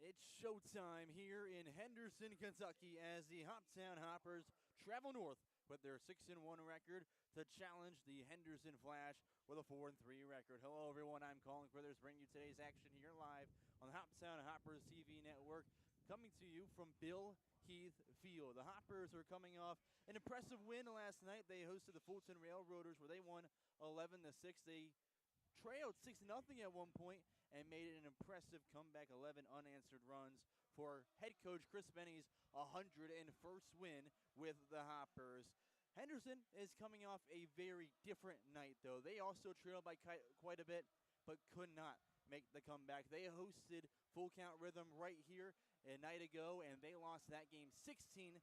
It's showtime here in Henderson, Kentucky as the Hoptown Hoppers travel north with their 6-1 record to challenge the Henderson Flash with a 4-3 record. Hello everyone, I'm Colin Quithers bringing you today's action here live on the Hoptown Hoppers TV network, coming to you from Bill Heath Field. The Hoppers are coming off an impressive win last night. They hosted the Fulton Railroaders where they won 11-6. They trailed 6-0 at one point and made it an impressive comeback, 11 unanswered runs for head coach Chris Benny's 101st win with the Hoppers. Henderson is coming off a very different night, though. They also trailed by quite a bit, but could not make the comeback. They hosted Full Count Rhythm right here a night ago, and they lost that game 16-3,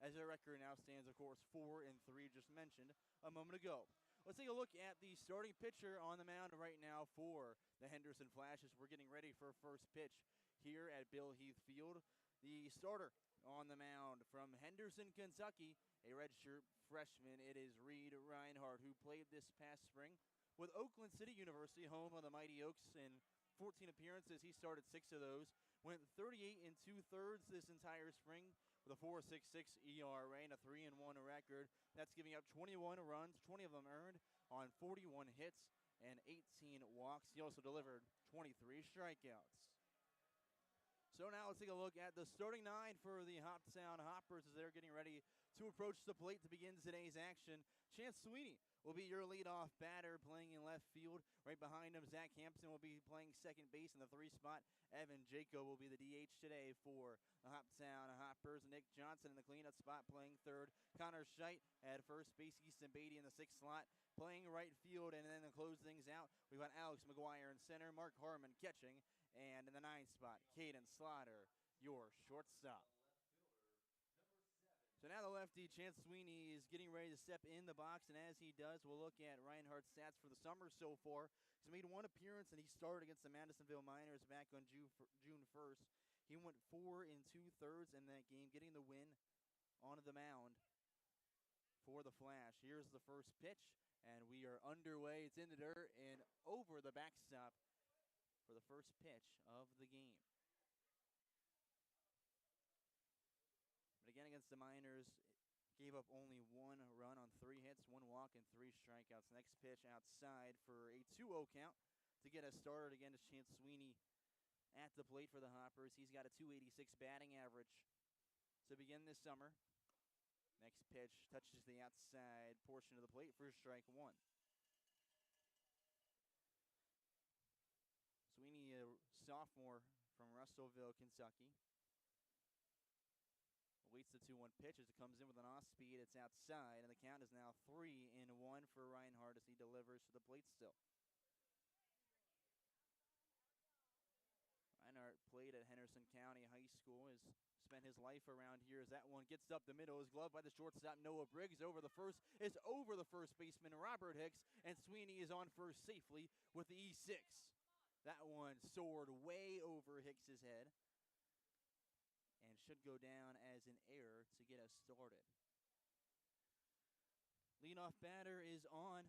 as their record now stands, of course, 4-3, just mentioned a moment ago. Let's take a look at the starting pitcher on the mound right now for the Henderson Flashes. We're getting ready for first pitch here at Bill Heath Field. The starter on the mound from Henderson, Kentucky, a redshirt freshman. It is Reed Reinhardt, who played this past spring with Oakland City University, home of the Mighty Oaks. In 14 appearances, he started 6 of those. Went 38 2/3 this entire spring with a 4.66 ERA and a 3-1 record. That's giving up 21 runs, 20 of them earned on 41 hits and 18 walks. He also delivered 23 strikeouts. So now let's take a look at the starting 9 for the Hoptown Hoppers as they're getting ready to approach the plate to begin today's action. Chance Sweeney will be your leadoff batter, playing in left field. Right behind him, Zach Hampton will be playing second base in the 3 spot. Evan Jaco will be the DH today for the Hoptown Hoppers. Nick Johnson in the cleanup spot playing third. Connor Scheidt at first base. Easton Beatty in the 6th slot playing right field. And then to close things out, we've got Alex McGuire in center, Mark Harmon catching. And in the 9th spot, Caden Slaughter, your shortstop. So now the lefty, Chance Sweeney, is getting ready to step in the box, and as he does, we'll look at Reinhardt's stats for the summer so far. He's made 1 appearance, and he started against the Madisonville Miners back on June 1st. He went 4 2/3 in that game, getting the win onto the mound for the Flash. Here's the first pitch, and we are underway. It's in the dirt and over the backstop for the first pitch of the game. But again, against the Miners, gave up only 1 run on 3 hits, 1 walk, and 3 strikeouts. Next pitch outside for a 2-0 count to get us started. Again, to Chance Sweeney at the plate for the Hoppers. He's got a .286 batting average to begin this summer. Next pitch touches the outside portion of the plate for strike 1. Sweeney, a sophomore from Russellville, Kentucky. Waits the 2-1 pitch as it comes in with an off-speed. It's outside, and the count is now 3-1 for Reinhardt as he delivers to the plate still. Reinhardt played at Henderson County High School, has spent his life around here as that one gets up the middle. Is gloved by the shortstop, Noah Briggs. Over the first baseman, Robert Hicks, and Sweeney is on first safely with the E6. That one soared way over Hicks's head and should go down as an error to get us started. Leadoff batter is on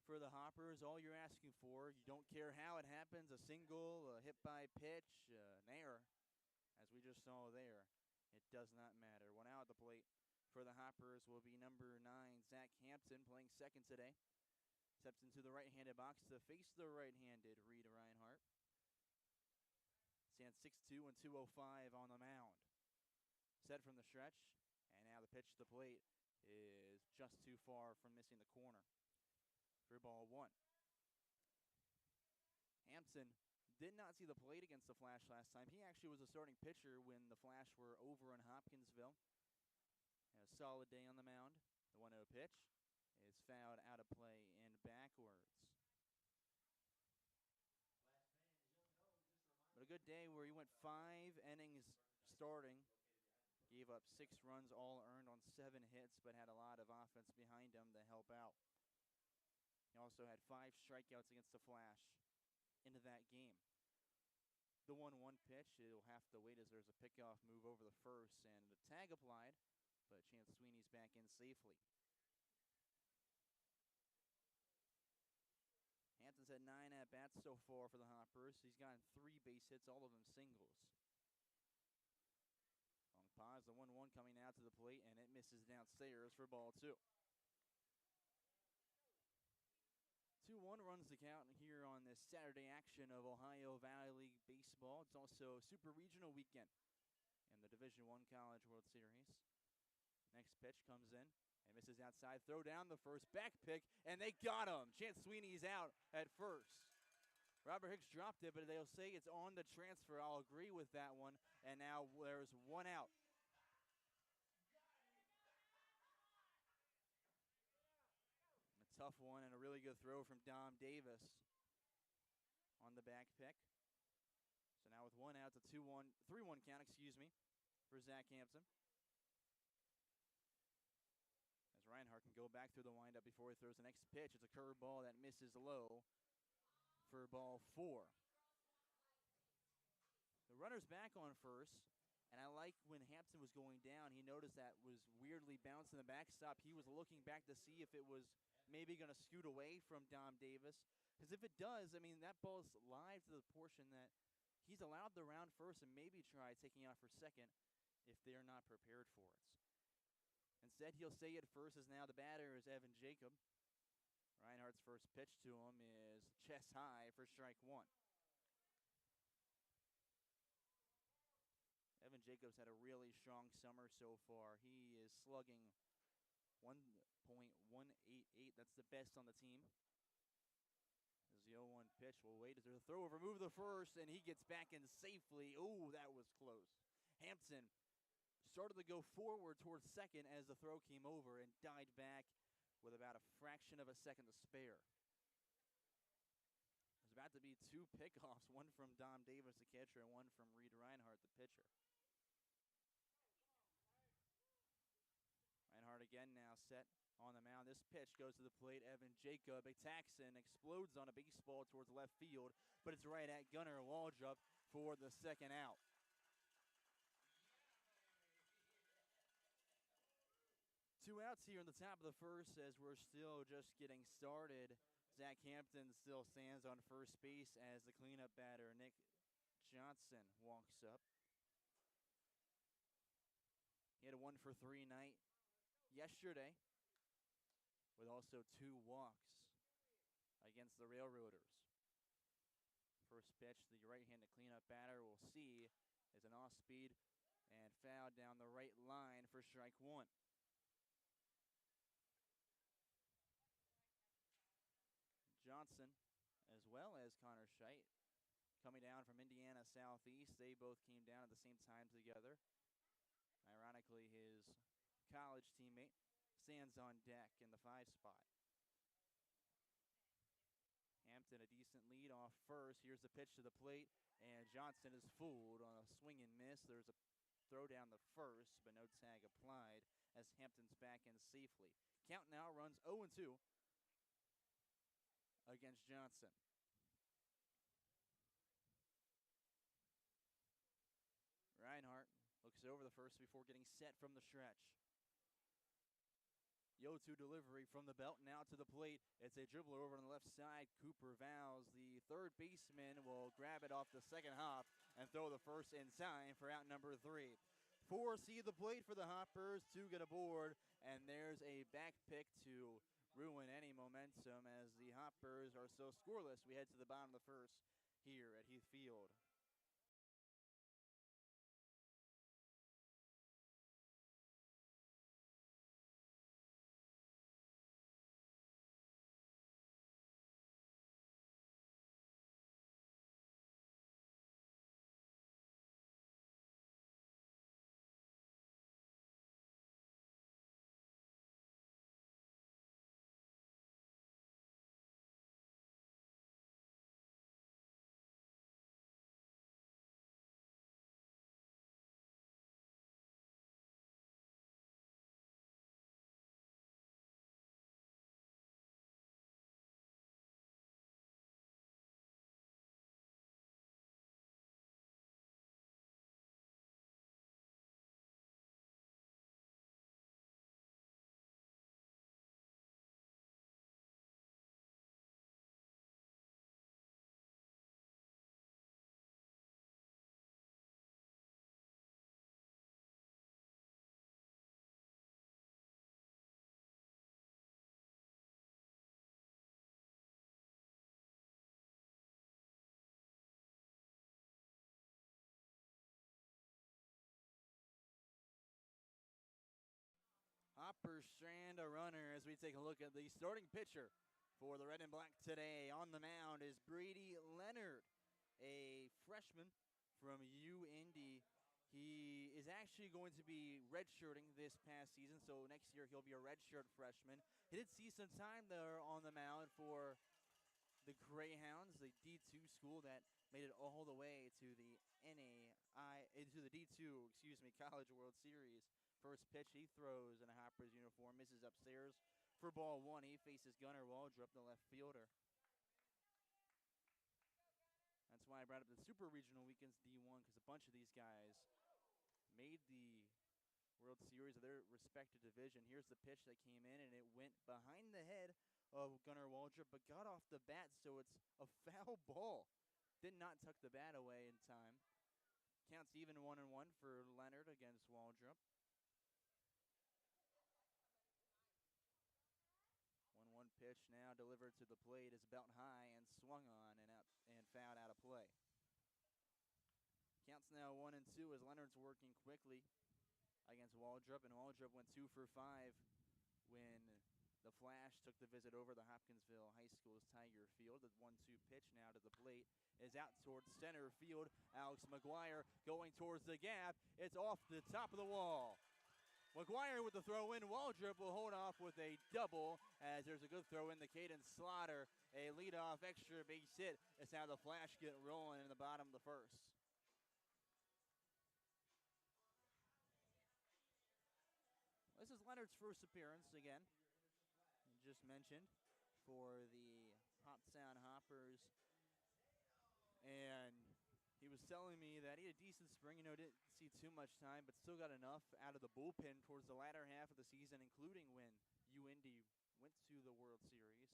for the Hoppers. All you're asking for, you don't care how it happens, a single, a hit by pitch, an error, as we just saw there. It does not matter. One out at the plate for the Hoppers will be number 9, Zach Hampton, playing second today. Steps into the right-handed box to face the right-handed Reed Reinhardt. Stands 6'2" and 205 on the mound. Set from the stretch, and now the pitch to the plate is just too far from missing the corner for ball 1. Hampton did not see the plate against the Flash last time. He actually was a starting pitcher when the Flash were over in Hopkinsville. Had a solid day on the mound. The 1-0 pitch is fouled out of play and backwards. But a good day where he went 5 innings starting. Gave up 6 runs, all earned on 7 hits, but had a lot of offense behind him to help out. He also had 5 strikeouts against the Flash into that game. The 1-1 pitch, it'll have to wait as there's a pickoff move over the first and a tag applied, but Chance Sweeney's back in safely. Hampton's had 9 at-bats so far for the Hoppers. He's gotten 3 base hits, all of them singles. tries the 1-1 coming out to the plate, and it misses downstairs for ball 2. 2-1 runs the count here on this Saturday action of Ohio Valley League Baseball. It's also Super Regional Weekend in the Division I College World Series. Next pitch comes in and misses outside. Throw down the first, back pick, and they got him. Chance Sweeney's out at first. Robert Hicks dropped it, but they'll say it's on the transfer. I'll agree with that one. And now there's one out. A tough one and a really good throw from Dom Davis on the back pick. So now with one out, it's a 3-1 count, for Zach Hampton. As Reinhardt can go back through the windup before he throws the next pitch. It's a curveball that misses low for ball 4. The runner's back on first, and I like when Hampton was going down, he noticed that was weirdly bouncing the backstop. He was looking back to see if it was maybe going to scoot away from Dom Davis. Because if it does, I mean, that ball is live to the portion that he's allowed the round first and maybe try taking off for second if they're not prepared for it. Instead, he'll stay at first as now the batter is Evan Jacob. Reinhardt's first pitch to him is chest high for strike 1. Evan Jacobs had a really strong summer so far. He is slugging 1.188. That's the best on the team. As the 0-1 pitch will wait. There's a throw over, move the first, and he gets back in safely. Oh, that was close. Hampton started to go forward towards second as the throw came over and died back with about a fraction of a second to spare. There's about to be 2 pickoffs, one from Dom Davis, the catcher, and one from Reed Reinhardt, the pitcher. Reinhardt again now set on the mound. This pitch goes to the plate. Evan Jacob attacks and explodes on a baseball towards left field, but it's right at Gunnar Waldrop for the second out. Two outs here in the top of the first as we're still just getting started. Zach Hampton still stands on first base as the cleanup batter, Nick Johnson, walks up. He had a 1-for-3 night yesterday with also 2 walks against the Railroaders. First pitch, the right-handed cleanup batter will see is an off-speed and foul down the right line for strike 1. Johnson, as well as Connor Scheidt, coming down from Indiana Southeast. They both came down at the same time together. Ironically, his college teammate stands on deck in the 5 spot. Hampton, a decent lead off first. Here's the pitch to the plate, and Johnson is fooled on a swing and miss. There's a throw down the first, but no tag applied as Hampton's back in safely. Count now runs 0-2 against Johnson. Reinhardt looks over the first before getting set from the stretch. The 0-2 delivery from the belt now to the plate. It's a dribbler over on the left side. Cooper Vows, the third baseman, will grab it off the second hop and throw the first in time for out number 3. 4 see the plate for the Hoppers, 2 get aboard, and there's a back pick to ruin any momentum as the Hoppers are still scoreless. We head to the bottom of the first here at Heath Field. Hoppers strand a runner as we take a look at the starting pitcher for the Red and Black today. On the mound is Brady Leonard, a freshman from UIndy. He is actually going to be redshirting this past season, so next year he'll be a redshirt freshman. He did see some time there on the mound for the Greyhounds, the D2 school that made it all the way to the D2, College World Series. First pitch he throws in a Hoppers uniform, misses upstairs for ball one. He faces Gunnar Waldrop, the left fielder. That's why I brought up the Super Regional Weekends D1, because a bunch of these guys made the World Series of their respective division. Here's the pitch that came in, and it went behind the head of Gunnar Waldrop, but got off the bat, so it's a foul ball. Did not tuck the bat away in time. Counts even 1-1 for Leonard against Waldrop. 1-1 pitch now delivered to the plate is belt high and swung on and fouled out of play. Counts now 1-2 as Leonard's working quickly against Waldrop, and Waldrop went 2 for 5 when the Flash took the visit over the Hopkinsville High School's Tiger Field. The 1-2 pitch now to the plate is out towards center field. Alex McGuire going towards the gap. It's off the top of the wall. McGuire with the throw in. Waldrop will hold off with a double as there's a good throw in to Caden Slaughter. A leadoff extra base hit. It's how the Flash get rolling in the bottom of the first. This is Leonard's first appearance again. Just mentioned for the Hoptown Hoppers. And he was telling me that he had a decent spring, didn't see too much time, but still got enough out of the bullpen towards the latter half of the season, including when UIndy went to the World Series.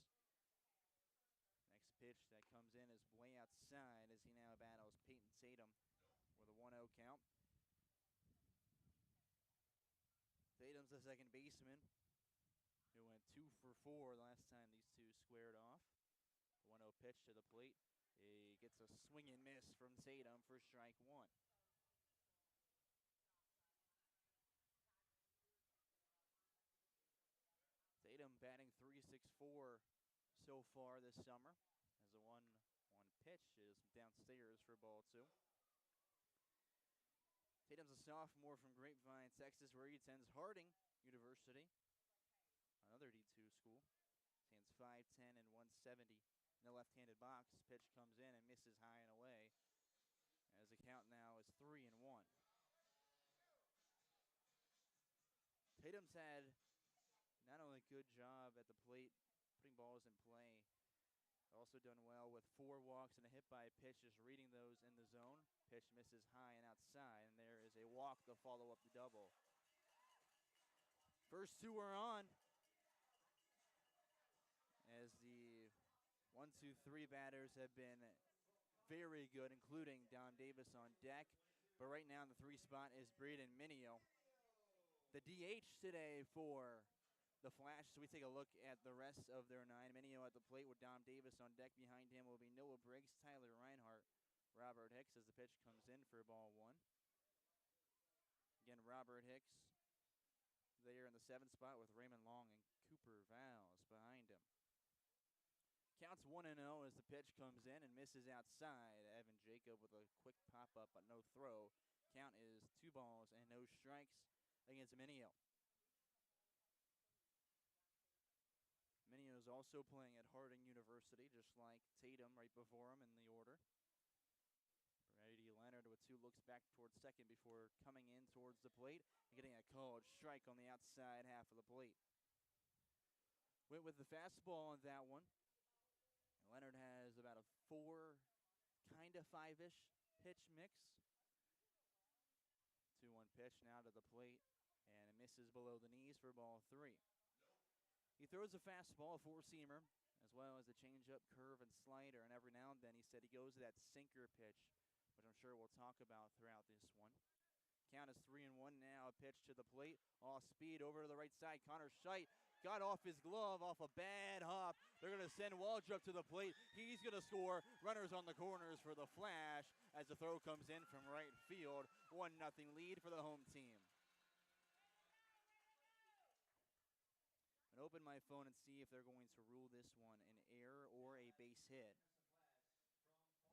Next pitch that comes in is way outside as he now battles Peyton Tatum with a 1-0 count. Tatum's the second baseman, who went 2 for 4 the last time these two squared off. The 1-0 pitch to the plate. He gets a swing and miss from Tatum for strike one. Tatum batting .364 so far this summer, as the 1-1 pitch is downstairs for ball two. Tatum's a sophomore from Grapevine, Texas, where he attends Harding University, another D2 school. Stands 5'10" and 170 in the left-handed box. Pitch comes in and misses high and away, as the count now is 3-1. Tatum's had not only a good job at the plate putting balls in play, also done well with 4 walks and a hit by pitch, just reading those in the zone. Pitch misses high and outside, and there is a walk to follow up the double. First two are on, as the 1-2-3 batters have been very good, including Don Davis on deck. But right now in the 3 spot is Braden Minio. The DH today for the Flash, so we take a look at the rest of their 9. Minio at the plate with Dom Davis on deck. Behind him will be Noah Briggs, Tyler Reinhart, Robert Hicks as the pitch comes in for ball one. Again, Robert Hicks there in the 7th spot with Raymond Long and Cooper Vows behind him. Counts 1-0 as the pitch comes in and misses outside. Evan Jacob with a quick pop-up but no throw. Count is 2 balls and no strikes against Minio. Minio is also playing at Harding University, just like Tatum right before him in the order. Brady Leonard with 2 looks back towards second before coming in towards the plate and getting a called strike on the outside half of the plate. Went with the fastball on that one. And Leonard has about a 4, kind of 5-ish pitch mix. 2-1 pitch now to the plate, and it misses below the knees for ball 3. He throws a fastball, a 4-seamer, as well as a changeup, curve, and slider, and every now and then he said he goes to that sinker pitch, which I'm sure we'll talk about throughout this one. Count is 3-1 now. A pitch to the plate, off speed over to the right side. Connor Scheidt got off his glove off a bad hop. They're going to send Waldrop to the plate. He's going to score. Runners on the corners for the Flash as the throw comes in from right field. 1-0 lead for the home team. open my phone and see if they're going to rule this one an error or a base hit.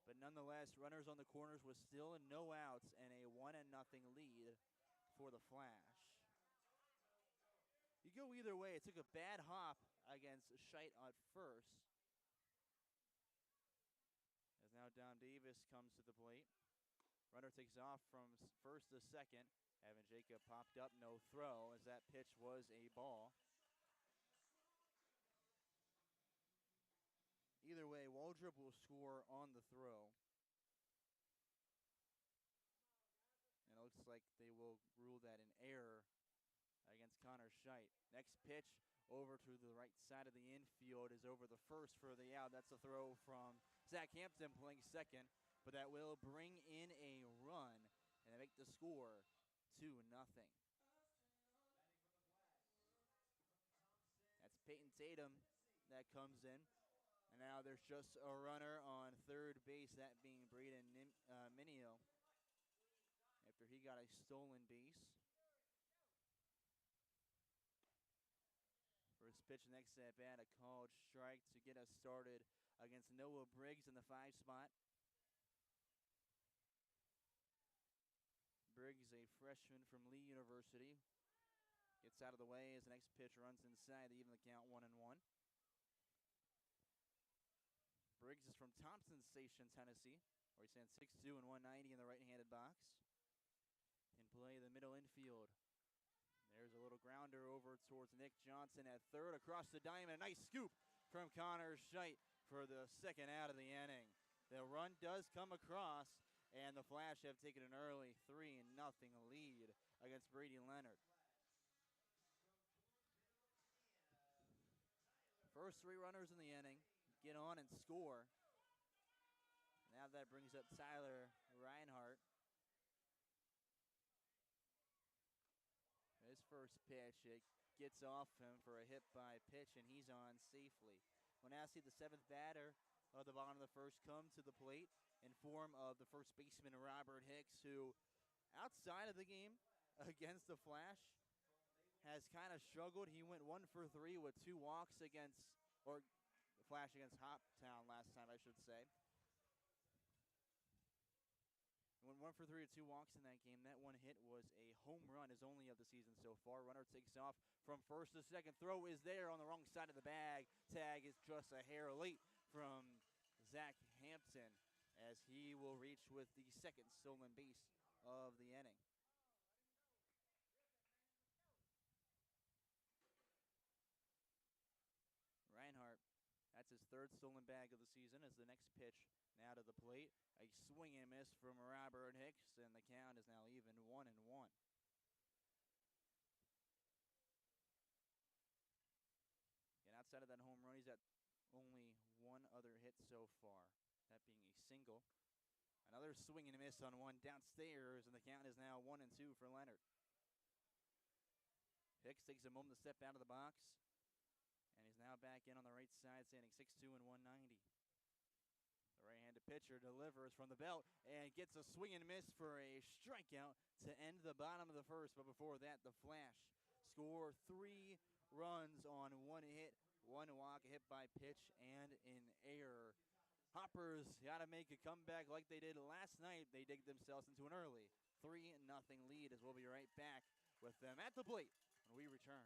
But nonetheless, runners on the corners with still no outs and a 1-0 lead for the Flash. You go either way. It took a bad hop against Scheit at first. As now Don Davis comes to the plate. Runner takes off from first to second. Evan Jacob popped up, no throw, as that pitch was a ball. Either way, Waldrop will score on the throw. And it looks like they will rule that an error against Connor Scheit. Next pitch over to the right side of the infield is over the first for the out. That's a throw from Zach Hampton playing second, but that will bring in a run and make the score 2-0. That's Peyton Tatum that comes in. And now there's just a runner on third base, that being Braden Minio, after he got a stolen base. First pitch next at bat, a called strike to get us started against Noah Briggs in the 5 spot. Briggs, a freshman from Lee University, gets out of the way as the next pitch runs inside to even the count 1-1. Briggs is from Thompson Station, Tennessee, where he stands 6'2" and 190 in the right-handed box. In play the middle infield. There's a little grounder over towards Nick Johnson at third across the diamond. A nice scoop from Connor Scheit for the second out of the inning. The run does come across, and the Flash have taken an early 3-0 lead against Brady Leonard. First 3 runners in the inning get on and score. Now that brings up Tyler Reinhardt. His first pitch, it gets off him for a hit by pitch, and he's on safely. We'll now see the 7th batter of the bottom of the first come to the plate in form of the first baseman, Robert Hicks, who outside of the game against the Flash has kind of struggled. He went 1 for 3 with 2 walks against, or the Flash against Hoptown last time, I should say. He went 1 for 3 with 2 walks in that game. That one hit was a home run, his only of the season so far. Runner takes off from first to second. Throw is there on the wrong side of the bag. Tag is just a hair late from Zach Hampton, as he will reach with the second stolen base of the inning. Reinhardt, that's his 3rd stolen bag of the season, as the next pitch now to the plate. A swing and miss from Robert Hicks, and the count is now even 1-1. And outside of that home run, he's got only 1 other hit so far, that being a single. Another swing and miss on one downstairs, and the count is now 1-2 for Leonard. Hicks takes a moment to step out of the box, and he's now back in on the right side, standing 6'2" and 190. The right-handed pitcher delivers from the belt and gets a swing and miss for a strikeout to end the bottom of the first. But before that, the Flash score 3 runs on 1 hit, 1 walk, a hit by pitch, and an error. Hoppers got to make a comeback like they did last night. They dig themselves into an early 3-0 lead, as we'll be right back with them at the plate when we return.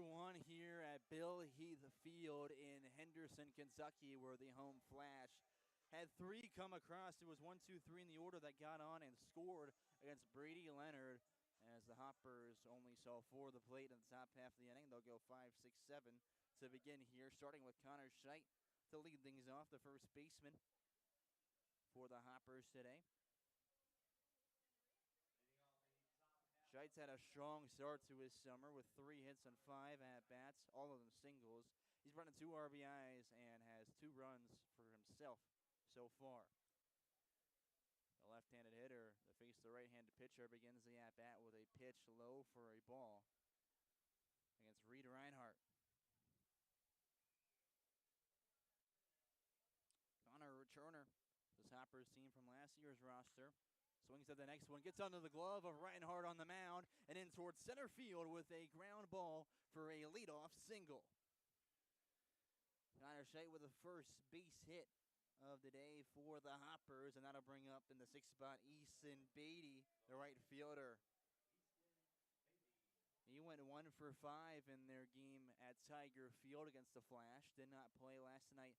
1 here at Bill Heath Field in Henderson, Kentucky, where the home Flash had 3 come across. It was 1, 2, 3 in the order that got on and scored against Brady Leonard, as the Hoppers only saw 4 of the plate in the top half of the inning. They'll go 5, 6, 7 to begin here, starting with Connor Scheidt to lead things off, the first baseman for the Hoppers today. Scheidt's had a strong start to his summer with 3 hits and 5 at-bats, all of them singles. He's running 2 RBIs and has 2 runs for himself so far. The left-handed hitter that faced the right-handed pitcher begins the at-bat with a pitch low for a ball against Reed Reinhardt. Connor Turner, this Hoppers team from last year's roster, swings at the next one, gets under the glove of Reinhardt on the mound, and in towards center field with a ground ball for a leadoff single. Connor Scheidt with the first base hit of the day for the Hoppers, and that'll bring up in the 6th spot Easton Beatty, the right fielder. He went 1 for 5 in their game at Tiger Field against the Flash. Did not play last night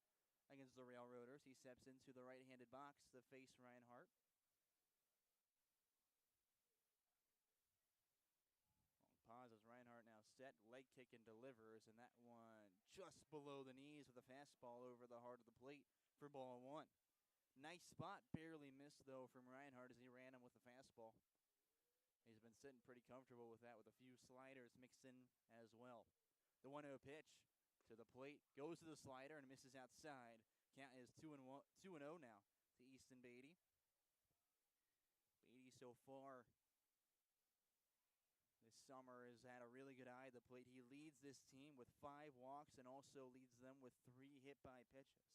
against the Railroaders. He steps into the right-handed box to face Reinhardt. Pause as Reinhardt now set, leg kick and delivers, and that one just below the knees with a fastball over the heart of the plate for ball 1. Nice spot, barely missed though from Reinhardt as he ran him with the fastball. He's been sitting pretty comfortable with that with a few sliders mixed in as well. The 1-0 pitch to the plate goes to the slider and misses outside. Count is 2-0 now to Easton Beatty. Beatty so far this summer has had a really good eye at the plate. He leads this team with 5 walks and also leads them with 3 hit-by pitches.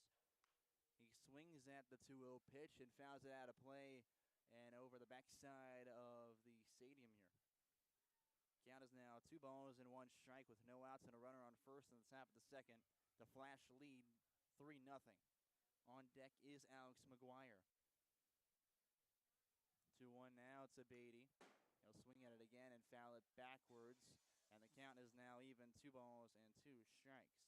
He swings at the 2-0 pitch and fouls it out of play and over the backside of the stadium here. Count is now 2 balls and 1 strike with no outs and a runner on first in the top of the 2nd. The Flash lead 3-0. On deck is Alex McGuire. 2-1 now to Beatty. He'll swing at it again and foul it backwards, and the count is now even, 2 balls and 2 strikes.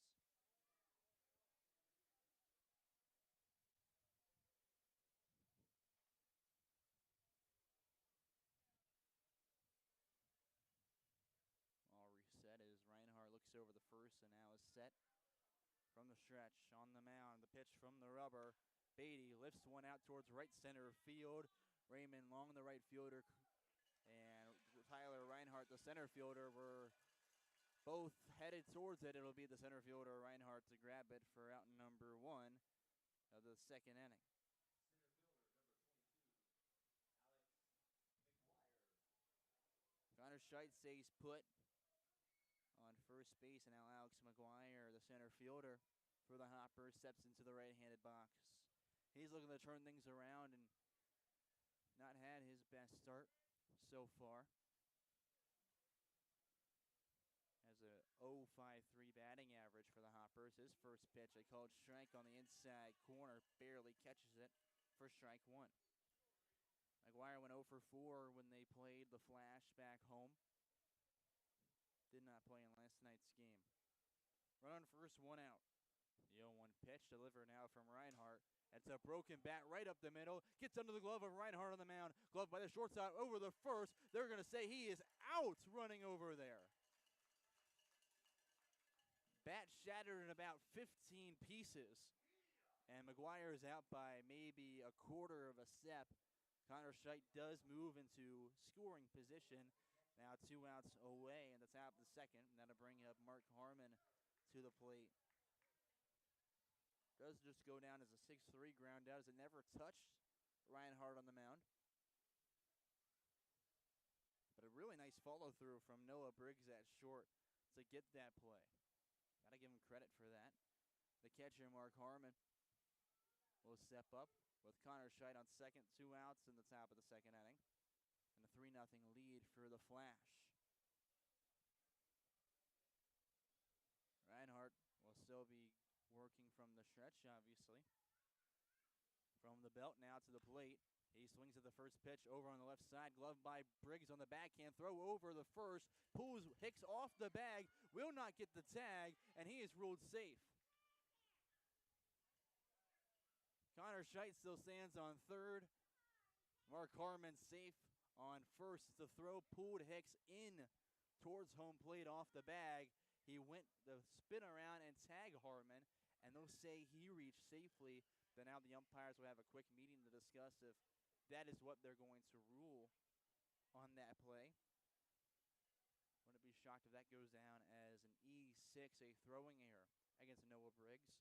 All reset as Reinhardt looks over the first and now is set from the stretch on the mound. The pitch from the rubber. Beatty lifts one out towards right center field. Raymond Long, the right fielder, and Tyler Reinhardt, the center fielder, were both headed towards it. It'll be the center fielder, Reinhardt, to grab it for out number 1 of the 2nd inning. Connor Scheidt stays put on first base, and now Alex McGuire, the center fielder for the Hoppers, steps into the right-handed box. He's looking to turn things around and not had his best start so far. Has a 0.53 batting average for the Hoppers. His first pitch, a called strike on the inside corner, barely catches it for strike 1. McGuire went 0 for 4 when they played the Flash back home. Did not play in last night's game. Run on first, 1 out. The 0-1 pitch delivered now from Reinhardt. It's a broken bat right up the middle. Gets under the glove of Reinhardt on the mound. Glove by the shortstop over the first. They're going to say he is out running over there. Bat shattered in about 15 pieces. And McGuire is out by maybe a quarter of a step. Connor Scheidt does move into scoring position. Now 2 outs away in the top of the 2nd. And that'll bring up Mark Harmon to the plate. Does just go down as a 6-3 ground out as it never touched Reinhardt on the mound. But a really nice follow-through from Noah Briggs at short to get that play. Got to give him credit for that. The catcher, Mark Harmon, will step up with Connor Scheidt on second, 2 outs in the top of the 2nd inning. And a 3-0 lead for the Flash. Reinhardt will still be working from the stretch, obviously. From the belt now to the plate. He swings at the first pitch over on the left side. Glove by Briggs on the backhand. Throw over the first. Pulls Hicks off the bag. Will not get the tag, and he is ruled safe. Connor Scheidt still stands on third. Mark Harmon safe on first. The throw pulled Hicks in towards home plate off the bag. He went the spin around and tag Harmon, and they'll say he reached safely. But now the umpires will have a quick meeting to discuss if that is what they're going to rule on that play. Wouldn't be shocked if that goes down as an E6, a throwing error against Noah Briggs.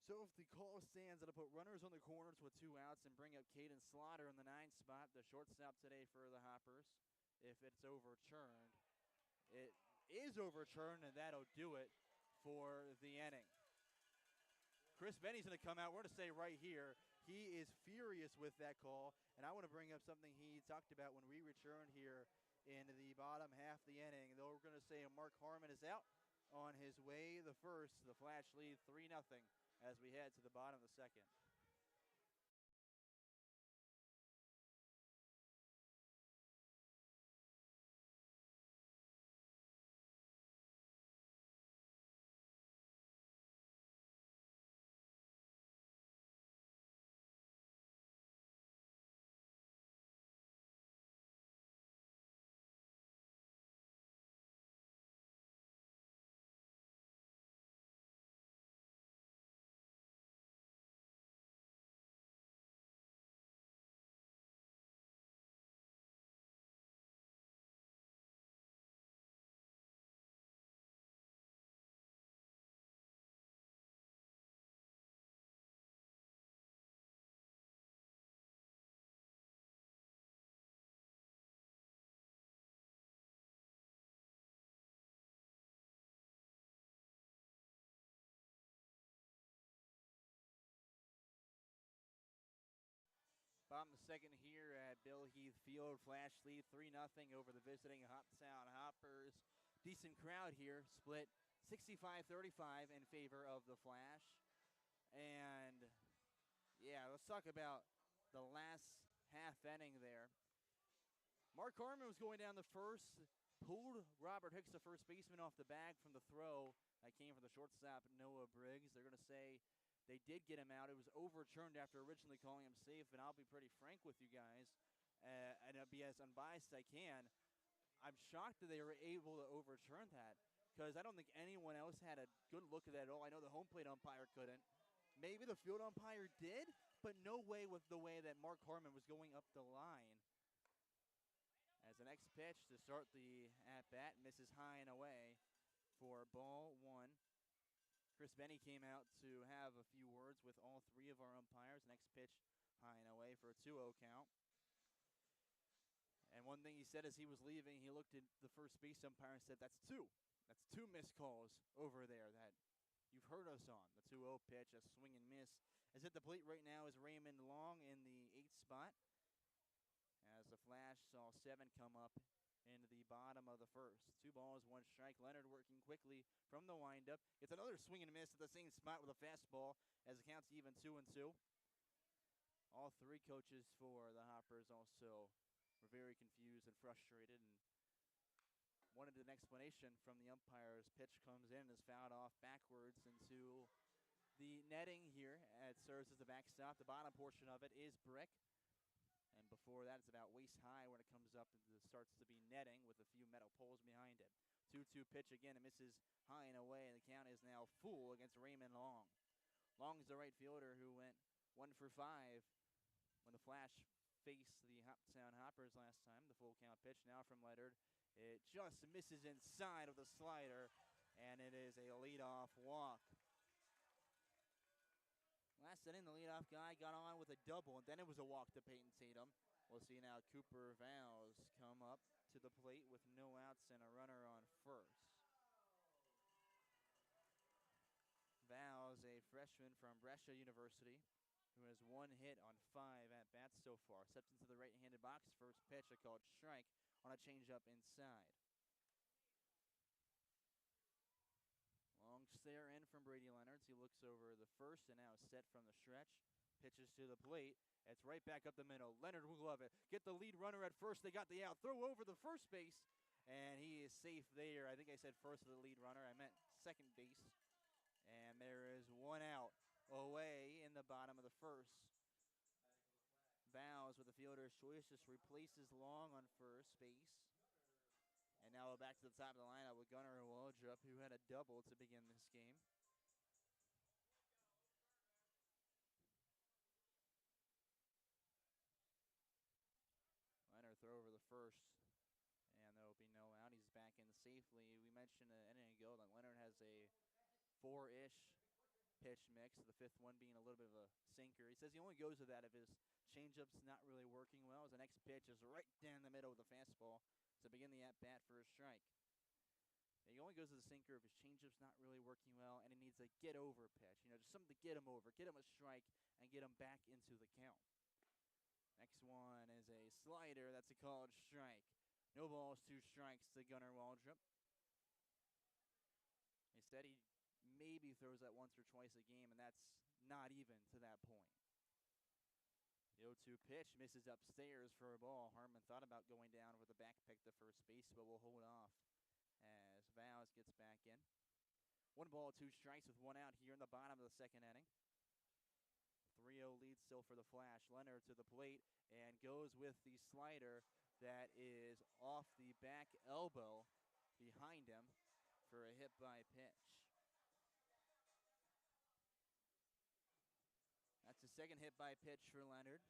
So if the call stands, it'll put runners on the corners with 2 outs and bring up Caden Slaughter in the 9th spot, the shortstop today for the Hoppers. If it's overturned, it is overturned, and that'll do it for the inning. Chris Benny's going to come out. We're going to say right here, he is furious with that call, and I want to bring up something he talked about when we returned here in the bottom half of the inning. We're going to say Mark Harmon is out on his way the first. The Flash lead 3-0 as we head to the bottom of the second. Bottom of the second here at Bill Heath Field. Flash lead 3-0 over the visiting Hoptown Hoppers. Decent crowd here, split 65-35 in favor of the Flash. And yeah, let's talk about the last half inning there. Mark Harmon was going down the first, pulled Robert Hicks, the first baseman, off the bag from the throw that came from the shortstop, Noah Briggs. They're going to say they did get him out. It was overturned after originally calling him safe, and I'll be pretty frank with you guys, and I'll be as unbiased as I can. I'm shocked that they were able to overturn that because I don't think anyone else had a good look at that at all. I know the home plate umpire couldn't. Maybe the field umpire did, but no way with the way that Mark Harmon was going up the line. As the next pitch to start the at-bat misses high and away for ball one. Chris Benny came out to have a few words with all 3 of our umpires. Next pitch high and away for a 2-0 count. And one thing he said as he was leaving, he looked at the first base umpire and said, that's 2. That's 2 missed calls over there that you've heard us on. The 2-0 pitch, a swing and miss. As at the plate right now is Raymond Long in the 8th spot. As the Flash saw 7 come up into the bottom of the first. 2 balls, 1 strike. Leonard working quickly from the windup. Gets another swing and miss at the same spot with a fastball as it counts even 2-2. All 3 coaches for the Hoppers also were very confused and frustrated and wanted an explanation from the umpires. Pitch comes in and is fouled off backwards into the netting here. It serves as the backstop. The bottom portion of it is brick. And before that, it's about waist high when it comes up and it starts to be netting with a few metal poles behind it. 2-2 pitch again. It misses high and away, and the count is now full against Raymond Long. Long is the right fielder who went 1 for 5 when the Flash faced the Hoptown Hoppers last time. The full count pitch now from Leonard. It just misses inside of the slider, and it is a leadoff walk. Last inning, the leadoff guy got on with a double, and then it was a walk to Peyton Tatum. We'll see now Cooper Vows come up to the plate with no outs and a runner on first. Vows, a freshman from Brescia University, who has 1 hit on 5 at-bats so far. Steps into the right-handed box. First pitch, a called strike on a changeup inside. Long stare in from Brady Leonards. He looks over the first and now is set from the stretch. Pitches to the plate. It's right back up the middle. Leonard will glove it. Get the lead runner at first. They got the out. Throw over the first base, and he is safe there. I think I said first for the lead runner. I meant second base. And there is one out away in the bottom of the first. Vows with the fielder's choice just replaces Long on first base. And now back to the top of the lineup with Gunnar Waldrop, who had a double to begin this game. Leonard throw over the first, and there will be no out. He's back in safely. We mentioned an inning ago that Leonard has a 4-ish pitch mix, the fifth one being a little bit of a sinker. He says he only goes with that if his changeup's not really working well, as the next pitch is right down the middle with a fastball to begin the at-bat for a strike. He only goes to the sinker if his changeup's not really working well, and he needs a get-over pitch. Just something to get him over, get him a strike, and get him back into the count. Next one is a slider. That's a called strike. No balls, 2 strikes to Gunnar Waldrop. Instead, he maybe throws that once or twice a game, and that's not even to that point. The 0-2 pitch misses upstairs for a ball. Harmon thought about going down with a back pick to first base, but will hold off as Vows gets back in. 1 ball, 2 strikes with 1 out here in the bottom of the second inning. 3-0 lead still for the Flash. Leonard to the plate and goes with the slider that is off the back elbow behind him for a hit by pitch. That's the second hit by pitch for Leonard.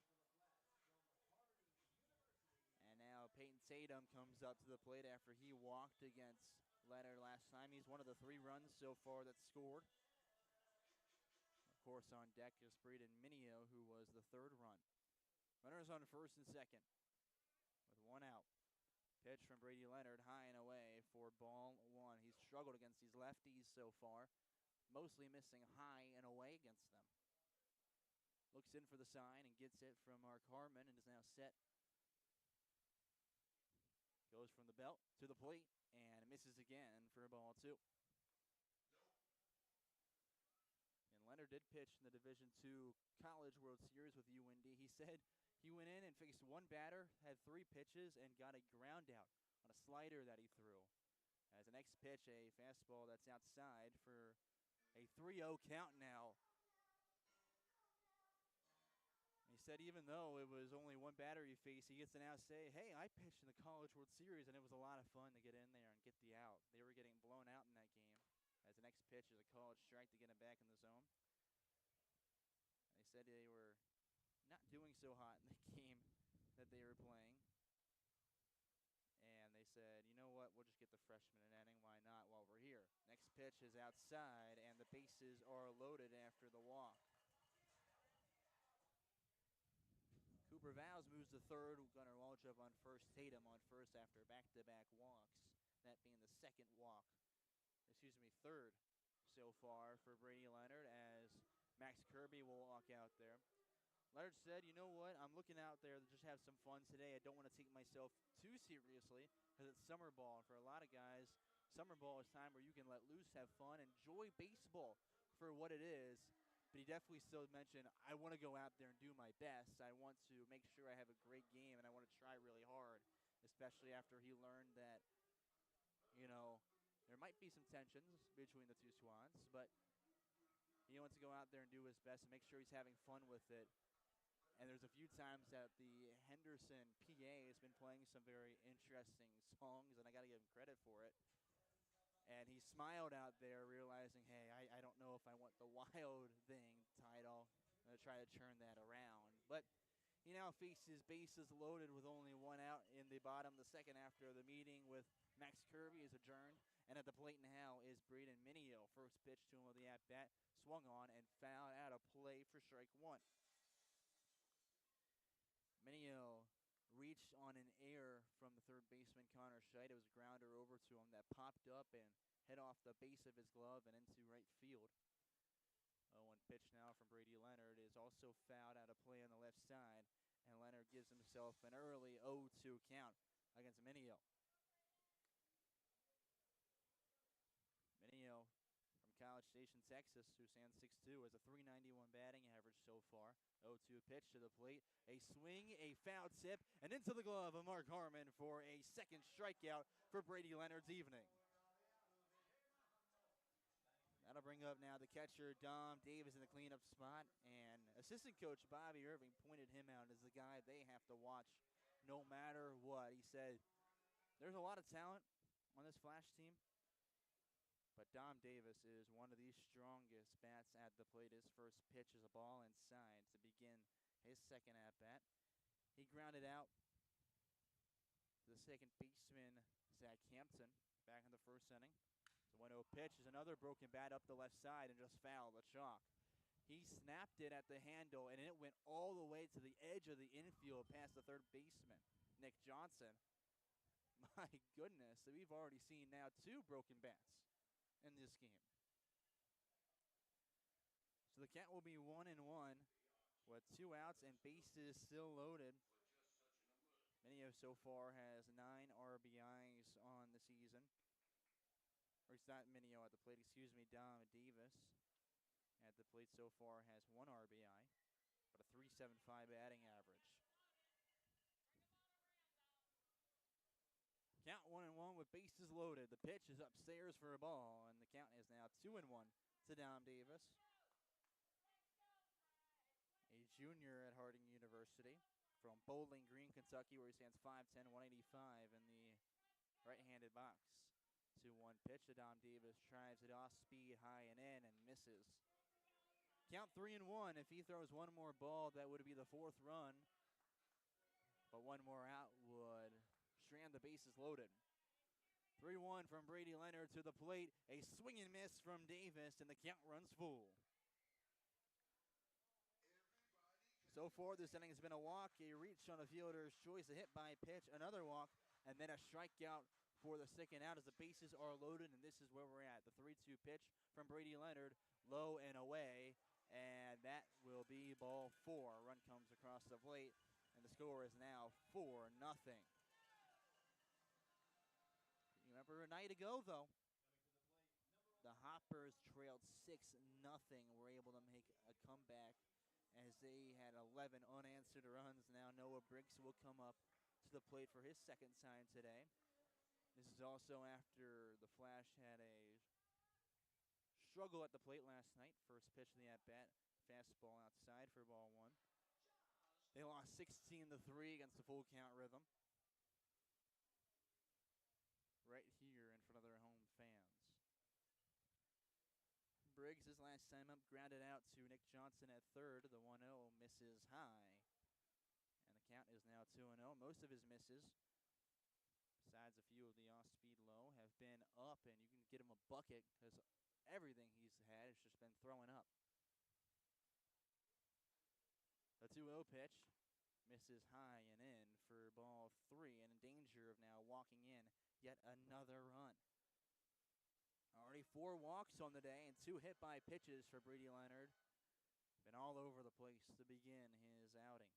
And now Peyton Tatum comes up to the plate after he walked against Leonard last time. He's one of the 3 runs so far that's scored. Of course, on deck is Braden Minio, who was the 3rd run. Runners on first and second with 1 out. Pitch from Brady Leonard, high and away for ball 1. He's struggled against these lefties so far, mostly missing high and away against them. Looks in for the sign and gets it from Mark Harmon and is now set. Goes from the belt to the plate and misses again for ball 2. And Leonard did pitch in the Division II College World Series with UND. He said he went in and faced 1 batter, had 3 pitches, and got a ground out on a slider that he threw. As the next pitch, a fastball that's outside for a 3-0 count now. He said even though it was only 1 batter he faced, he gets to now say, hey, I pitched in the College World Series, and it was a lot of fun to get in there and get the out. They were getting blown out in that game. As the next pitch is a called strike to get him back in the zone. They said they were not doing so hot in the game that they were playing. And they said, you know what, we'll just get the freshman an inning. Why not while we're here? Next pitch is outside, and the bases are loaded after the walk. Cooper Vows moves to third. Gunnar Waldrop on first. Tatum on first after back-to-back walks. That being the third so far for Brady Leonard, as Max Kirby will walk out there. Leonard said, you know what, I'm looking out there to just have some fun today. I don't want to take myself too seriously because it's summer ball. And for a lot of guys, summer ball is time where you can let loose, have fun, enjoy baseball for what it is. But he definitely still mentioned, I want to go out there and do my best. I want to make sure I have a great game, and I want to try really hard, especially after he learned that, you know, there might be some tensions between the two Swans, but he wants to go out there and do his best and make sure he's having fun with it. And there's a few times that the Henderson PA has been playing some very interesting songs, and I got to give him credit for it. And he smiled out there, realizing, hey, I don't know if I want the Wild Thing title. I'm going to try to turn that around. But he now faces bases loaded with only 1 out in the bottom of the second after the meeting with Max Kirby is adjourned. And at the plate now is Braden Minio. First pitch to him with the at-bat, swung on and fouled out of play for strike 1. Minio reached on an error from the third baseman, Connor Scheid. It was a grounder over to him that popped up and hit off the base of his glove and into right field. 0-1 pitch now from Brady Leonard is also fouled out of play on the left side, and Leonard gives himself an early 0-2 count against Minio. Minio from College Station, Texas, who stands 6'2", has a .391 batting average so far. 0-2 pitch to the plate. A swing, a foul tip, and into the glove of Mark Harmon for a second strikeout for Brady Leonard's evening. That'll bring up now the catcher, Dom Davis, in the cleanup spot. And assistant coach Bobby Irving pointed him out as the guy they have to watch no matter what. He said, there's a lot of talent on this Flash team, but Dom Davis is one of the strongest bats at the plate. His first pitch is a ball inside to begin his second at-bat. He grounded out to the second baseman, Zach Hampton, back in the first inning. The 1-0 pitch is another broken bat up the left side and just fouled the chalk. He snapped it at the handle, and it went all the way to the edge of the infield past the third baseman, Nick Johnson. My goodness, so we've already seen now 2 broken bats in this game. So the count will be 1-1 with 2 outs and bases still loaded. Minio so far has 9 RBIs on the season. Or it's not Minio at the plate, excuse me, Dom Davis at the plate so far has 1 RBI, but a .375 batting average. Count 1-1 with bases loaded. The pitch is upstairs for a ball, and the count is now 2-1 to Dom Davis, a junior at Harding University from Bowling Green, Kentucky, where he stands 5'10", 185 in the right-handed box. 2-1 pitch to Dom Davis, drives it off speed, high and in, and misses. Count 3-1. If he throws one more ball, that would be the 4th run. But one more out would strand the bases loaded. 3-1 from Brady Leonard to the plate. A swing and miss from Davis, and the count runs full. So far, this inning has been a walk, a reach on a fielder's choice, a hit by pitch, another walk, and then a strikeout for the second out as the bases are loaded, and this is where we're at. The 3-2 pitch from Brady Leonard, low and away, and that will be ball 4. Run comes across the plate, and the score is now 4-0. Remember a night ago, though, the Hoppers trailed 6-0. Were able to make a comeback as they had 11 unanswered runs. Now Noah Briggs will come up to the plate for his second time today. This is also after the Flash had a struggle at the plate last night. First pitch of the at-bat, fastball outside for ball 1. They lost 16-3 against the full count rhythm right here in front of their home fans. Briggs, his last time up, grounded out to Nick Johnson at third. The 1-0 misses high, and the count is now 2-0. Most of his misses, besides a few of the off-speed low, have been up, and you can get him a bucket because everything he's had has just been throwing up. The 2-0 pitch misses high and in for ball 3, and in danger of now walking in yet another run. Already 4 walks on the day and 2 hit by pitches for Brady Leonard. Been all over the place to begin his outing.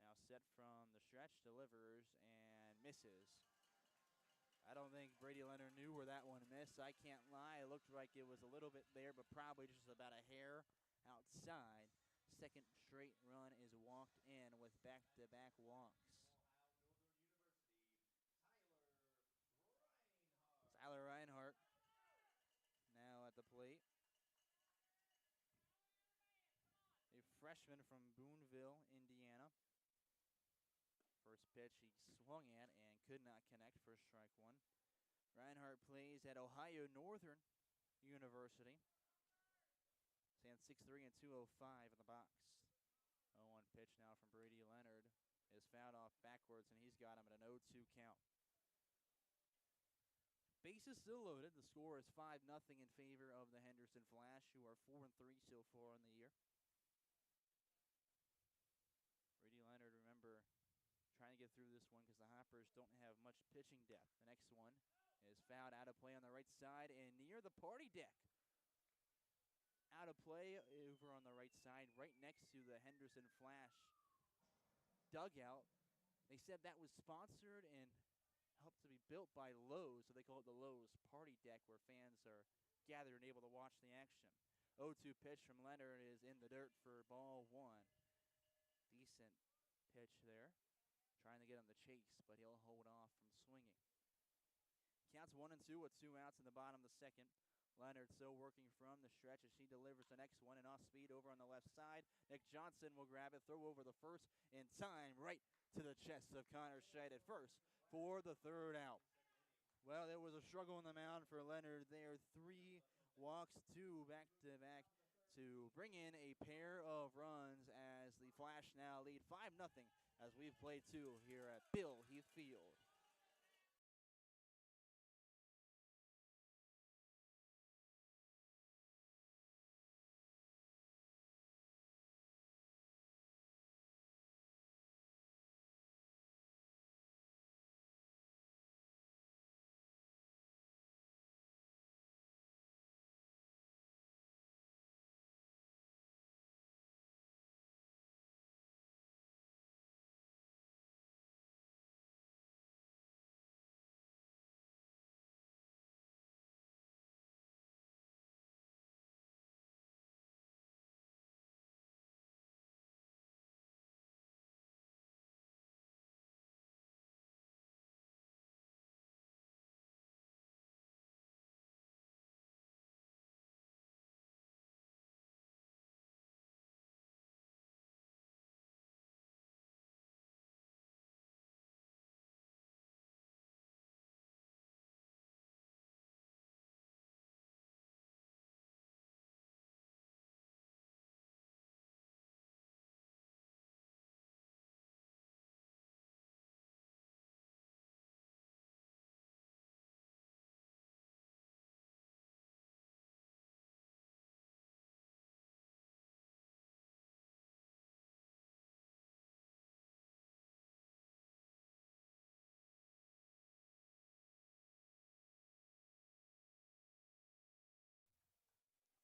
Now set from the stretch, delivers and misses. I don't think Brady Leonard knew where that one missed. I can't lie. It looked like it was a little bit there, but probably just about a hair outside. Second straight run is walked in with back-to-back walks. Tyler Reinhardt now at the plate. A freshman from Boonville, Indiana. First pitch he swung at and could not connect for strike 1. Reinhardt plays at Ohio Northern University. Stands 6'3" and 205 in the box. 0-1 pitch now from Brady Leonard is fouled off backwards, and he's got him at an 0-2 count. Bases still loaded. The score is 5-0 in favor of the Henderson Flash, who are 4-3 so far in the year. Brady Leonard, remember, trying to get through this one because the Hoppers don't have much pitching depth. The next one is fouled out of play on the right side and near the party deck. Out of play over on the right side, right next to the Henderson Flash dugout. They said that was sponsored and helped to be built by Lowe's, so they call it the Lowe's Party Deck, where fans are gathered and able to watch the action. 0-2 pitch from Leonard is in the dirt for ball one. Decent pitch there. Trying to get on the chase, but he'll hold off from swinging. Counts 1-2 with 2 outs in the bottom of the second. Leonard still working from the stretch as she delivers the next one, and off speed over on the left side. Nick Johnson will grab it, throw over the first in time, right to the chest of Connor Scheid at first for the third out. Well, there was a struggle on the mound for Leonard there. 3 walks, 2 back-to-back to bring in a pair of runs as the Flash now lead 5-0 as we've played 2 here at Bill Heath Field.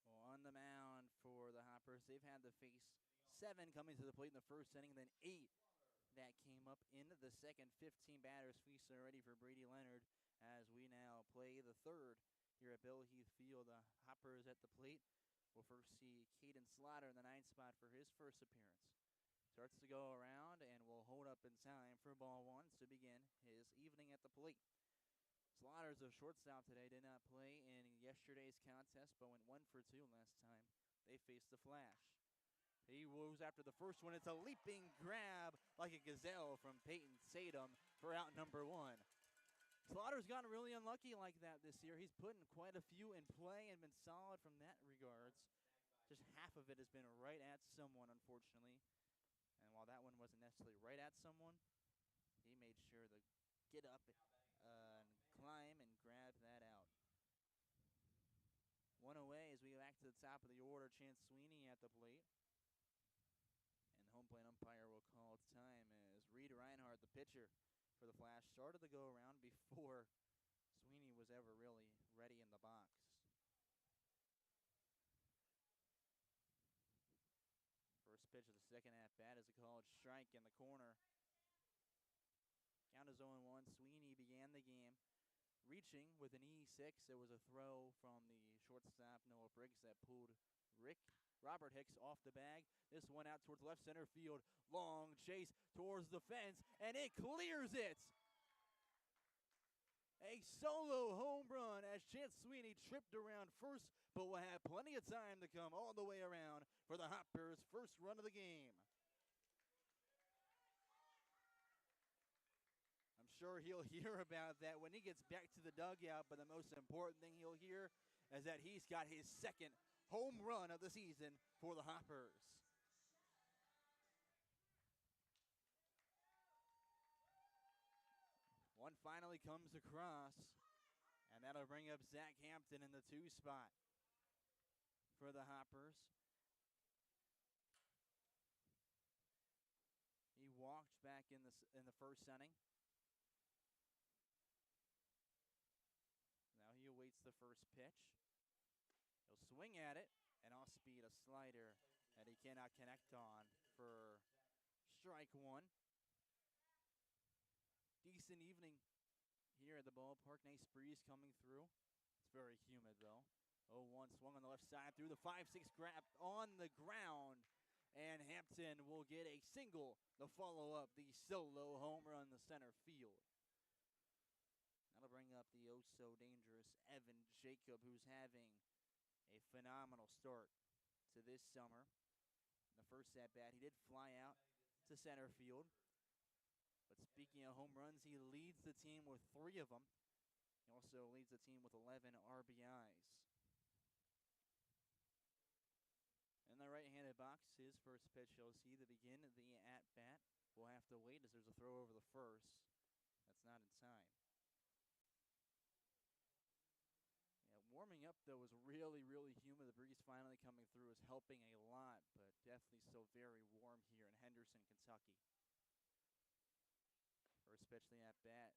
Well, on the mound for the Hoppers, they've had to face 7 coming to the plate in the first inning, then 8 that came up into the second. 15 batters feast already for Brady Leonard as we now play the third here at Bill Heath Field. The Hoppers at the plate. We'll first see Caden Slaughter in the 9th spot for his first appearance. Starts to go around and will hold up in time for ball 1 to begin his evening at the plate. Slaughter's a shortstop today, did not play in yesterday's contest, but went 1 for 2 last time they faced the Flash. He moves after the first one. It's a leaping grab like a gazelle from Peyton Sadum for out number 1. Slaughter's gotten really unlucky like that this year. He's putting quite a few in play and been solid from that regards. Just half of it has been right at someone, unfortunately. And while that one wasn't necessarily right at someone, he made sure to get up and climb and grab that out. 1 away as we go back to the top of the order. Chance Sweeney at the plate. And the home plate umpire will call its time as Reed Reinhardt, the pitcher for the Flash, started to go around before Sweeney was ever really ready in the box. First pitch of the second at-bat is a called strike in the corner. Count is 0-1. Sweeney began the game reaching with an E6. It was a throw from the shortstop, Noah Briggs, that pulled Robert Hicks off the bag. This one out towards left center field. Long chase towards the fence, and it clears it. A solo home run as Chance Sweeney tripped around first, but will have plenty of time to come all the way around for the Hoppers' first run of the game. I'm sure he'll hear about that when he gets back to the dugout, but the most important thing he'll hear is that he's got his second home run of the season for the Hoppers. One finally comes across, and that'll bring up Zach Hampton in the 2 spot for the Hoppers. He walked back in the first inning. Now he awaits the first pitch. He'll swing at it, and off speed a slider that he cannot connect on for strike 1. Decent evening here at the ballpark. Nice breeze coming through. It's very humid, though. 0-1 swung on the left side through the 5-6 grab on the ground. And Hampton will get a single to follow up the solo home run to center field. That'll bring up the oh-so-dangerous Evan Jacob, who's having a phenomenal start to this summer. In the first at-bat, he did fly out to center field. But speaking of home runs, he leads the team with 3 of them. He also leads the team with 11 RBIs. In the right-handed box, his first pitch you'll see to begin the at-bat. We'll have to wait as there's a throw over the first. That's not in time. Yeah, warming up, though, was really, really humid. The breeze finally coming through is helping a lot, but definitely still very warm here in Henderson, Kentucky. First pitch, the at-bat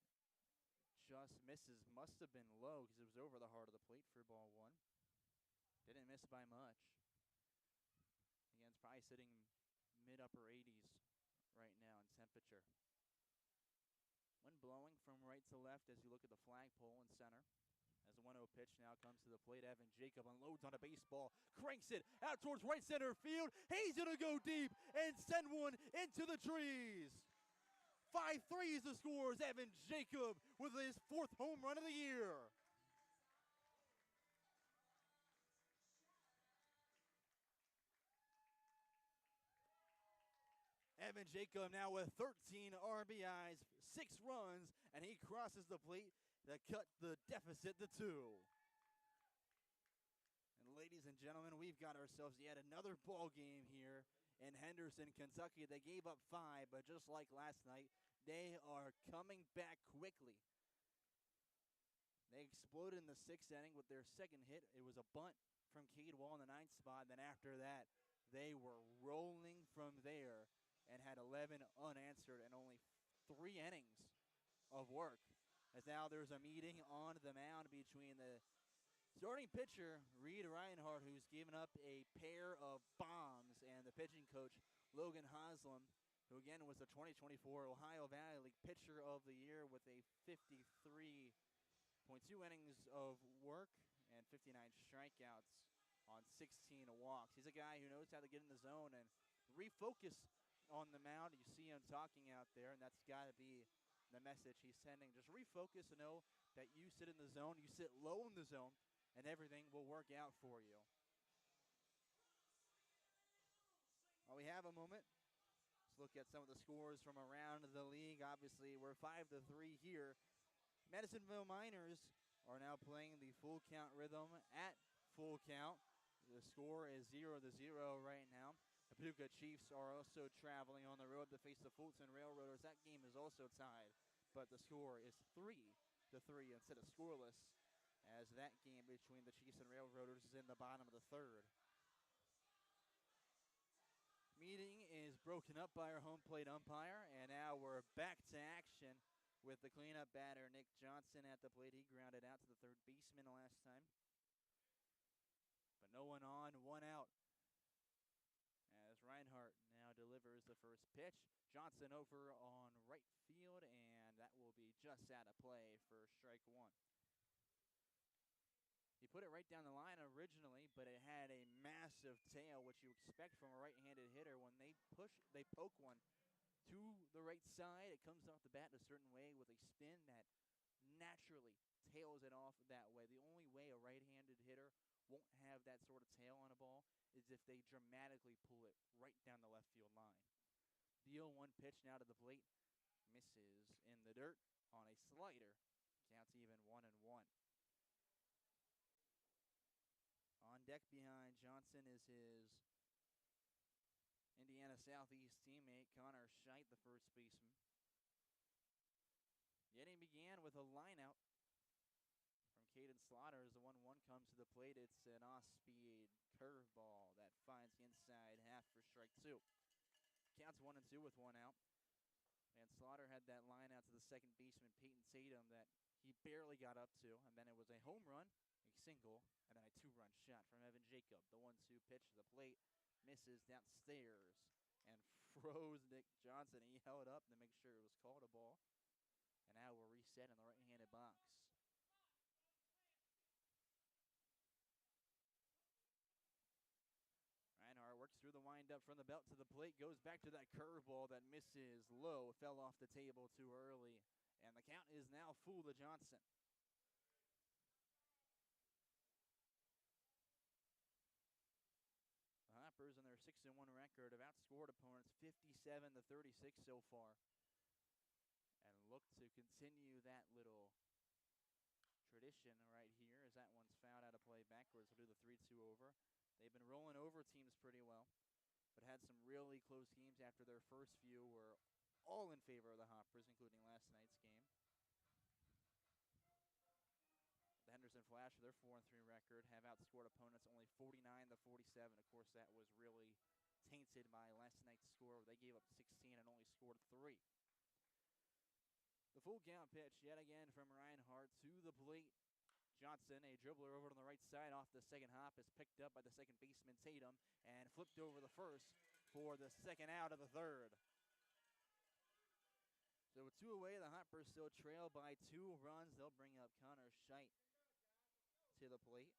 just misses. Must have been low because it was over the heart of the plate for ball 1. Didn't miss by much. Again, it's probably sitting mid-upper 80s right now in temperature. Wind blowing from right to left as you look at the flagpole in center. As the 1-0 pitch now comes to the plate, Evan Jacob unloads on a baseball, cranks it out towards right center field. He's going to go deep and send one into the trees. 5-3 is the score as Evan Jacob with his 4th home run of the year. Evan Jacob now with 13 RBIs, 6 runs, and he crosses the plate to cut the deficit to 2. And ladies and gentlemen, we've got ourselves yet another ball game here in Henderson, Kentucky. They gave up 5, but just like last night, they are coming back quickly. They exploded in the 6th inning with their second hit. It was a bunt from Cade Wall in the 9th spot. Then after that, they were rolling from there and had 11 unanswered and only 3 innings of work. As now there's a meeting on the mound between the starting pitcher, Reed Reinhardt, who's given up a pair of bombs, and the pitching coach, Logan Haslam, who again was the 2024 Ohio Valley League Pitcher of the Year with a 53.2 innings of work and 59 strikeouts on 16 walks. He's a guy who knows how to get in the zone and refocus on the mound. You see him talking out there, and that's got to be the message he's sending. Just refocus and know that you sit in the zone, you sit low in the zone, and everything will work out for you. Well, we have a moment. Let's look at some of the scores from around the league. Obviously, we're 5-3 here. Madisonville Miners are now playing the full count rhythm at full count. The score is 0-0 right now. The Paducah Chiefs are also traveling on the road to face the Fulton Railroaders. That game is also tied, but the score is 3-3 instead of scoreless, as that game between the Chiefs and Railroaders is in the bottom of the 3rd. Meeting is broken up by our home plate umpire, and now we're back to action with the cleanup batter, Nick Johnson, at the plate. He grounded out to the 3rd baseman last time. But no one on, 1 out. As Reinhardt now delivers the first pitch. Johnson over on right field, and that will be just out of play for strike 1. He put it right down the line originally, but it had a massive tail, which you expect from a right-handed hitter. When they poke one to the right side, it comes off the bat in a certain way with a spin that naturally tails it off that way. The only way a right-handed hitter won't have that sort of tail on a ball is if they dramatically pull it right down the left field line. The 0-1 pitch now to the plate misses in the dirt on a slider. Counts even 1-1. On deck behind Johnson is his Indiana Southeast teammate, Connor Scheidt, the first baseman. The inning began with a line-out from Caden Slaughter as the 1-1 comes to the plate. It's an off-speed curveball that finds the inside half for strike 2. Counts 1-2 with 1 out. And Slaughter had that line out to the second baseman, Peyton Tatum, that he barely got up to. And then it was a home run, a single, and then a 2-run shot from Evan Jacob. The 1-2 pitch to the plate misses downstairs and froze Nick Johnson. He held up to make sure it was called a ball. And now we'll reset in the right-handed box. Reinhardt works through the windup from the belt to the plate, goes back to that curveball that misses low, fell off the table too early. And the count is now full to Johnson. The Hoppers in their 6-1 record have outscored opponents 57-36 so far. And look to continue that little tradition right here as that one's fouled out of play backwards. We'll do the 3-2 over. They've been rolling over teams pretty well, but had some really close games after their first few were all in favor of the Hoppers, including last night's game. The Henderson Flash, with their 4-3 record, have outscored opponents only 49-47. Of course, that was really tainted by last night's score, where they gave up 16 and only scored 3. The full count pitch yet again from Reinhardt to the plate. Johnson, a dribbler over on the right side off the second hop, is picked up by the second baseman Tatum and flipped over the first for the second out of the third. So with 2 away, the Hoppers still trail by 2 runs. They'll bring up Connor Scheidt to the plate.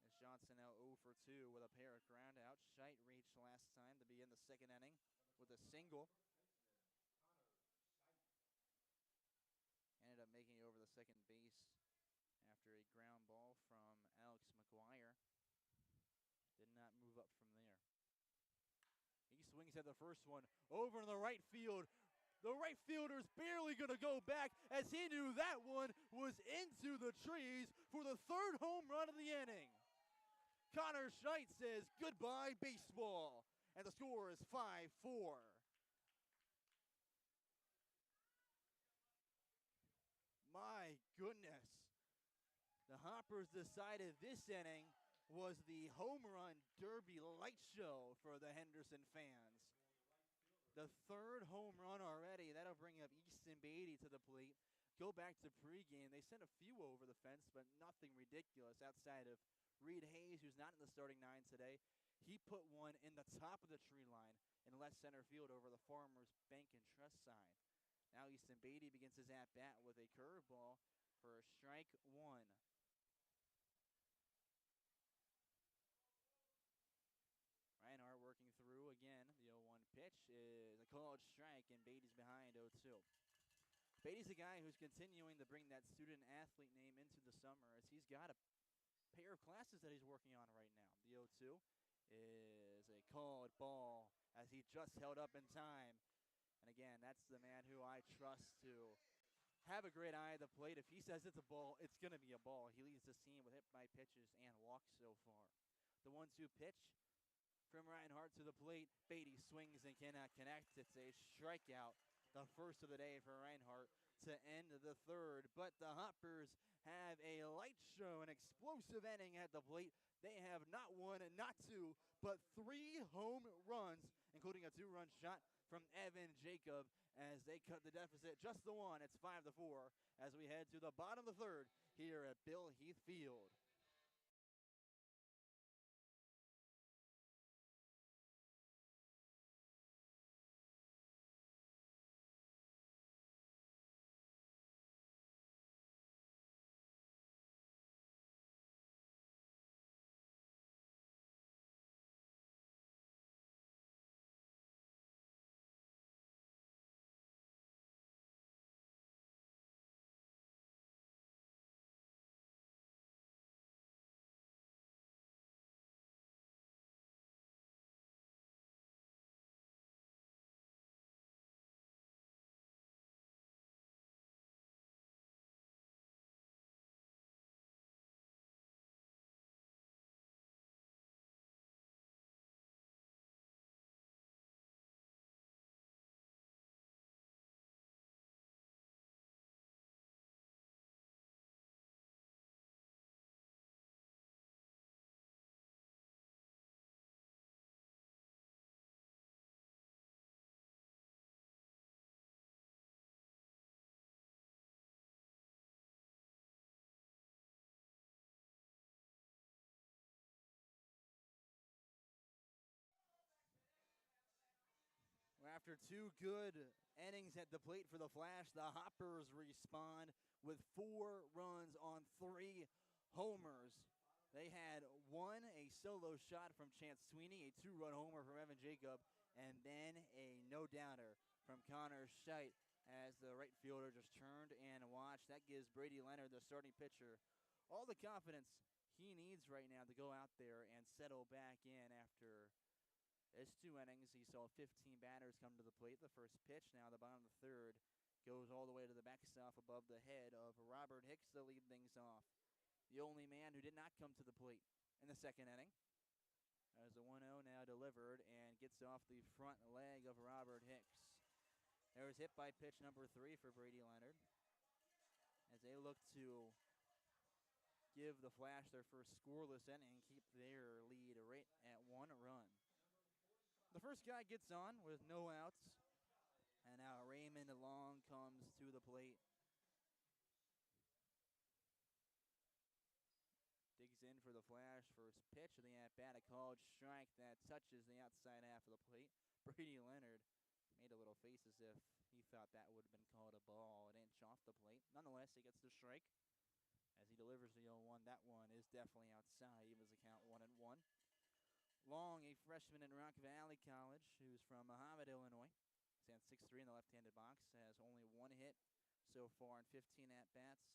As Johnson now 0 for 2 with a pair of groundouts. Scheidt reached last time to begin the second inning with a single. Ended up making it over the second base after a ground ball from Alex McGuire. Did not move up from there. He swings at the first one over in the right field. The right fielder's barely going to go back, as he knew that one was into the trees for the 3rd home run of the inning. Connor Scheidt says goodbye baseball, and the score is 5-4. My goodness. The Hoppers decided this inning was the home run derby light show for the Henderson fans. The 3rd home run already. That'll bring up Easton Beatty to the plate. Go back to pregame. They sent a few over the fence, but nothing ridiculous outside of Reed Hayes, who's not in the starting 9 today. He put one in the top of the tree line in left center field over the Farmers Bank and Trust sign. Now Easton Beatty begins his at-bat with a curveball for strike 1. Reinhardt working through again. The 0-1 pitch is a called strike, and Beatty's behind 0-2. Beatty's a guy who's continuing to bring that student-athlete name into the summer, as he's got a pair of classes that he's working on right now. The 0-2 is a called ball, as he just held up in time. And again, that's the man who I trust to have a great eye at the plate. If he says it's a ball, it's going to be a ball. He leads the team with hit by pitches and walks so far. The 1-2 pitch from Reinhardt to the plate. Beatty swings and cannot connect. It's a strikeout, the first of the day for Reinhardt to end the 3rd. But the Hoppers have a light show, an explosive inning at the plate. They have not 1 and not 2, but 3 home runs, including a 2-run shot from Evan Jacob, as they cut the deficit just the 1. It's 5-4 as we head to the bottom of the 3rd here at Bill Heath Field. After 2 good innings at the plate for the Flash, the Hoppers respond with 4 runs on 3 homers. They had one, a solo shot from Chance Sweeney, a 2-run homer from Evan Jacob, and then a no-doubter from Connor Scheidt as the right fielder just turned and watched. That gives Brady Leonard, the starting pitcher, all the confidence he needs right now to go out there and settle back in after his 2 innings. He saw 15 batters come to the plate. The first pitch now, the bottom of the third, goes all the way to the backstop above the head of Robert Hicks to lead things off. The only man who did not come to the plate in the second inning. As the 1-0 now delivered and gets off the front leg of Robert Hicks. There was hit by pitch number 3 for Brady Leonard as they look to give the Flash their first scoreless inning and keep their lead right at 1 run. The first guy gets on with no outs, and now Raymond Long comes to the plate. Digs in for the Flash. First pitch of the at-bat, a called strike that touches the outside half of the plate. Brady Leonard made a little face as if he thought that would have been called a ball, an inch off the plate. Nonetheless, he gets the strike as he delivers the 0-1. That one is definitely outside, even as the count 1-1. Long, a freshman in Rock Valley College, who's from Muhammad, Illinois. Stands 6'3" in the left-handed box, has only 1 hit so far in 15 at-bats.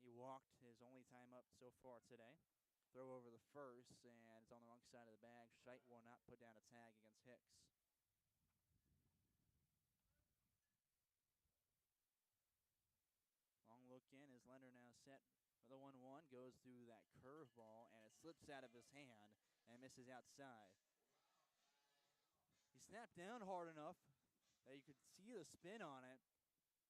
He walked his only time up so far today. Throw over the first, and it's on the wrong side of the bag. Scheidt will not put down a tag against Hicks. Long look in as Leonard now set for the 1-1. Goes through that curveball, and it slips out of his hand and misses outside. He snapped down hard enough that you could see the spin on it,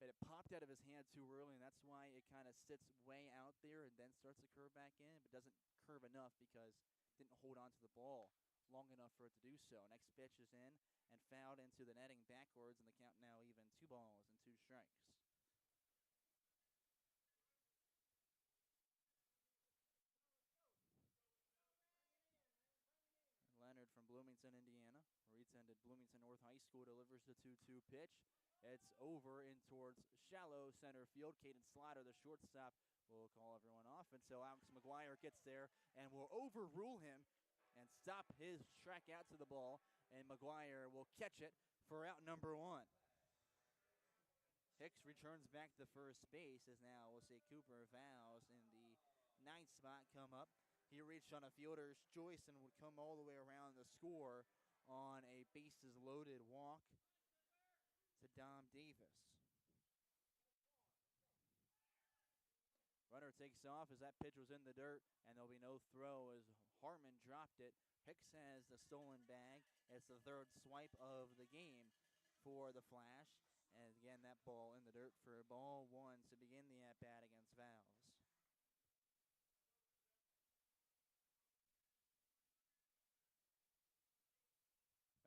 but it popped out of his hand too early, and that's why it kind of sits way out there and then starts to curve back in, but doesn't curve enough because it didn't hold on to the ball long enough for it to do so. Next pitch is in and fouled into the netting backwards, and the count now even 2 balls and 2 strikes. Leonard from Bloomington, Indiana, where he attended Bloomington North High School, delivers the 2-2 pitch. It's over in towards shallow center field. Caden Slaughter, the shortstop, will call everyone off until Alex McGuire gets there and will overrule him and stop his track out to the ball, and McGuire will catch it for out number 1. Hicks returns back to first base as now we'll see Cooper Vows in the 9th spot come up. He reached on a fielder's choice and would come all the way around the score on a bases-loaded walk to Dom Davis. Runner takes off as that pitch was in the dirt, and there'll be no throw as Harmon dropped it. Hicks has the stolen bag. It's the 3rd swipe of the game for the Flash. And again, that ball in the dirt for ball 1 to begin the at-bat against Vows.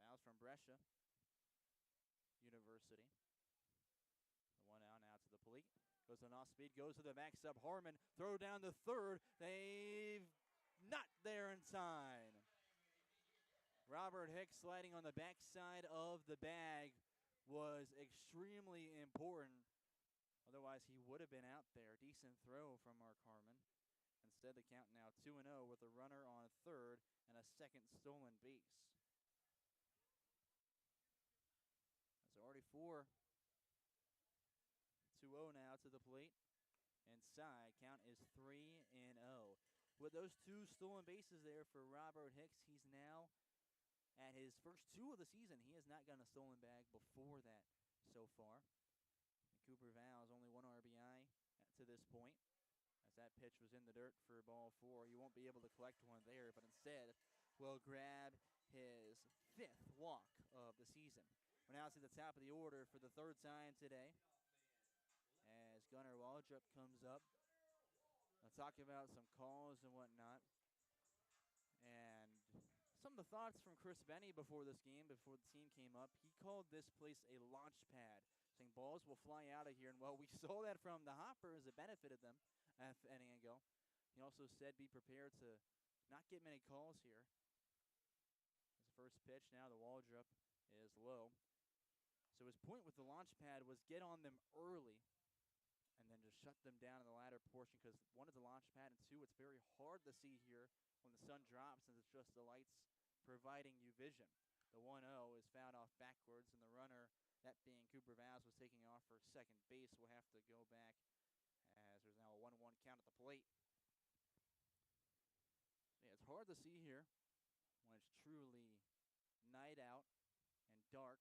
Vows from Brescia University. The 1-out now to the plate. Goes on off speed, goes to the backstop. Harmon, throw down to third. They've not there in time. Robert Hicks sliding on the backside of the bag was extremely important. Otherwise, he would have been out there. Decent throw from Mark Harmon. Instead, the count now 2-0 with a runner on third and a second stolen base. That's already 4. 2-0 now to the plate. Inside, count is 3-0. With those 2 stolen bases there for Robert Hicks, he's now at his first 2 of the season. He has not gotten a stolen bag before that so far. And Cooper Vows only 1 RBI to this point. As that pitch was in the dirt for ball 4, you won't be able to collect one there, but instead will grab his 5th walk of the season. We're now to the top of the order for the 3rd time today, as Gunnar Waldrop comes up. I'll talk about some calls and whatnot. And some of the thoughts from Chris Benny before this game, before the team came up. He called this place a launch pad, saying balls will fly out of here. And well, we saw that from the Hoppers. It benefited them at the inning ago. He also said be prepared to not get many calls here. As the first pitch now, the Waldrop is low. So his point with the launch pad was get on them early and then just shut them down in the latter portion, because one is a launch pad, and two, it's very hard to see here when the sun drops, and it's just the lights providing you vision. The 1-0 is fouled off backwards, and the runner, that being Cooper Vaz, was taking off for second base. Will have to go back as there's now a 1-1 count at the plate. Yeah, it's hard to see here when it's truly night out and dark,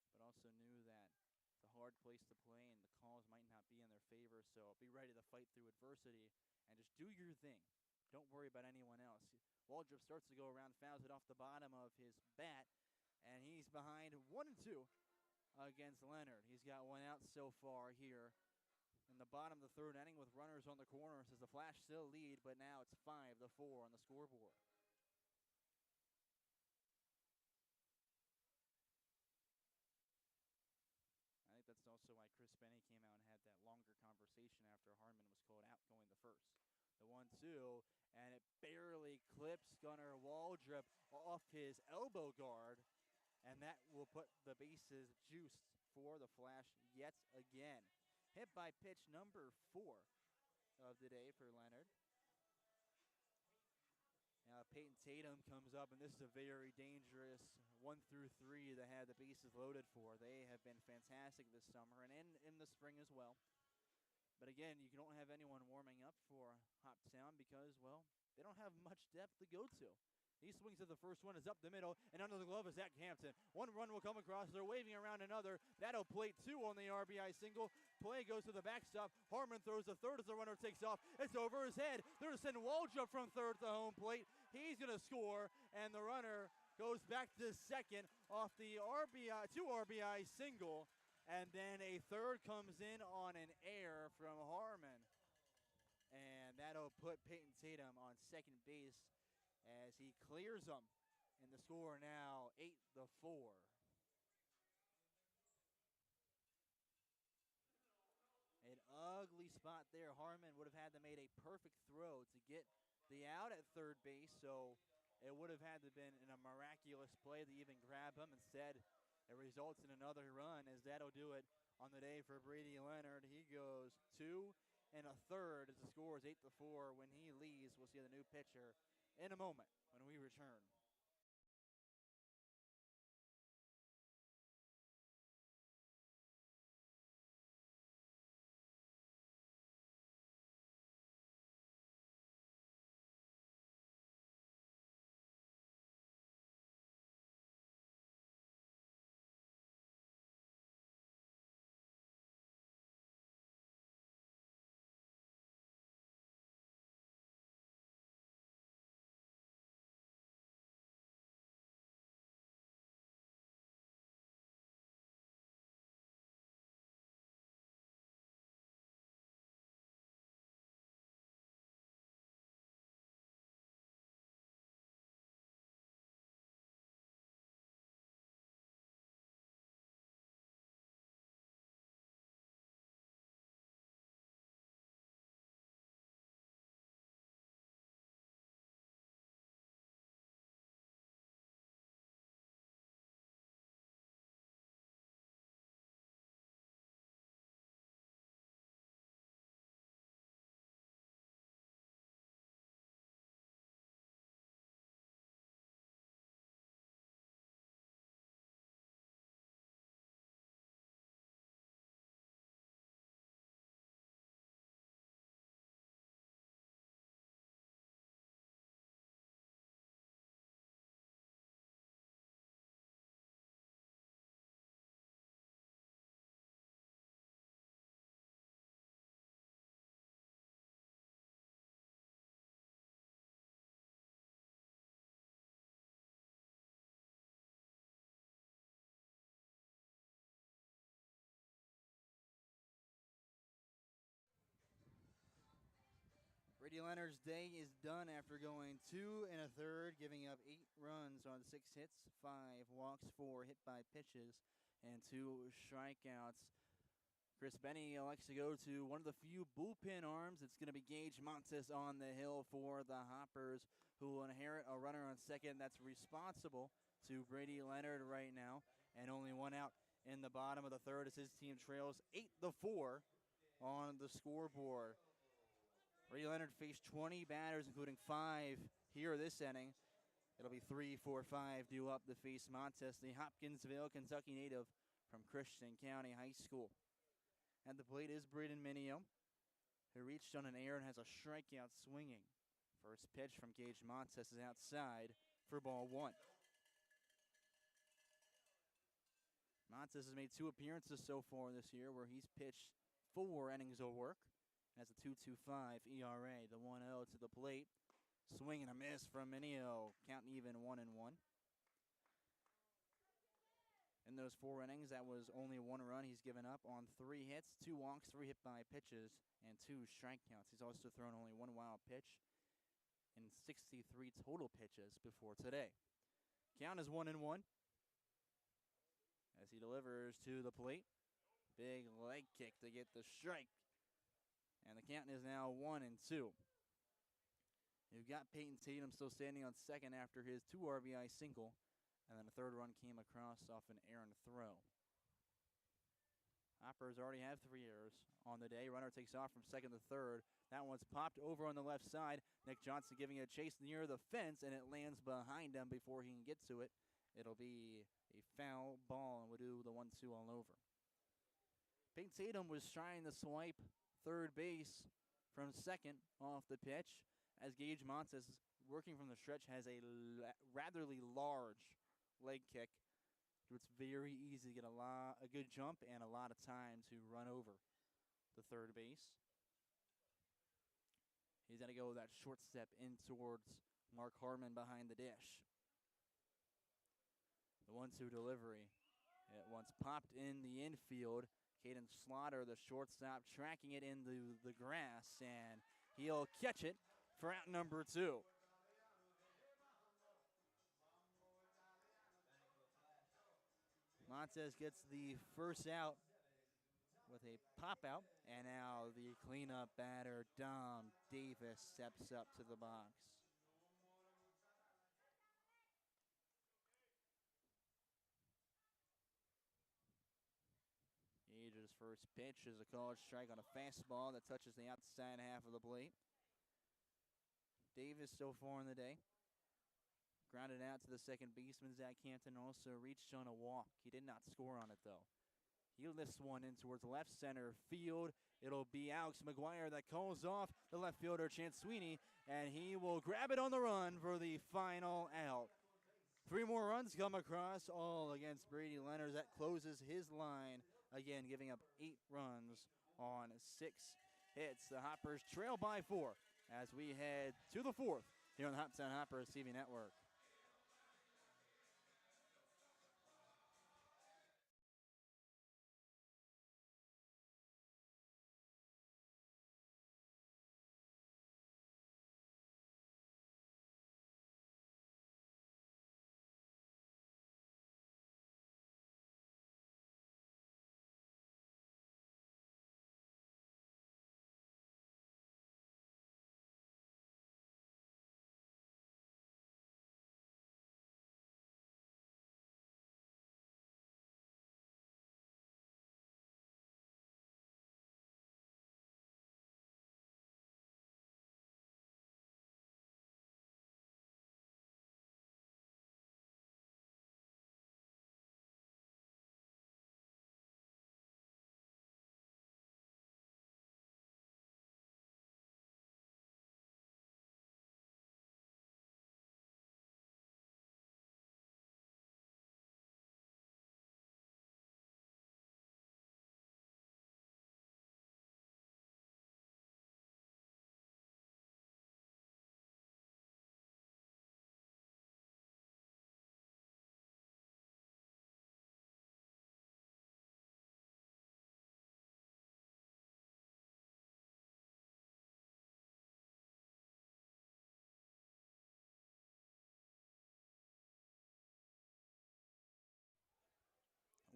but also knew that it's a hard place to play and the calls might not be in their favor, so be ready to fight through adversity and just do your thing. Don't worry about anyone else. Waldrop starts to go around, fouls it off the bottom of his bat, and he's behind 1-2 against Leonard. He's got one out so far here in the bottom of the third inning with runners on the corners as the Flash still lead, but now it's 5-4 on the scoreboard. I think that's also why Chris Benny came out and had that longer conversation after Harmon was called out going the first. The 1-2, and it barely clips Gunnar Waldrop off his elbow guard, and that will put the bases juiced for the Flash yet again. Hit by pitch number 4 of the day for Leonard. Now Peyton Tatum comes up, and this is a very dangerous 1-3 that had the bases loaded for. They have been fantastic this summer and in the spring as well. But again, you don't have anyone warming up for Hoptown because, well, they don't have much depth to go to. He swings at the first one, is up the middle, and under the glove is Zach Hampton. One run will come across. They're waving around another. That'll plate 2 on the RBI single. Play goes to the backstop. Harmon throws the third as the runner takes off. It's over his head. They're going to send Waldrop from third to home plate. He's going to score, and the runner goes back to second off the RBI, 2 RBI single, and then a third comes in on an error from Harmon, and that'll put Peyton Tatum on second base as he clears them, and the score now 8-4. An ugly spot there. Harmon would have had to made a perfect throw to get the out at third base, so it would have had to been in a miraculous play to even grab him. Instead, it results in another run, as that'll do it on the day for Brady Leonard. He goes 2 1/3 as the score is 8-4. When he leaves, we'll see the new pitcher in a moment when we return. Brady Leonard's day is done after going 2 1/3, giving up 8 runs on 6 hits, 5 walks, 4 hit by pitches, and 2 strikeouts. Chris Benny elects to go to one of the few bullpen arms. It's going to be Gage Montes on the hill for the Hoppers, who will inherit a runner on second that's responsible to Brady Leonard right now, and only one out in the bottom of the third as his team trails 8-4 on the scoreboard. Brady Leonard faced 20 batters, including 5 here this inning. It'll be 3, 4, 5 due up to face Montez, the Hopkinsville, Kentucky native from Christian County High School. At the plate is Braden Minio, who reached on an error and has a strikeout swinging. First pitch from Gage Montez is outside for ball 1. Montez has made 2 appearances so far this year where he's pitched 4 innings of work. Has a 2.25 ERA, the 1-0 to the plate. Swing and a miss from Minio, counting even 1-1. In those 4 innings, that was only 1 run he's given up on 3 hits, 2 walks, 3 hit by pitches, and 2 strikeouts. He's also thrown only 1 wild pitch in 63 total pitches before today. Count is 1-1 as he delivers to the plate. Big leg kick to get the strike. And the count is now 1-2. You've got Peyton Tatum still standing on second after his 2 RBI single. And then the third run came across off an errant throw. Hoppers already have 3 errors on the day. Runner takes off from second to third. That one's popped over on the left side. Nick Johnson giving it a chase near the fence, and it lands behind him before he can get to it. It'll be a foul ball, and we'll do the 1-2 all over. Peyton Tatum was trying to swipe third base from second off the pitch, as Gage Montez, working from the stretch, has a rather large leg kick. So it's very easy to get a good jump and a lot of time to run over the third base. He's got to go that short step in towards Mark Harmon behind the dish. The 1-2 delivery. It once popped in the infield. Caden Slaughter, the shortstop, tracking it into the grass, and he'll catch it for out number 2. Montez gets the first out with a pop out, and now the cleanup batter, Dom Davis, steps up to the box. Gage's first pitch is a called strike on a fastball that touches the outside half of the plate. Davis so far in the day grounded out to the second baseman, Zach Hampton, also reached on a walk. He did not score on it, though. He lifts one in towards left center field. It'll be Alex McGuire that calls off the left fielder, Chance Sweeney, and he will grab it on the run for the final out. 3 more runs come across, all against Brady Leonard. That closes his line, again giving up 8 runs on 6 hits. The Hoppers trail by 4 as we head to the 4th here on the Hoptown Hoppers TV network.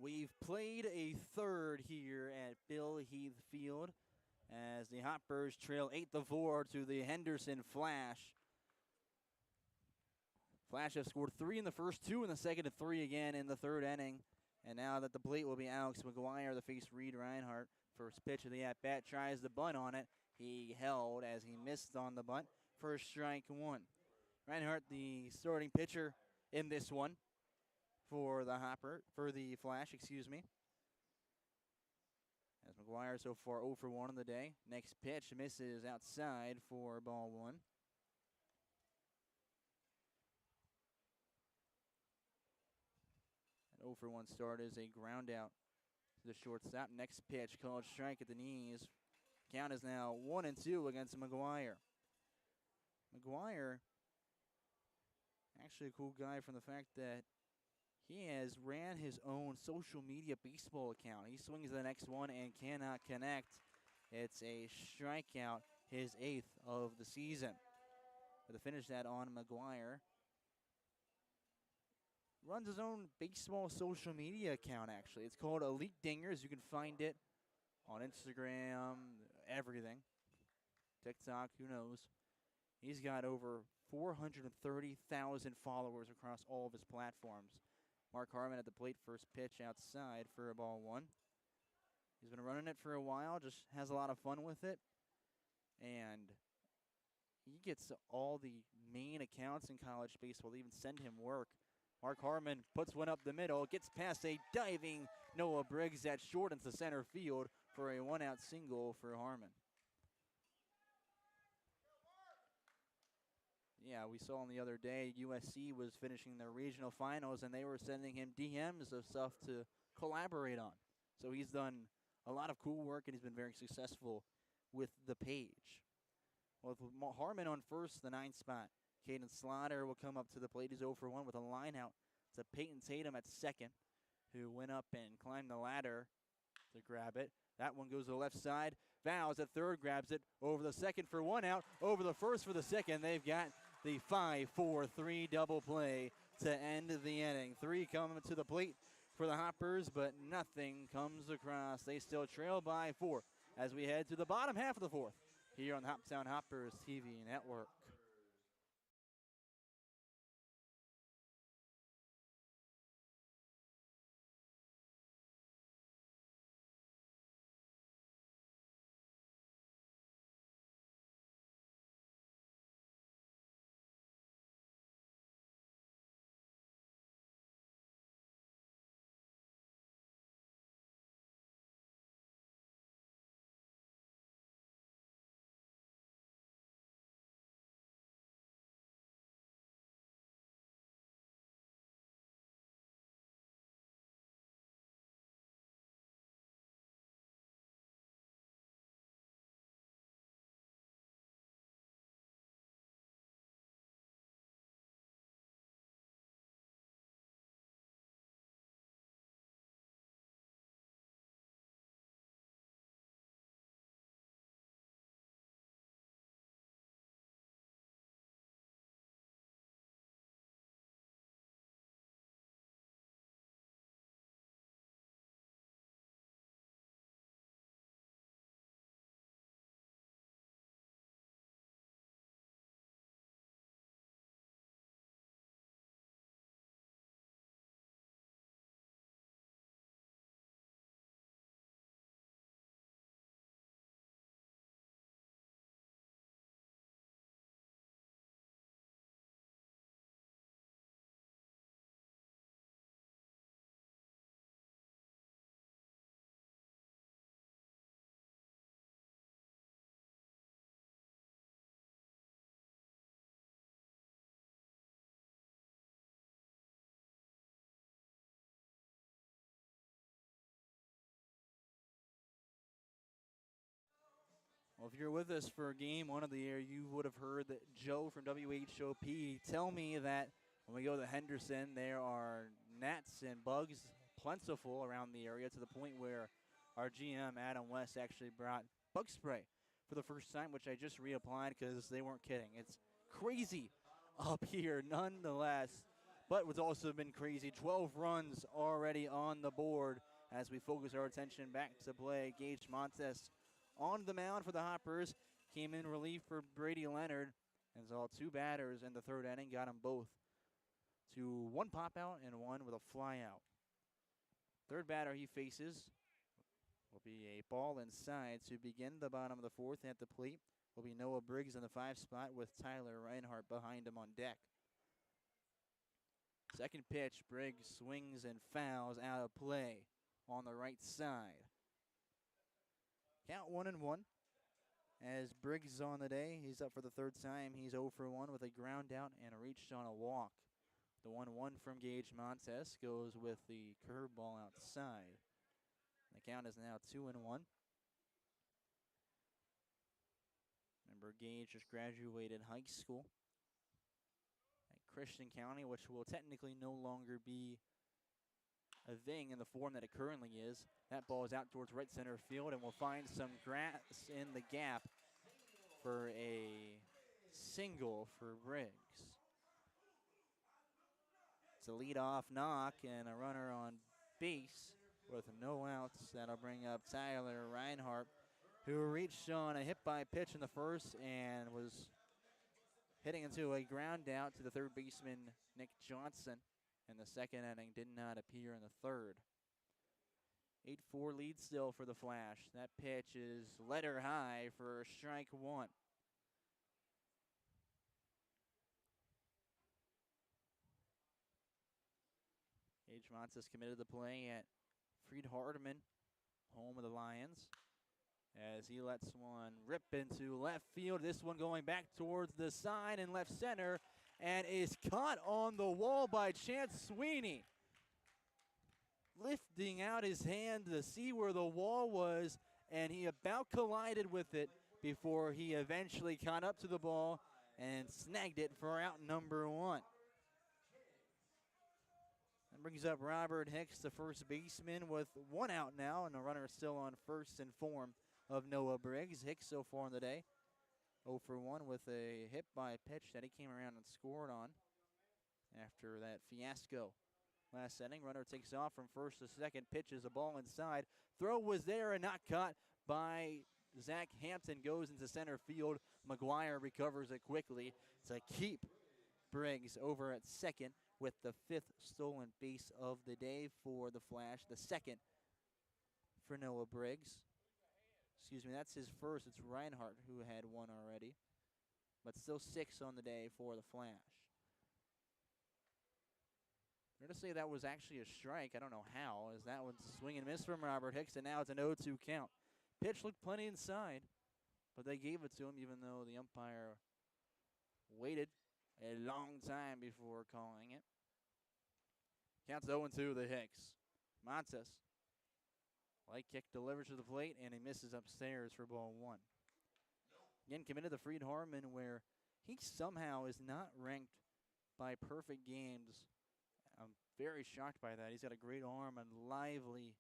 We've played a third here at Bill Heath Field as the Hoppers trail 8-4 to the Henderson Flash. Flash have scored 3 in the first 2 in the second, and 3 again in the third inning. And now that the plate will be Alex McGuire, the face Reed Reinhardt. First pitch of the at-bat, tries the bunt on it. He held as he missed on the bunt for strike one. Reinhardt, the starting pitcher in this one for the Flash, excuse me. As McGuire so far 0 for 1 on the day. Next pitch misses outside for ball one. An 0 for 1 start is a ground out to the shortstop. Next pitch called strike at the knees. Count is now 1-2 against McGuire. McGuire, actually a cool guy from the fact that he has ran his own social media baseball account. He swings the next one and cannot connect. It's a strikeout, his 8th of the season. But to finish that on McGuire, runs his own baseball social media account, actually. It's called Elite Dingers. You can find it on Instagram, everything. TikTok, who knows. He's got over 430,000 followers across all of his platforms. Mark Harmon at the plate, first pitch outside for ball one. He's been running it for a while, just has a lot of fun with it. And he gets all the main accounts in college baseball. They even send him work. Mark Harmon puts one up the middle, gets past a diving Noah Briggs at short into center field for a one-out single for Harmon. Yeah, we saw on the other day USC was finishing their regional finals, and they were sending him DMs of stuff to collaborate on. So he's done a lot of cool work, and he's been very successful with the page. Well, with Harmon on first, the 9th spot. Caden Slaughter will come up to the plate. He's 0 for 1 with a line out to Peyton Tatum at second, who went up and climbed the ladder to grab it. That one goes to the left side. Vows at third, grabs it over the second for one out, over the first for the second. They've got the 5-4-3 double play to end the inning. 3 coming to the plate for the Hoppers, but nothing comes across. They still trail by 4 as we head to the bottom half of the 4th here on the Hoptown Hoppers TV network. Well, if you're with us for game one of the year, you would have heard that Joe from WHOP tell me that when we go to Henderson, there are gnats and bugs plentiful around the area to the point where our GM, Adam West, actually brought bug spray for the first time, which I just reapplied because they weren't kidding. It's crazy up here nonetheless, but what's also been crazy, 12 runs already on the board as we focus our attention back to play. Gage Montes on the mound for the Hoppers, came in relief for Brady Leonard, and saw 2 batters in the 3rd inning, got them both to 1 pop out and 1 with a fly out. Third batter he faces will be a ball inside to begin the bottom of the fourth. At the plate will be Noah Briggs in the 5 spot with Tyler Reinhardt behind him on deck. Second pitch, Briggs swings and fouls out of play on the right side. Count 1-1. As Briggs is on the day, he's up for the third time. He's 0 for 1 with a ground out and reached on a walk. The 1-1 from Gage Montes goes with the curveball outside. The count is now 2-1. Remember, Gage just graduated high school at Christian County, which will technically no longer be a thing in the form that it currently is. That ball is out towards right center field and will find some grass in the gap for a single for Briggs. It's a leadoff knock and a runner on base with no outs. That'll bring up Tyler Reinhardt, who reached on a hit-by-pitch in the first and was hitting into a ground out to the third baseman, Nick Johnson, in the second inning. Did not appear in the third. 8-4 lead still for the Flash. That pitch is letter high for strike one. Gage Montes committed the play at Fried Hardeman, home of the Lions, as he lets one rip into left field. This one going back towards the side and left center and is caught on the wall by Chance Sweeney. Lifting out his hand to see where the wall was, and he about collided with it before he eventually caught up to the ball and snagged it for out number one. That brings up Robert Hicks, the first baseman, with one out now, and the runner is still on first in form of Noah Briggs. Hicks so far in the day, 0 for 1 with a hit by pitch that he came around and scored on after that fiasco last inning. Runner takes off from first to second, pitches a ball inside. Throw was there and not caught by Zach Hampton. Goes into center field. McGuire recovers it quickly to keep Briggs over at second with the 5th stolen base of the day for the Flash. The second for Noah Briggs. Excuse me, that's his first. It's Reinhardt who had one already. But still 6 on the day for the Flash. They're going to say that was actually a strike. I don't know how, as that one's swing and miss from Robert Hicks, and now it's an 0-2 count. Pitch looked plenty inside, but they gave it to him even though the umpire waited a long time before calling it. Counts 0-2 the Hicks. Montes. Light kick delivers to the plate, and he misses upstairs for ball one. Again, committed to Fried Hardeman, where he somehow is not ranked by perfect games. I'm very shocked by that. He's got a great arm and lively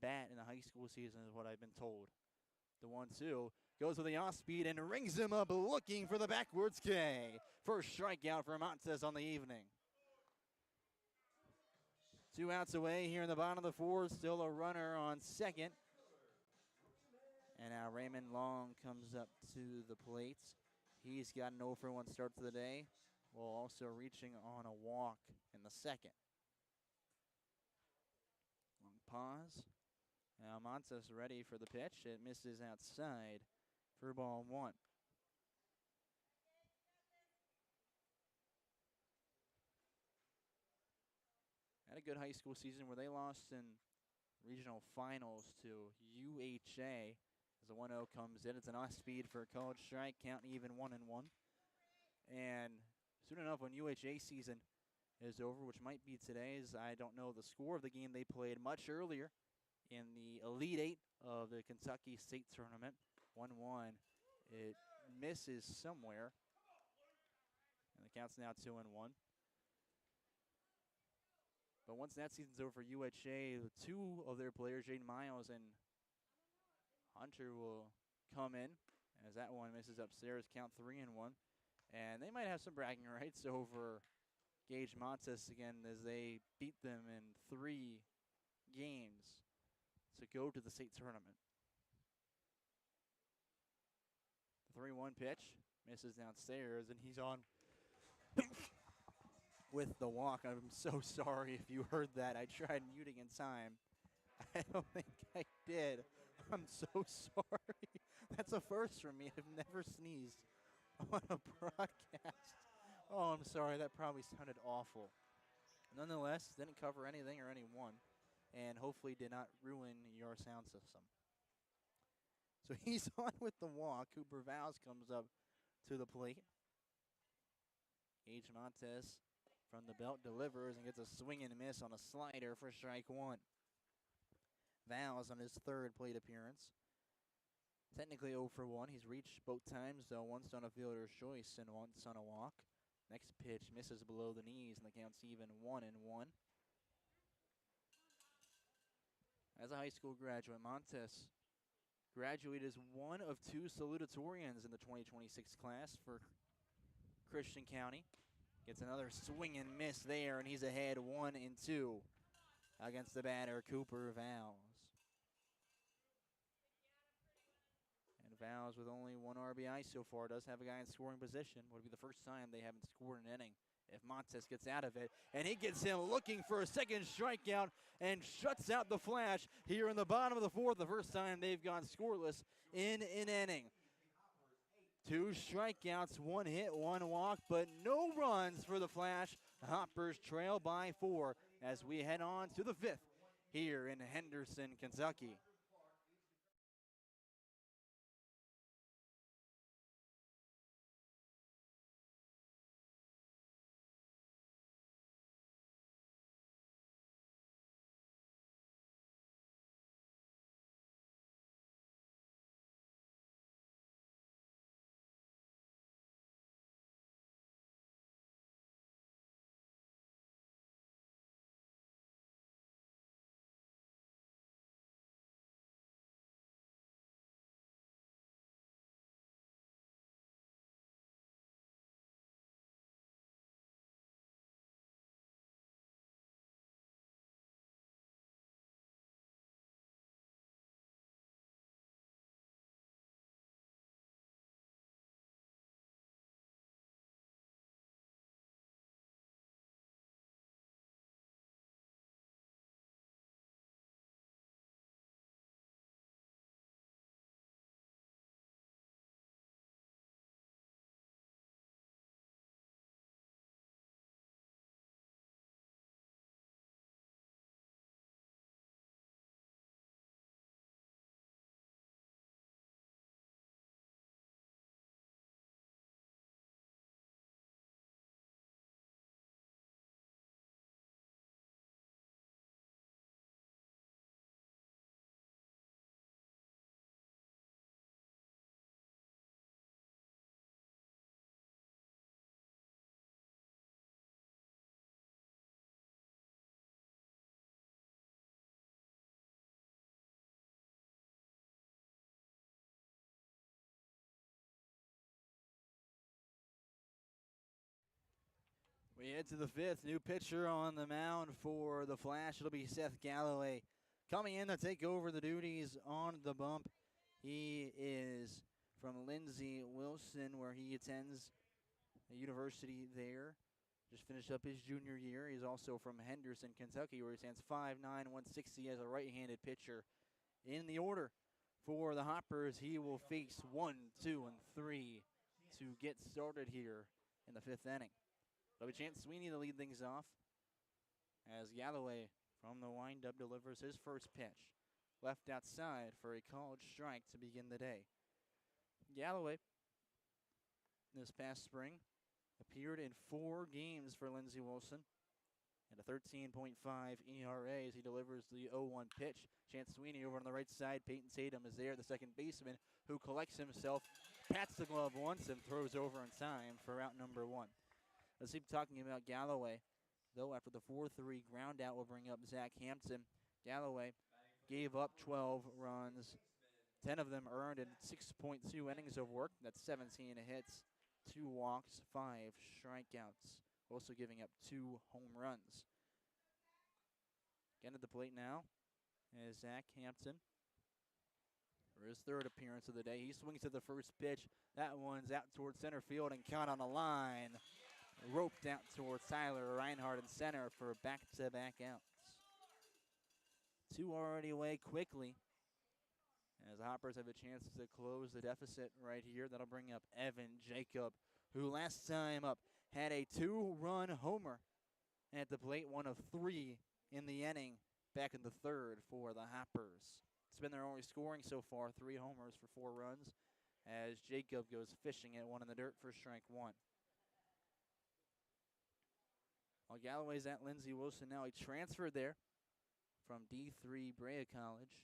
bat in the high school season is what I've been told. The 1-2 goes with the off-speed and rings him up looking for the backwards K. First strikeout for Montes on the evening. 2 outs away here in the bottom of the fourth. Still a runner on second. And now Raymond Long comes up to the plate. He's got an 0 for 1 start to the day, while also reaching on a walk in the second. Long pause. Now Montes ready for the pitch. It misses outside for ball one. Had a good high school season where they lost in regional finals to UHA. As the 1-0 comes in, it's an off-speed for a college strike, count even 1-1. And soon enough, when UHA season is over, which might be today's, I don't know the score of the game they played much earlier in the Elite Eight of the Kentucky State Tournament. 1-1. It misses somewhere. And the count's now 2-1. But once that season's over for UHA, 2 of their players, Jaden Miles and Hunter, will come in as that one misses upstairs, count 3-1. And they might have some bragging rights over Gage Montes again as they beat them in 3 games to go to the state tournament. The 3-1 pitch misses downstairs, and he's on with the walk. I'm so sorry if you heard that. I tried muting in time. I don't think I did. I'm so sorry. That's a first for me. I've never sneezed on a broadcast. Oh, I'm sorry. That probably sounded awful. Nonetheless, didn't cover anything or anyone, and hopefully did not ruin your sound system. So he's on with the walk. Cooper Vows comes up to the plate. H. Montes from the belt delivers and gets a swing and miss on a slider for strike one. Vows on his third plate appearance. Technically 0 for 1. He's reached both times, though, once on a fielder's choice and once on a walk. Next pitch misses below the knees, and the count's even 1-1. As a high school graduate, Montes graduated as one of two salutatorians in the 2026 class for Christian County. Gets another swing and miss there, and he's ahead 1-2 against the batter, Cooper Vows. And Vows, with only one RBI so far, does have a guy in scoring position. Would be the first time they haven't scored an inning if Montes gets out of it. And he gets him looking for a second strikeout and shuts out the Flash here in the bottom of the fourth. The first time they've gone scoreless in an inning. 2 strikeouts, 1 hit, 1 walk, but no runs for the Flash. The Hoppers trail by 4 as we head on to the 5th here in Henderson, Kentucky. We head to the 5th. New pitcher on the mound for the Flash. It'll be Seth Galloway coming in to take over the duties on the bump. He is from Lindsey Wilson, where he attends a university there. Just finished up his junior year. He's also from Henderson, Kentucky, where he stands 5'9", 160 as a right-handed pitcher. In the order for the Hoppers, he will face 1, 2, and 3 to get started here in the 5th inning. It'll be Chance Sweeney to lead things off as Galloway from the windup delivers his first pitch. Left outside for a called strike to begin the day. Galloway, this past spring, appeared in 4 games for Lindsey Wilson at a 13.5 ERA as he delivers the 0-1 pitch. Chance Sweeney over on the right side. Peyton Tatum is there, the second baseman, who collects himself, pats the glove once, and throws over in time for out number 1. Let's keep talking about Galloway, though. After the 4-3 ground out will bring up Zach Hampton. Galloway gave up 12 runs, 10 of them earned in 6.2 innings of work. That's 17 hits, 2 walks, 5 strikeouts, also giving up 2 home runs. Again at the plate now is Zach Hampton for his 3rd appearance of the day. He swings at the first pitch. That one's out towards center field and count on the line. Roped out towards Tyler Reinhardt in center for back-to-back outs. Two already away quickly, as the Hoppers have a chance to close the deficit right here. That'll bring up Evan Jacob, who last time up had a 2-run homer at the plate, one of 3 in the inning back in the third for the Hoppers. It's been their only scoring so far, 3 homers for 4 runs, as Jacob goes fishing at one in the dirt for strike 1. While Galloway's at Lindsey Wilson now, he transferred there from D3 Brea College.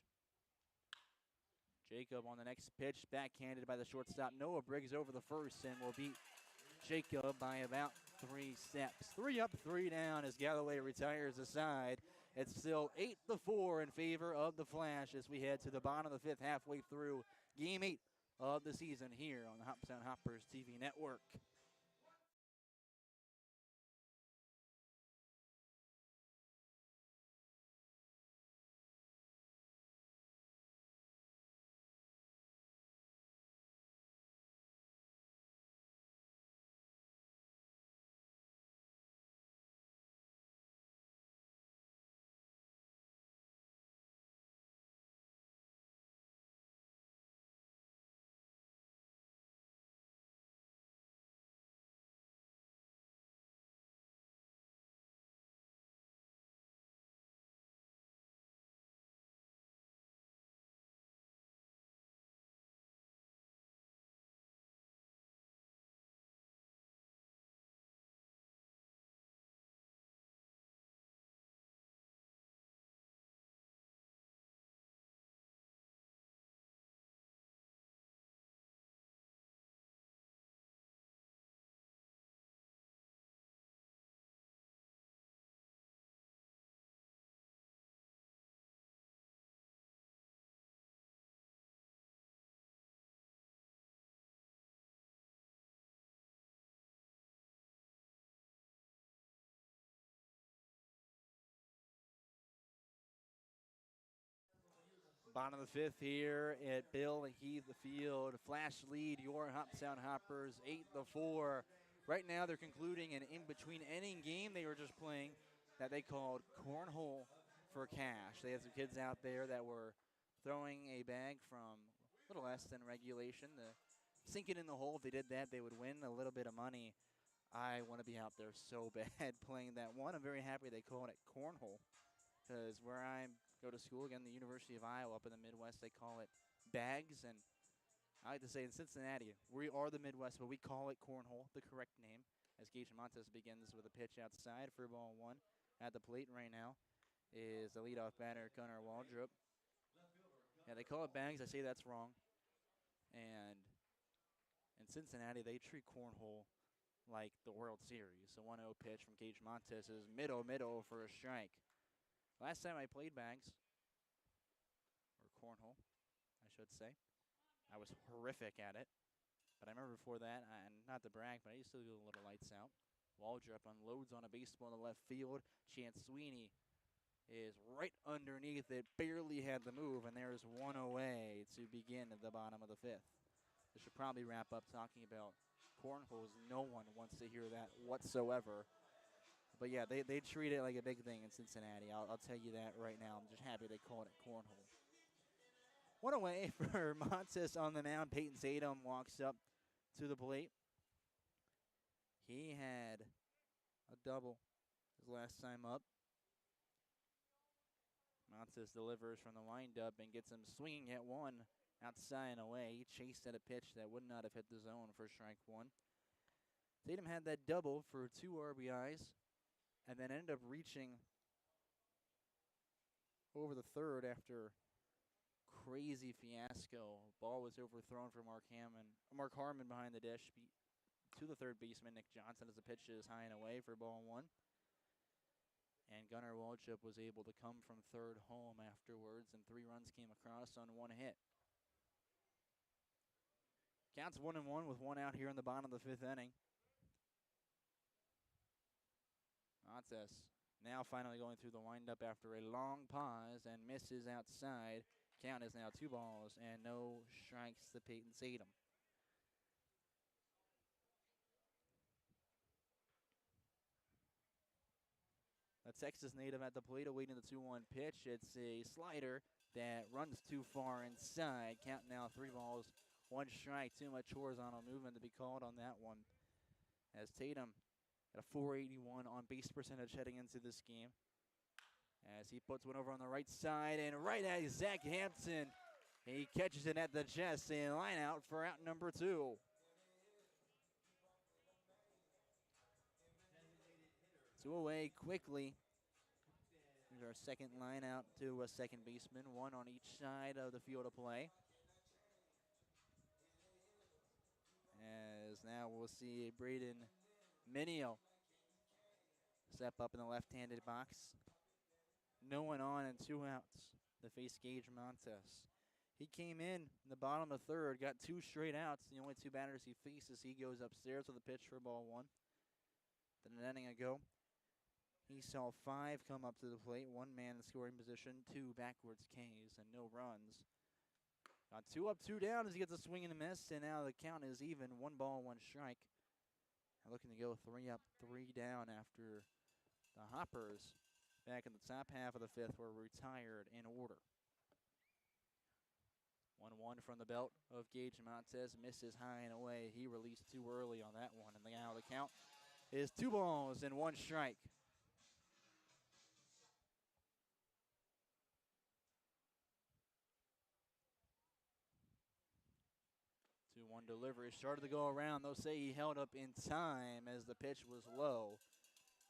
Jacob on the next pitch, backhanded by the shortstop. Noah Briggs over the first and will beat Jacob by about 3 steps. 3 up, 3 down as Galloway retires the side. It's still 8-4 in favor of the Flash as we head to the bottom of the 5th, halfway through Game 8 of the season here on the Hoptown Hoppers TV network. Bottom of the 5th here at Bill Heath Field. Flash lead your Hoptown Hoppers 8-4. Right now they're concluding an in-between inning game they were just playing that they called Cornhole for Cash. They had some kids out there that were throwing a bag from a little less than regulation to sink it in the hole. If they did that, they would win a little bit of money. I want to be out there so bad playing that one. I'm very happy they called it Cornhole, because where I go to school, again, the University of Iowa up in the Midwest, they call it bags. And I like to say in Cincinnati, we are the Midwest, but we call it Cornhole, the correct name, as Gage Montes begins with a pitch outside for ball 1. At the plate right now is the leadoff batter, Gunnar Waldrop. Yeah, they call it bags. I say that's wrong. And in Cincinnati, they treat Cornhole like the World Series. The 1-0 pitch from Gage Montes is middle for a strike. Last time I played bags, or cornhole, I should say, I was horrific at it. But I remember before that, and not to brag, but I used to do a little lights out. Waldrop unloads on a baseball in the left field. Chance Sweeney is right underneath it, barely had the move, and there's one away to begin at the bottom of the 5th. This should probably wrap up talking about cornholes. No one wants to hear that whatsoever. But yeah, they treat it like a big thing in Cincinnati. I'll tell you that right now. I'm just happy they called it Cornhole. One away for Montes on the mound. Peyton Tatum walks up to the plate. He had a double his last time up. Montes delivers from the windup and gets him swinging at one outside and away. He chased at a pitch that would not have hit the zone for strike 1. Tatum had that double for 2 RBIs and then ended up reaching over the third after crazy fiasco. Ball was overthrown for Mark Harmon behind the dish to the third baseman, Nick Johnson, as the pitch is high and away for ball 1. And Gunnar Waldrop was able to come from third home afterwards, and 3 runs came across on 1 hit. Counts 1-1 with 1 out here in the bottom of the 5th inning. Montes now finally going through the windup after a long pause and misses outside. Count is now 2 balls and no strikes to Peyton Tatum. a Texas native at the plate awaiting the 2-1 pitch. It's a slider that runs too far inside. Count now 3 balls, 1 strike. Too much horizontal movement to be called on that one. As Tatum at a 481 on base percentage heading into this game. As he puts one over on the right side and right at Zach Hampton. He catches it at the chest and line out for out number 2. Two away quickly. Here's our second line out to a second baseman, 1 on each side of the field of play. As now we'll see Braden Minio step up in the left-handed box. No one on and 2 outs to face Gage Montes. He came in the bottom of the third, got 2 straight outs. The only 2 batters he faces, he goes upstairs with a pitch for ball 1. Then an inning ago, he saw 5 come up to the plate, 1 man in scoring position, 2 backwards Ks, and no runs. On 2 up, 2 down as he gets a swing and a miss, and now the count is even, 1 ball, 1 strike. Looking to go 3 up, 3 down after the Hoppers back in the top half of the 5th were retired in order. 1-1 from the belt of Gage Montes, misses high and away. He released too early on that one, and now the count is 2 balls and 1 strike. 2-1 delivery, started to go around. They'll say he held up in time as the pitch was low.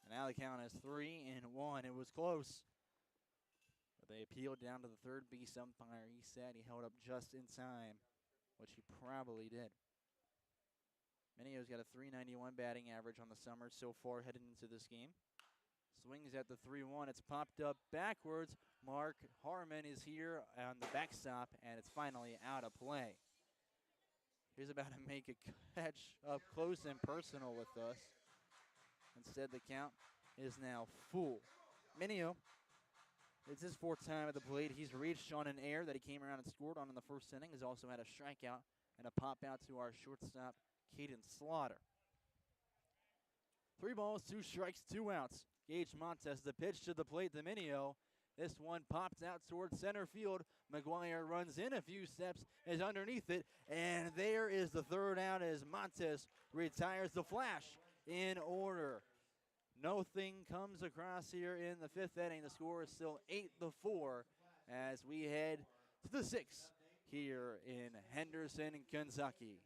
And now the count is 3-1. It was close. But they appealed down to the third base umpire. He said he held up just in time, which he probably did. Minio's got a .391 batting average on the summer so far heading into this game. Swings at the 3-1. It's popped up backwards. Mark Harmon is here on the backstop, and it's finally out of play. He's about to make a catch up close and personal with us. Instead, the count is now full. Minio, it's his 4th time at the plate. He's reached on an error that he came around and scored on in the 1st inning. He's also had a strikeout and a pop out to our shortstop, Caden Slaughter. 3 balls, 2 strikes, 2 outs. Gage Montes, the pitch to the plate to Minio. This one pops out towards center field. McGuire runs in a few steps, is underneath it, and there is the 3rd out as Montes retires the flash in order. Nothing comes across here in the 5th inning. The score is still 8-4 as we head to the 6th here in Henderson, Kentucky.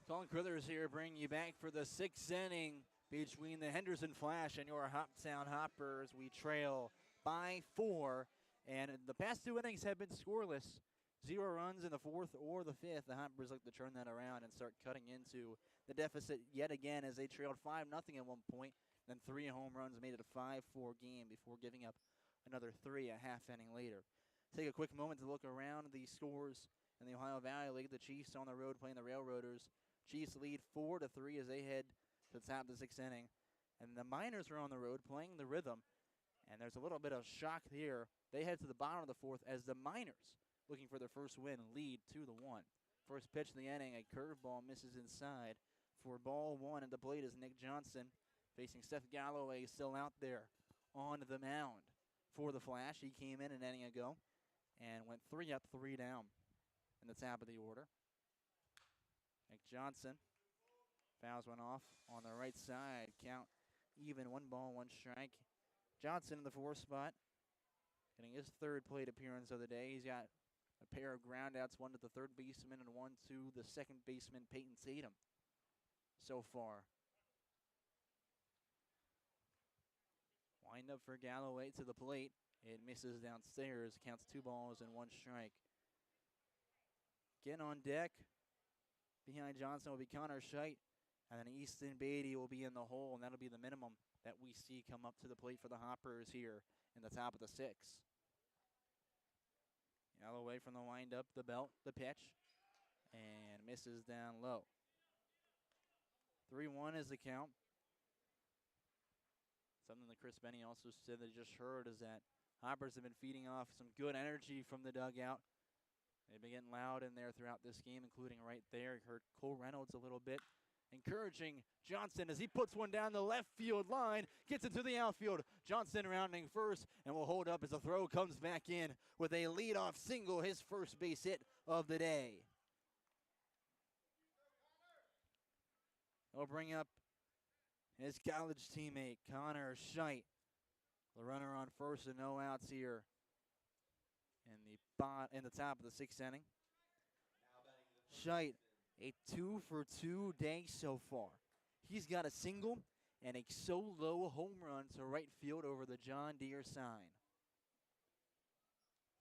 Colin Crothers here bringing you back for the 6th inning between the Henderson Flash and your Hoptown Hoppers. We trail by 4, and the past 2 innings have been scoreless. 0 runs in the 4th or the 5th. The Hoppers look to turn that around and start cutting into the deficit yet again as they trailed 5-0 at one point. Then 3 home runs made it a 5-4 game before giving up another 3 a half inning later. Take a quick moment to look around the scores in the Ohio Valley League. The Chiefs on the road playing the Railroaders. Chiefs lead 4-3 as they head to the top of the 6th inning. And the Miners are on the road playing the Rhythm. And there's a little bit of shock here. They head to the bottom of the 4th as the Miners, looking for their first win, lead 2-1. First pitch of the inning, a curveball misses inside for ball 1 at the plate is Nick Johnson. facing Seth Galloway, still out there on the mound for the Flash. He came in an inning ago and went 3 up, 3 down in the top of the order. Nick Johnson fouls one off on the right side. Count even, 1 ball, 1 strike. Johnson in the 4th spot, getting his 3rd plate appearance of the day. He's got a pair of groundouts, one to the 3rd baseman and one to the 2nd baseman, Peyton Tatum, so far. Wind up for Galloway to the plate. It misses downstairs. Counts 2 balls and 1 strike. Getting on deck behind Johnson will be Connor Scheidt. And then Easton Beatty will be in the hole, and that'll be the minimum that we see come up to the plate for the Hoppers here in the top of the 6th. Galloway from the windup, the belt, the pitch, and misses down low. 3-1 is the count. Something that Chris Benny also said that just heard is that Hoppers have been feeding off some good energy from the dugout. They've been getting loud in there throughout this game, including right there. You heard Cole Reynolds a little bit, encouraging Johnson as he puts one down the left field line, gets into the outfield. Johnson rounding first and will hold up as the throw comes back in with a leadoff single, his first base hit of the day. He'll bring up his college teammate, Connor Scheidt. The runner on first and no outs here in the top of the 6th inning. Scheidt, a 2-for-2 day so far. He's got a single and a solo home run to right field over the John Deere sign.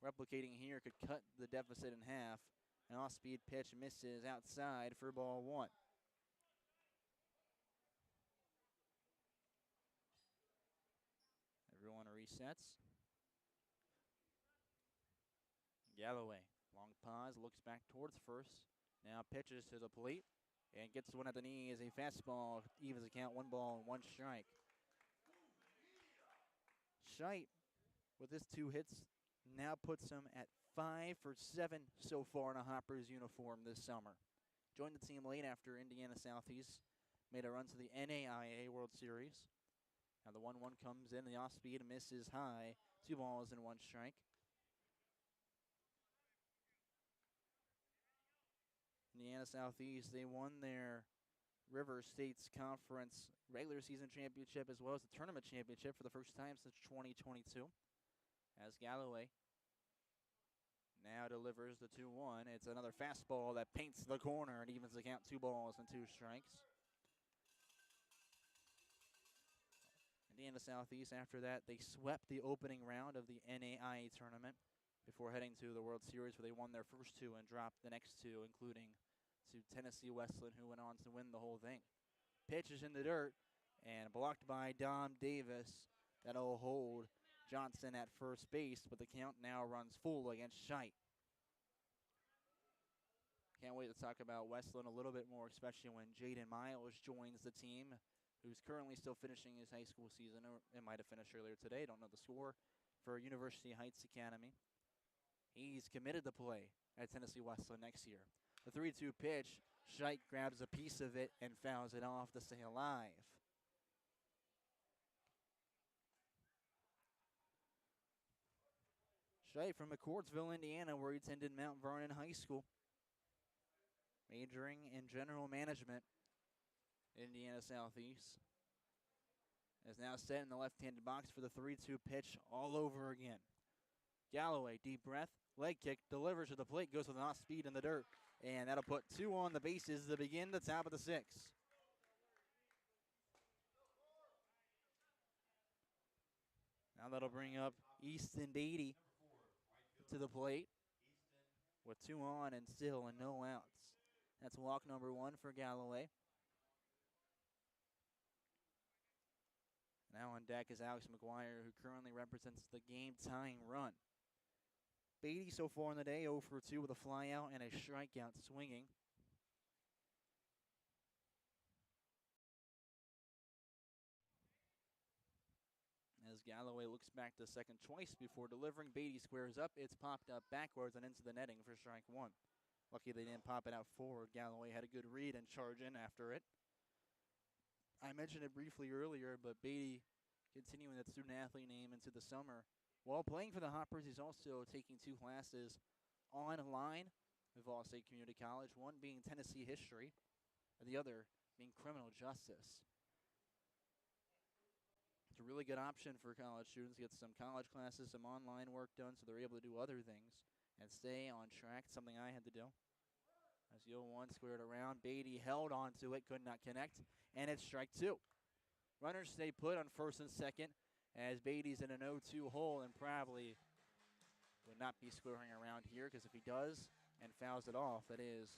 Replicating here could cut the deficit in half. An off-speed pitch misses outside for ball 1. Everyone resets. Galloway, long pause, looks back towards first. Now pitches to the plate and gets one at the knee as a fastball. Evens the count, 1 ball and 1 strike. Scheidt, with his 2 hits, now puts him at 5 for 7 so far in a Hoppers uniform this summer. Joined the team late after Indiana Southeast made a run to the NAIA World Series. Now the 1-1 comes in, the off-speed misses high, 2 balls and 1 strike. Indiana Southeast, they won their River States Conference regular season championship as well as the tournament championship for the first time since 2022. As Galloway now delivers the 2-1. It's another fastball that paints the corner and evens the count, 2 balls and 2 strikes. Indiana Southeast, after that, they swept the opening round of the NAIA tournament before heading to the World Series, where they won their first 2 and dropped the next 2, including to Tennessee Wesleyan, who went on to win the whole thing. Pitch is in the dirt and blocked by Dom Davis. That'll hold Johnson at first base, but the count now runs full against Scheidt. Can't wait to talk about Wesleyan a little bit more, especially when Jaden Miles joins the team, who's currently still finishing his high school season, or it might have finished earlier today, don't know the score, for University Heights Academy. He's committed to play at Tennessee Wesleyan next year. The 3-2 pitch, Scheidt grabs a piece of it and fouls it off to stay alive. Scheidt from McCourtsville, Indiana, where he attended Mount Vernon High School, majoring in general management. Indiana Southeast is now set in the left-handed box for the 3-2 pitch all over again. Galloway, deep breath, leg kick, delivers to the plate, goes with an off-speed in the dirt, and that'll put 2 on the bases to begin the top of the 6th. Now that'll bring up Easton Beatty to the plate with 2 on and still and no outs. That's walk number 1 for Galloway. Now on deck is Alex McGuire, who currently represents the game-tying run. Beatty so far in the day, 0 for 2 with a flyout and a strikeout swinging. As Galloway looks back to second twice before delivering, Beatty squares up. It's popped up backwards and into the netting for strike 1. Lucky they didn't pop it out forward. Galloway had a good read and charge in after it. I mentioned it briefly earlier, but Beatty continuing that student-athlete name into the summer. While playing for the Hoppers, he's also taking 2 classes online at Vol State Community College, one being Tennessee history, and the other being criminal justice. It's a really good option for college students to get some college classes, some online work done, so they're able to do other things and stay on track, something I had to do. As the 0-1 squared around, Beatty held onto it, could not connect, and it's strike 2. Runners stay put on first and second as Beatty's in an 0-2 hole and probably would not be squaring around here because if he does and fouls it off, that is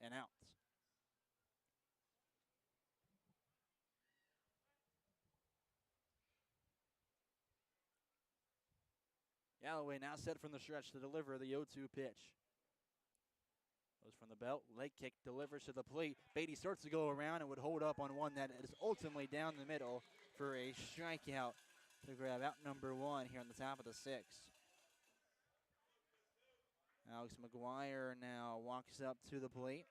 an out. Galloway now set from the stretch to deliver the 0-2 pitch. Goes from the belt, leg kick, delivers to the plate. Beatty starts to go around and would hold up on one that is ultimately down the middle for a strikeout to grab out number 1 here on the top of the 6th. Alex McGuire now walks up to the plate.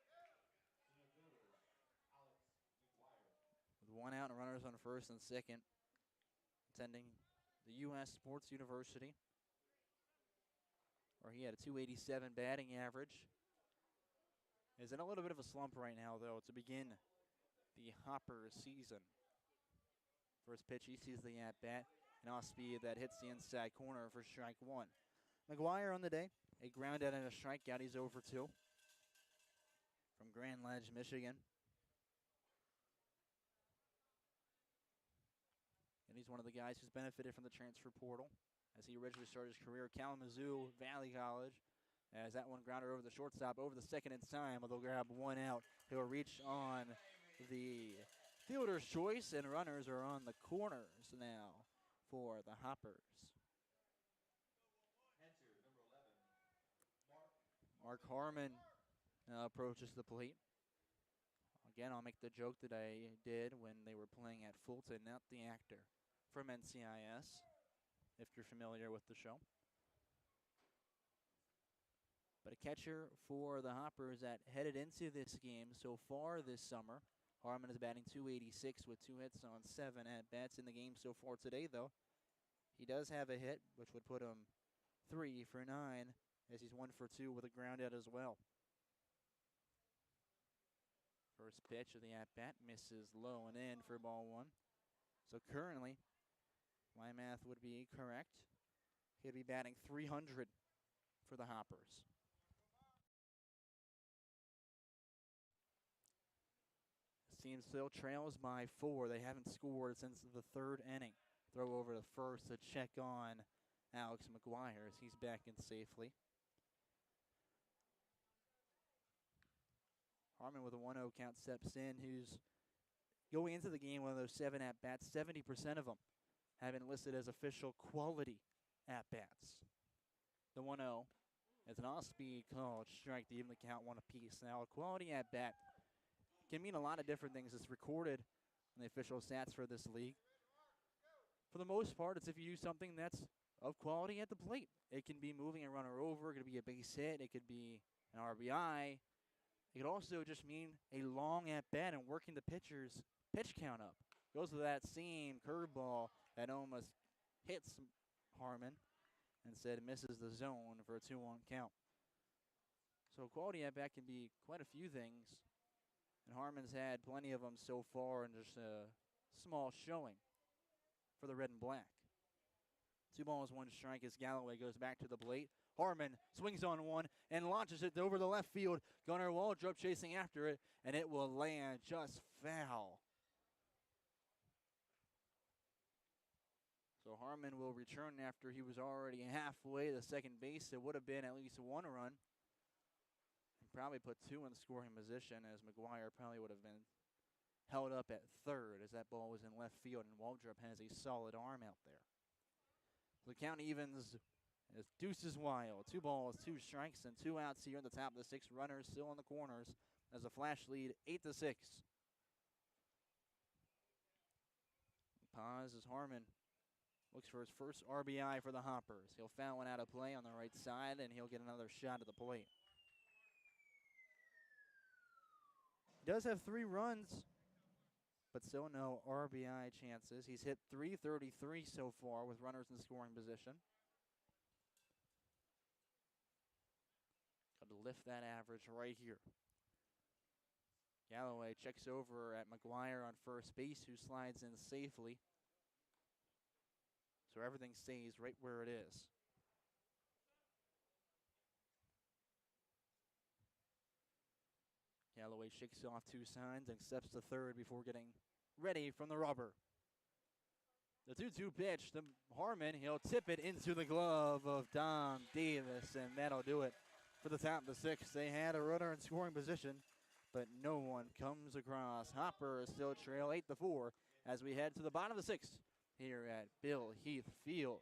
With 1 out and runners on first and second. Attending the U.S. Sports University, where he had a .287 batting average. Is in a little bit of a slump right now, though, to begin the Hoppers season. First pitch, he sees the at-bat, and off speed that hits the inside corner for strike 1. McGuire on the day, a ground out and a strikeout. He's over 2 from Grand Ledge, Michigan. And he's one of the guys who's benefited from the transfer portal as he originally started his career at Kalamazoo Valley College. As that one grounded over the shortstop, over the second in time, they'll grab 1 out. He'll reach on the fielder's choice, and runners are on the corners now for the Hoppers. Mark Harmon approaches the plate. Again, I'll make the joke that I did when they were playing at Fulton, not the actor from NCIS, if you're familiar with the show. But a catcher for the Hoppers that headed into this game so far this summer. Harmon is batting .286 with 2 hits on 7 at-bats in the game so far today, though. He does have a hit, which would put him 3 for 9, as he's 1 for 2 with a ground out as well. First pitch of the at-bat misses low and in for ball 1. So currently, my math would be correct. He'd be batting .300 for the Hoppers. This team still trails by 4. They haven't scored since the 3rd inning. Throw over to first to check on Alex McGuire as he's back in safely. Harmon with a 1-0 count steps in, who's going into the game one of those 7 at-bats. 70% of them have been listed as official quality at-bats. The 1-0 is an off-speed call, strike to even the count 1 apiece. Now, a quality at-bat can mean a lot of different things. It's recorded in the official stats for this league. For the most part, it's if you do something that's of quality at the plate. It can be moving a runner over. It could be a base hit. It could be an RBI. It could also just mean a long at-bat and working the pitcher's pitch count up. Goes to that same curveball that almost hits Harmon. Instead, misses the zone for a 2-1 count. So quality at-bat can be quite a few things. And Harmon's had plenty of them so far in just a small showing for the red and black. 2 balls, 1 strike as Galloway goes back to the plate. Harmon swings on one and launches it over the left field. Gunnar Waldrop chasing after it, and it will land just foul. So Harmon will return after he was already halfway to second base. It would have been at least 1 run. And probably put 2 in scoring position, as McGuire probably would have been held up at third as that ball was in left field, and Waldrop has a solid arm out there. The count evens as deuces wild. 2 balls, 2 strikes, and 2 outs here in the top of the 6. Runners still in the corners as a flash lead, 8-6. Pause as Harmon looks for his first RBI for the Hoppers. He'll foul one out of play on the right side, and he'll get another shot at the plate. He does have 3 runs but still no RBI chances. He's hit .333 so far with runners in scoring position. Got to lift that average right here. Galloway checks over at McGuire on first base, who slides in safely. So everything stays right where it is. Galloway shakes off two signs and steps to third before getting ready from the rubber. The 2-2 pitch to Harmon. He'll tip it into the glove of Dom Davis, and that'll do it for the top of the sixth. They had a runner in scoring position, but no one comes across. Hopper is still trail 8-4 as we head to the bottom of the sixth here at Bill Heath Field.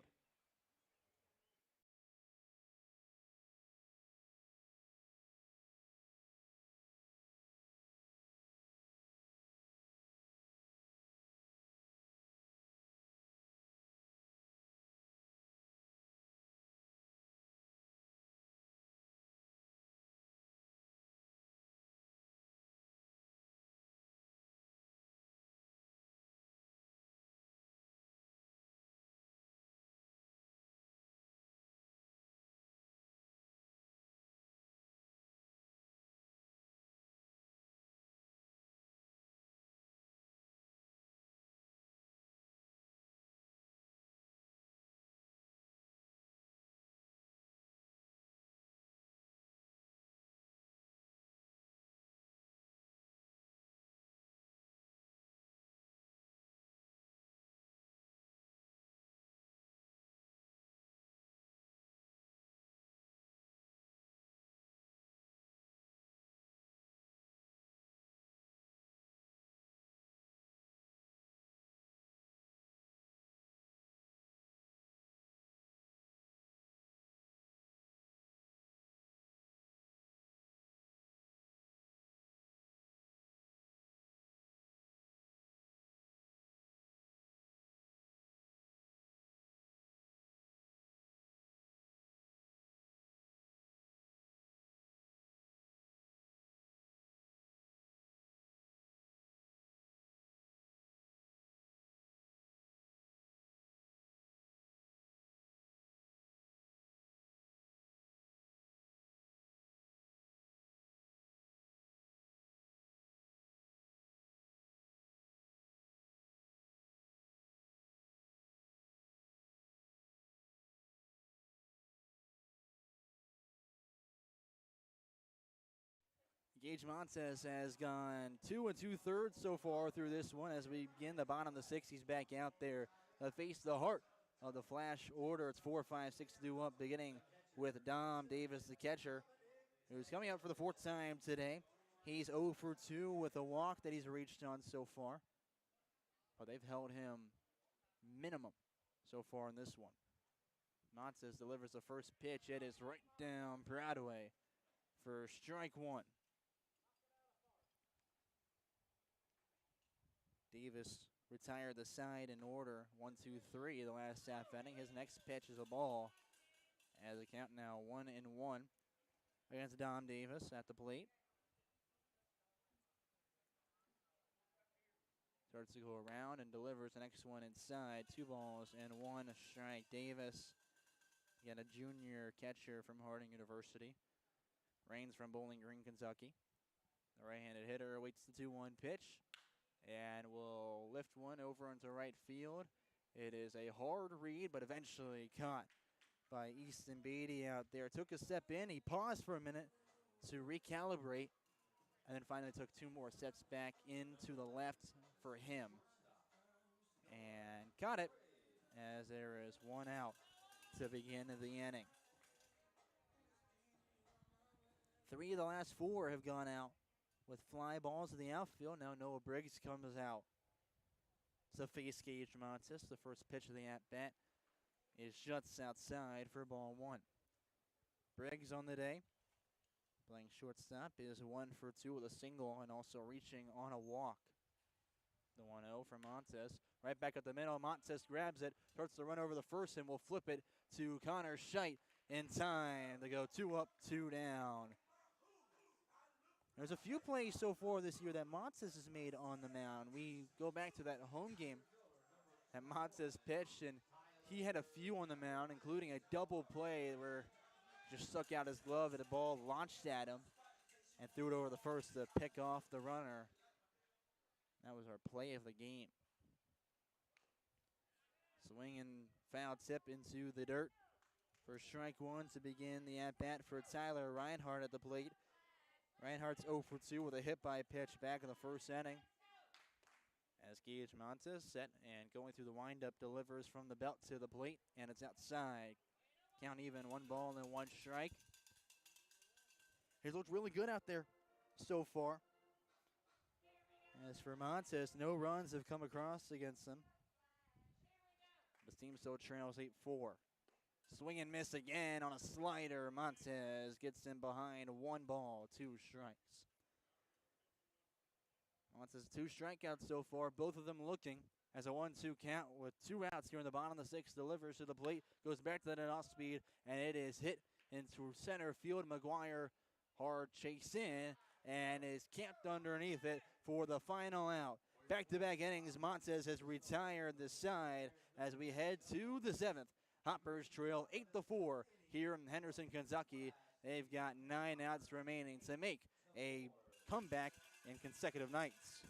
Gage Montez has gone 2 2/3 so far through this one. As we begin the bottom of the sixth, he's back out there to face the heart of the Flash order. It's 4, 5, 6 to do up, beginning with Dom Davis, the catcher, who's coming out for the fourth time today. He's 0 for 2 with a walk that he's reached on so far, but they've held him minimum so far in this one. Montez delivers the first pitch. It is right down Broadway for strike one. Davis retired the side in order. 1, 2, 3 the last half inning. His next pitch is a ball. As the count now 1-1 against Dom Davis at the plate. Starts to go around and delivers the next one inside. 2 balls and 1 strike. Davis, again, a junior catcher from Harding University. Reigns from Bowling Green, Kentucky. The right-handed hitter awaits the 2-1 pitch and will lift one over into right field. It is a hard read, but eventually caught by Easton Beatty out there. Took a step in. He paused for a minute to recalibrate, and then finally took 2 more steps back into the left for him. And caught it as there is 1 out to begin the inning. 3 of the last 4 have gone out with fly balls in the outfield. Now Noah Briggs comes out to face Gage Montes. The first pitch of the at-bat is shuts outside for ball 1. Briggs on the day, playing shortstop, is 1 for 2 with a single and also reaching on a walk. The 1-0 from Montes. Right back at the middle, Montes grabs it, starts to run over the first, and will flip it to Connor Scheidt in time to go 2 up, 2 down. There's a few plays so far this year that Montes has made on the mound. We go back to that home game that Montes pitched, and he had a few on the mound, including a double play where just stuck out his glove and the ball launched at him and threw it over the first to pick off the runner. That was our play of the game. Swing and foul tip into the dirt for strike one to begin the at-bat for Tyler Reinhardt at the plate. Reinhardt's 0 for 2 with a hit-by pitch back in the first inning. As Gage Montes set and going through the windup, delivers from the belt to the plate, and it's outside. Count even, 1 ball and 1 strike. He's looked really good out there so far. As for Montes, no runs have come across against him. The team still trails 8-4. Swing and miss again on a slider. Montes gets in behind, 1 ball, 2 strikes. Montes 2 strikeouts so far, both of them looking as a 1-2 count with 2 outs here in the bottom of the 6th. Delivers to the plate, goes back to that off speed, and it is hit into center field. McGuire hard chase in and is camped underneath it for the final out. Back-to-back innings, Montes has retired the side as we head to the 7th. Hoppers trail 8-4 here in Henderson, Kentucky. They've got 9 outs remaining to make a comeback in consecutive nights.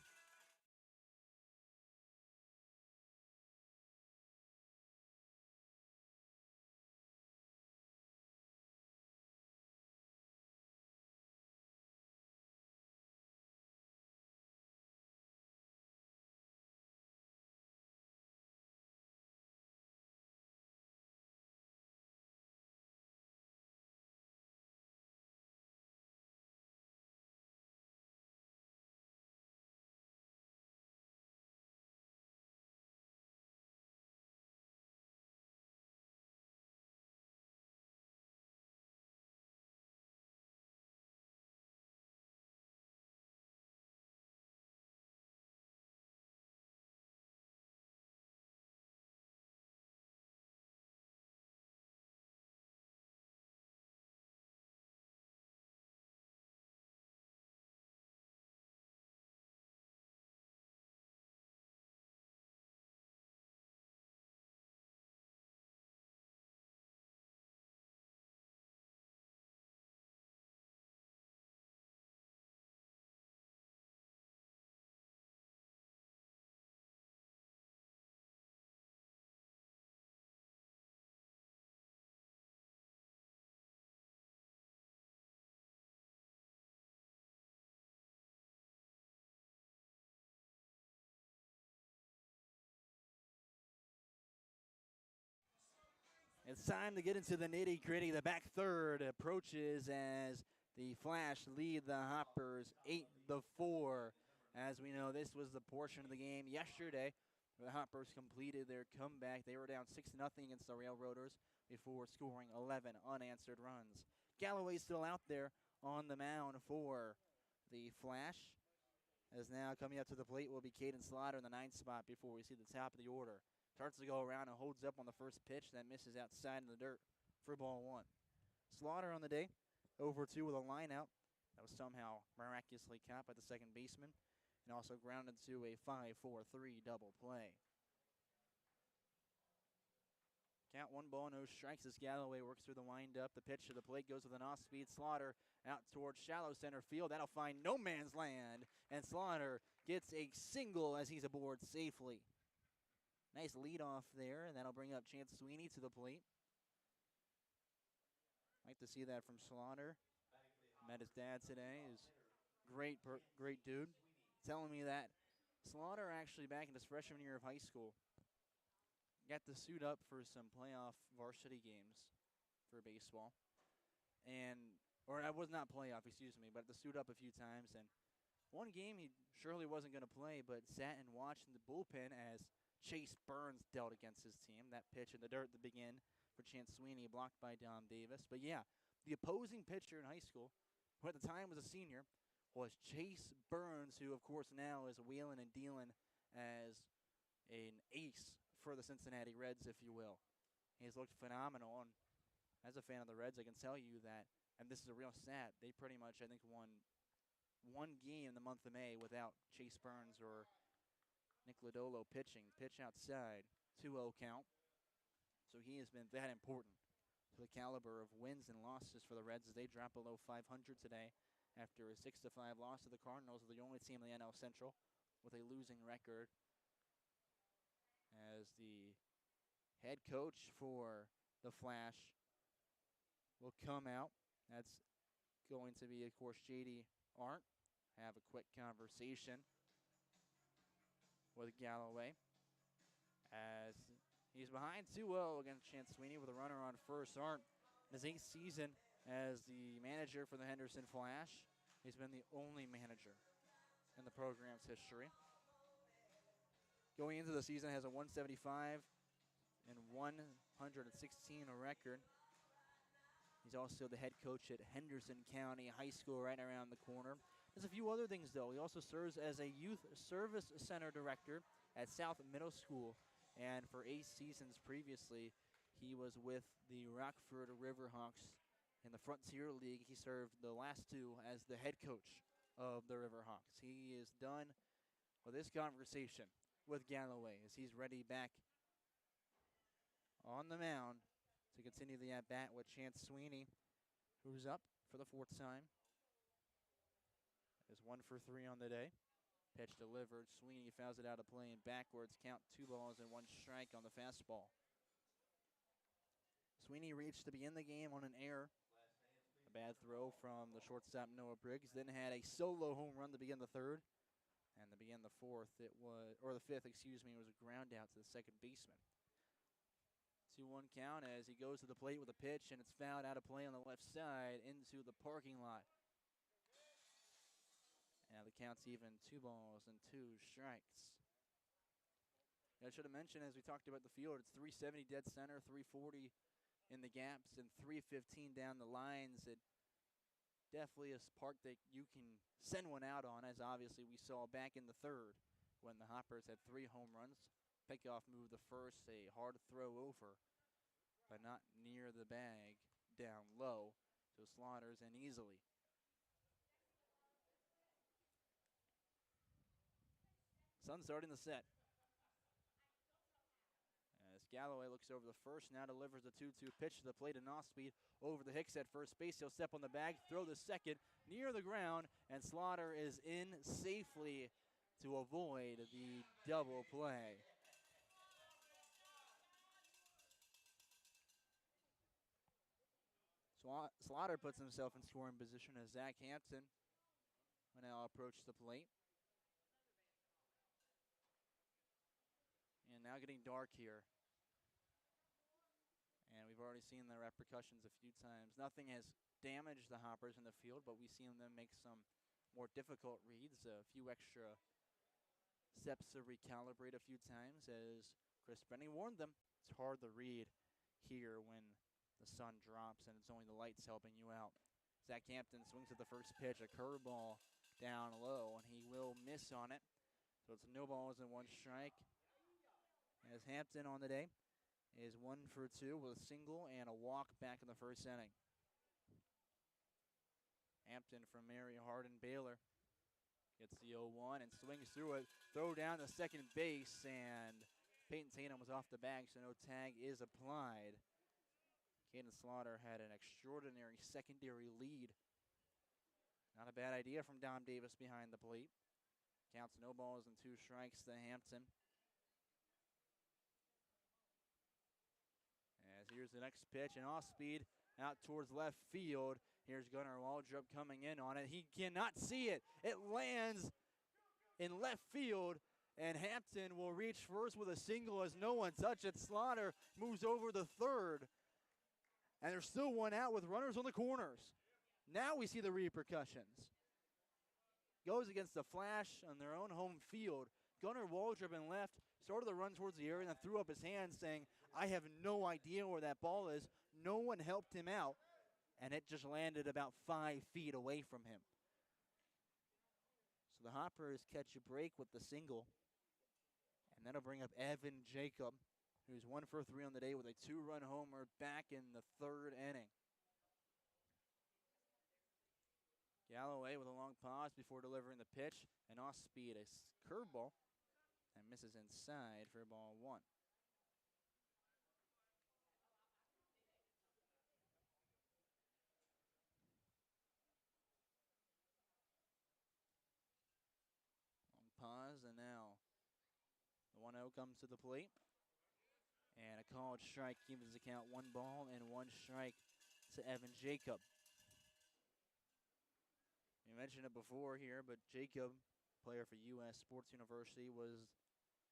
It's time to get into the nitty-gritty. The back third approaches as the Flash lead the Hoppers 8-4. As we know, this was the portion of the game yesterday where the Hoppers completed their comeback. They were down 6-0 against the Railroaders before scoring 11 unanswered runs. Galloway's still out there on the mound for the Flash. As now coming up to the plate will be Caden Slaughter in the 9th spot before we see the top of the order. Starts to go around and holds up on the first pitch, then misses outside in the dirt for ball 1. Slaughter on the day, 0 for 2 with a line out. That was somehow miraculously caught by the second baseman and also grounded to a 5-4-3 double play. Count 1 ball, no strikes as Galloway works through the windup. The pitch to the plate goes with an off-speed. Slaughter out towards shallow center field. That'll find no man's land, and Slaughter gets a single as he's aboard safely. Nice leadoff there, and that'll bring up Chance Sweeney to the plate. Like to see that from Slaughter. Met his dad today. He's great dude. Telling me that Slaughter actually back in his freshman year of high school got to suit up for some playoff varsity games for baseball. Or I was not playoff, excuse me, but to suit up a few times. And one game he surely wasn't going to play, but sat and watched in the bullpen as Chase Burns dealt against his team. That pitch in the dirt to begin for Chance Sweeney, blocked by Dom Davis. But yeah, the opposing pitcher in high school, who at the time was a senior, was Chase Burns, who of course now is wheeling and dealing as an ace for the Cincinnati Reds, if you will. He's looked phenomenal, and as a fan of the Reds, I can tell you that, and this is a real stat, they pretty much, I think, won one game in the month of May without Chase Burns or Nick Lodolo pitching. Pitch outside, 2-0 count. So he has been that important to the caliber of wins and losses for the Reds as they drop below 500 today after a 6-5 loss to the Cardinals. They're the only team in the NL Central with a losing record, as the head coach for the Flash will come out. That's going to be, of course, J.D. Arndt. Have a quick conversation with Galloway as he's behind 2-0 against Chance Sweeney with a runner on first. Arndt, in his 8th season as the manager for the Henderson Flash, he's been the only manager in the program's history. Going into the season, has a 175 and 116 record. He's also the head coach at Henderson County High School right around the corner. There's a few other things, though. He also serves as a youth service center director at South Middle School. And for 8 seasons previously, he was with the Rockford Riverhawks in the Frontier League. He served the last 2 as the head coach of the Riverhawks. He is done with this conversation with Galloway as he's ready back on the mound to continue the at-bat with Chance Sweeney, who's up for the 4th time. Is 1 for 3 on the day. Pitch delivered. Sweeney fouls it out of play and backwards. Count 2 balls and 1 strike on the fastball. Sweeney reached to begin the game on an error. A bad throw from the shortstop Noah Briggs. Then had a solo home run to begin the 3rd. And to begin the 4th, the 5th, excuse me, it was a ground out to the second baseman. 2-1 count as he goes to the plate with a pitch, and it's fouled out of play on the left side into the parking lot. Now the count's even, 2 balls and 2 strikes. I should have mentioned, as we talked about the field, it's 370 dead center, 340 in the gaps, and 315 down the lines. It definitely is a park that you can send one out on, as obviously we saw back in the 3rd when the Hoppers had 3 home runs. Pickoff moved the first, a hard throw over, but not near the bag, down low. So Slaughter's in easily. Sun starting to set. As Galloway looks over the first, now delivers the 2-2 pitch to the plate and off speed over the Hicks at first base. He'll step on the bag, throw the second near the ground, and Slaughter is in safely to avoid the double play. Slaughter puts himself in scoring position as Zach Hampton will now approach the plate. And now getting dark here. And we've already seen the repercussions a few times. Nothing has damaged the Hoppers in the field, but we've seen them make some more difficult reads, a few extra steps to recalibrate a few times, as Chris Benny warned them. It's hard to read here when the sun drops and it's only the lights helping you out. Zach Hampton swings at the first pitch, a curveball down low, and he will miss on it. So it's no balls and 1 strike. As Hampton on the day is 1 for 2 with a single and a walk back in the 1st inning. Hampton from Mary Hardin Baylor gets the 0-1 and swings through it. Throw down to second base, and Peyton Tatum was off the bag, so no tag is applied. Caden Slaughter had an extraordinary secondary lead. Not a bad idea from Dom Davis behind the plate. Counts no balls and 2 strikes to Hampton. As here's the next pitch, and off speed out towards left field. Here's Gunnar Waldrop coming in on it. He cannot see it. It lands in left field, and Hampton will reach first with a single as no one touched it. Slaughter moves over the 3rd, and there's still 1 out with runners on the corners. Now we see the repercussions. Goes against the Flash on their own home field. Gunnar Waldrop in left started the run towards the area and then threw up his hand saying, I have no idea where that ball is. No one helped him out, and it just landed about 5 feet away from him. So the Hoppers catch a break with the single, and that'll bring up Evan Jacob, who's 1 for 3 on the day with a 2-run homer back in the 3rd inning. Galloway with a long pause before delivering the pitch, and off speed, a curveball that misses inside for ball one. Long pause, and now the 1-0 comes to the plate. And a called strike keeps his account 1 ball and 1 strike to Evan Jacob. We mentioned it before here, but Jacob, player for U.S. Sports University, was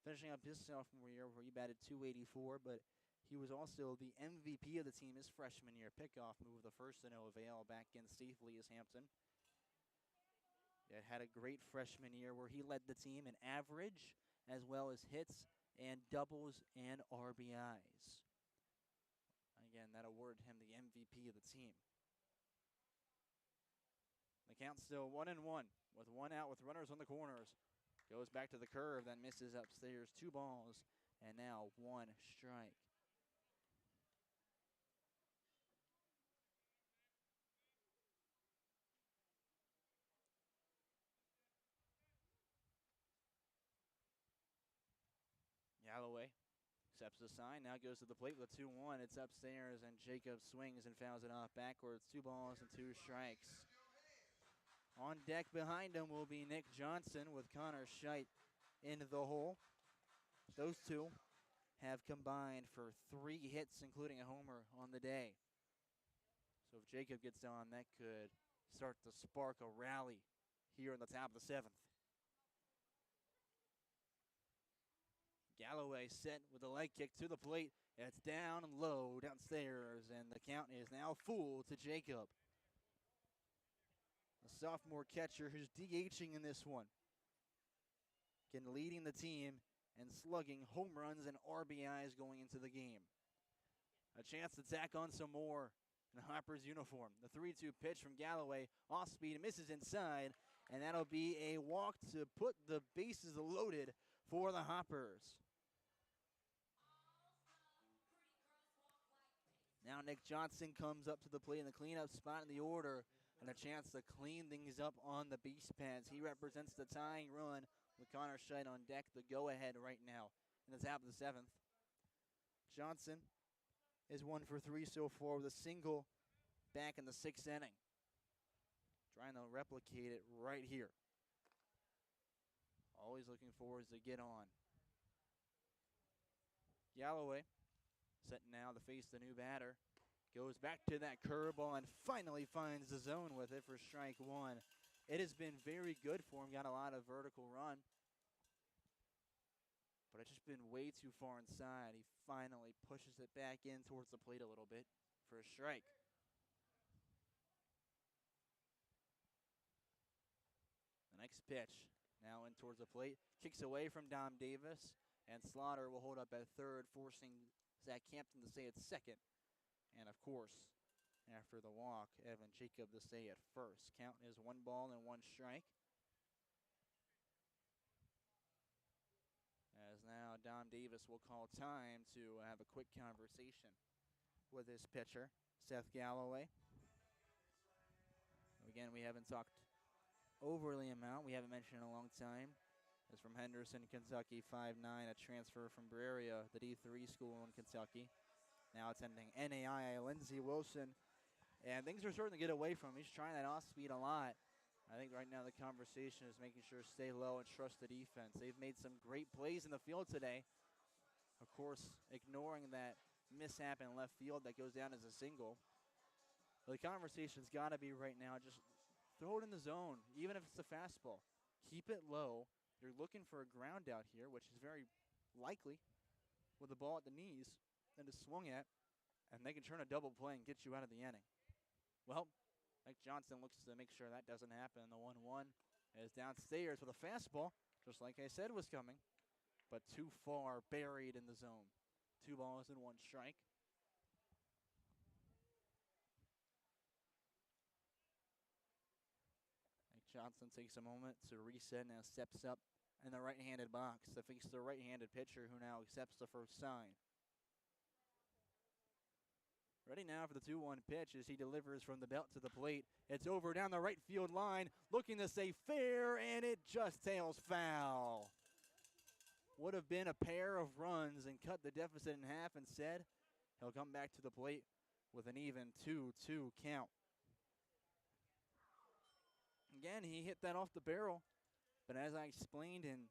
finishing up his sophomore year where he batted .284, but he was also the MVP of the team his freshman year. Pickoff move, the first to no avail back in safely as Hampton. It had a great freshman year where he led the team in average as well as hits and doubles and RBIs. Again, that awarded him the MVP of the team. The count's still 1-1 with 1 out with runners on the corners. Goes back to the curve, then misses upstairs. 2 balls, and now 1 strike. Galloway accepts the sign, now goes to the plate with a 2-1. It's upstairs, and Jacob swings and fouls it off backwards. 2 balls and 2 strikes. On deck behind him will be Nick Johnson with Connor Scheit into the hole. Those two have combined for 3 hits, including a homer on the day. So if Jacob gets on, that could start to spark a rally here in the top of the 7th. Galloway set with a leg kick to the plate. It's down and low downstairs, and the count is now full to Jacob. A sophomore catcher who's DHing in this one. Again, leading the team and slugging home runs and RBIs going into the game. A chance to tack on some more in Hopper's uniform. The 3-2 pitch from Galloway, off speed, misses inside, and that'll be a walk to put the bases loaded for the Hoppers. Now Nick Johnson comes up to the plate in the cleanup spot in the order, and a chance to clean things up on the base paths. He represents the tying run with Connor Scheit on deck, the go-ahead right now in the top of the 7th. Johnson is 1 for 3 so far with a single back in the 6th inning. Trying to replicate it right here. Always looking forward to get on. Galloway set now to face the new batter. Goes back to that curveball and finally finds the zone with it for strike 1. It has been very good for him. Got a lot of vertical run, but it's just been way too far inside. He finally pushes it back in towards the plate a little bit for a strike. The next pitch now in towards the plate. Kicks away from Dom Davis, and Slaughter will hold up at third, forcing Zach Campton to stay at second. And of course, after the walk, Evan Jacob to stay at first. Count is 1 ball and 1 strike. As now Dom Davis will call time to have a quick conversation with his pitcher, Seth Galloway. Again, we haven't talked overly amount. We haven't mentioned in a long time. Is from Henderson, Kentucky, 5'9", a transfer from Berea, the D3 school in Kentucky. Now attending NAIA, Lindsey Wilson. And things are starting to get away from him. He's trying that off speed a lot. I think right now the conversation is making sure to stay low and trust the defense. They've made some great plays in the field today. Of course, ignoring that mishap in left field that goes down as a single. But the conversation's got to be right now, just throw it in the zone, even if it's a fastball. Keep it low. You're looking for a ground out here, which is very likely with the ball at the knees and is swung at, and they can turn a double play and get you out of the inning. Well, Nick Johnson looks to make sure that doesn't happen. The 1-1 is downstairs with a fastball, just like I said was coming, but too far buried in the zone. 2 balls and 1 strike. Nick Johnson takes a moment to reset, now steps up in the right-handed box to face the right-handed pitcher who now accepts the first sign. Ready now for the 2-1 pitch as he delivers from the belt to the plate. It's over down the right field line, looking to say fair, and it just tails foul. Would have been a pair of runs and cut the deficit in half. Instead, he'll come back to the plate with an even 2-2 count. Again, he hit that off the barrel, but as I explained and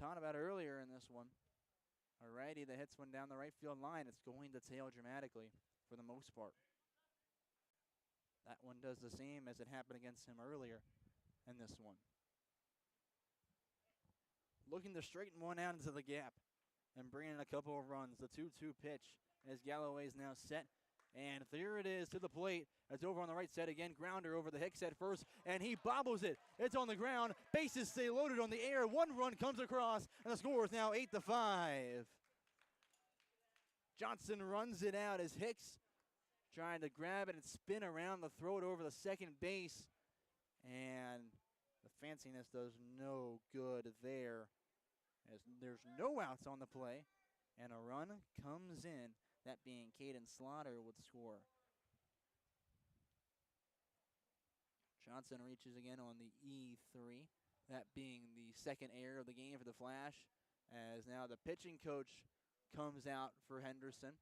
talked about earlier in this one, a righty that hits one down the right field line, it's going to tail dramatically for the most part. That one does the same as it happened against him earlier in this one. Looking to straighten one out into the gap and bring in a couple of runs. The 2-2 pitch as Galloway is now set. And there it is to the plate. It's over on the right side again. Grounder over the Hicks at first, and he bobbles it. It's on the ground. Bases stay loaded on the air. One run comes across, and the score is now 8-5. Johnson runs it out as Hicks trying to grab it and spin around to throw it over the second base. And the fanciness does no good there, as there's no outs on the play, and a run comes in. That being Caden Slaughter would score. Johnson reaches again on the E3, that being the second error of the game for the Flash, as now the pitching coach comes out for Henderson.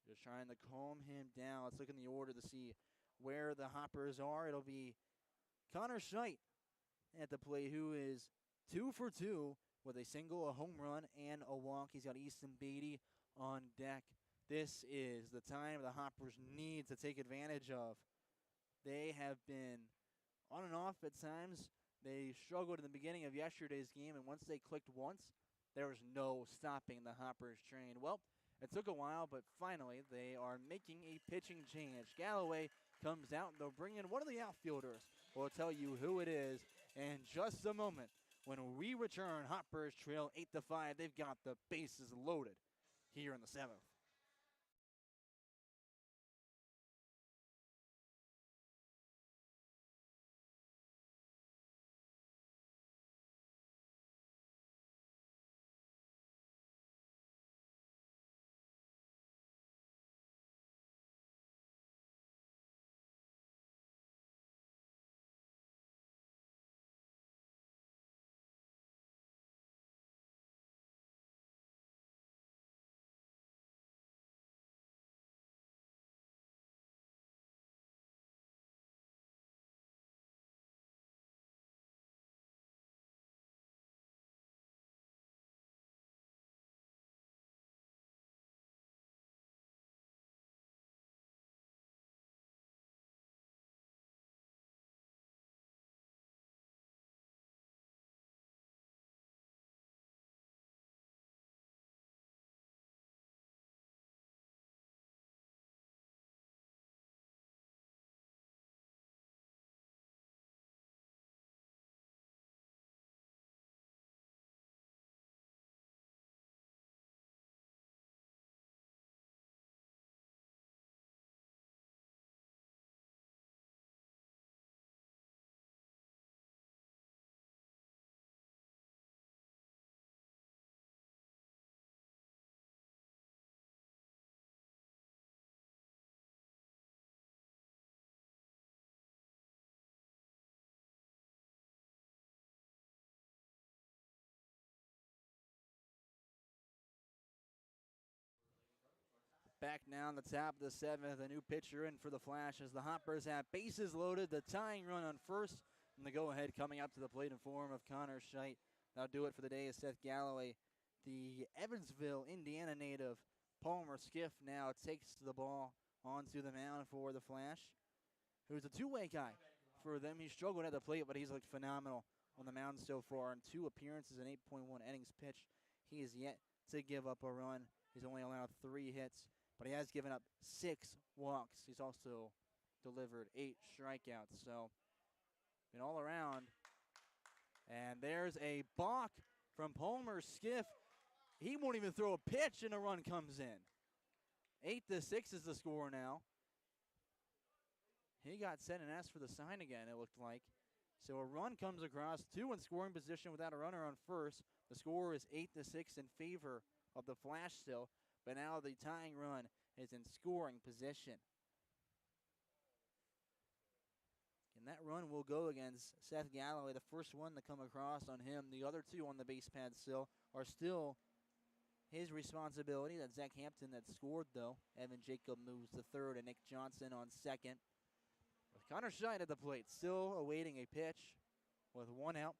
Just trying to calm him down. Let's look in the order to see where the Hoppers are. It'll be Connor Scheidt at the plate, who is 2 for 2 with a single, a home run, and a walk. He's got Easton Beatty on deck. This is the time the Hoppers need to take advantage of. They have been on and off at times. They struggled in the beginning of yesterday's game, and once they clicked once, there was no stopping the Hoppers train. Well, it took a while, but finally they are making a pitching change. Galloway comes out, and they'll bring in one of the outfielders. We'll tell you who it is in just a moment. When we return, Hoppers trail 8-5. They've got the bases loaded here in the 7th. Back now on the top of the 7th, a new pitcher in for the Flash as the Hoppers have bases loaded, the tying run on first, and the go-ahead coming up to the plate in form of Connor Scheidt. That'll do it for the day as Seth Galloway, the Evansville, Indiana native. Palmer Skiff now takes the ball onto the mound for the Flash, who's a two-way guy for them. He struggled at the plate, but he's looked phenomenal on the mound so far. In 2 appearances and 8.1 innings pitched, he is yet to give up a run. He's only allowed 3 hits, but he has given up 6 walks. He's also delivered 8 strikeouts. So, been all around. And there's a balk from Palmer Skiff. He won't even throw a pitch, and a run comes in. 8-6 is the score now. He got set and asked for the sign again, it looked like. So a run comes across, 2 in scoring position without a runner on first. The score is 8-6 in favor of the Flash still, but now the tying run is in scoring position. And that run will go against Seth Galloway, the first one to come across on him. The other two on the base pad still are still his responsibility. That's Zach Hampton that scored, though. Evan Jacob moves to third, and Nick Johnson on second. With Connor Scheid at the plate, still awaiting a pitch with one out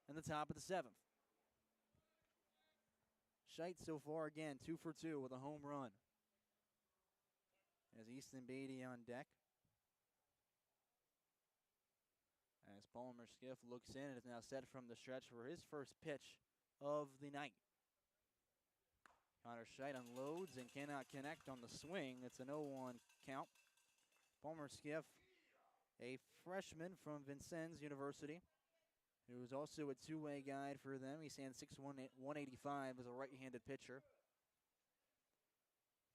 in the top of the seventh. Scheid so far, again, 2 for 2 with a home run. As Easton Beatty on deck. As Palmer Skiff looks in and is now set from the stretch for his first pitch of the night. Connor Scheid unloads and cannot connect on the swing. It's an 0-1 count. Palmer Skiff, a freshman from Vincennes University, who is also a two-way guide for them. He stands 6'1", 185 as a right-handed pitcher.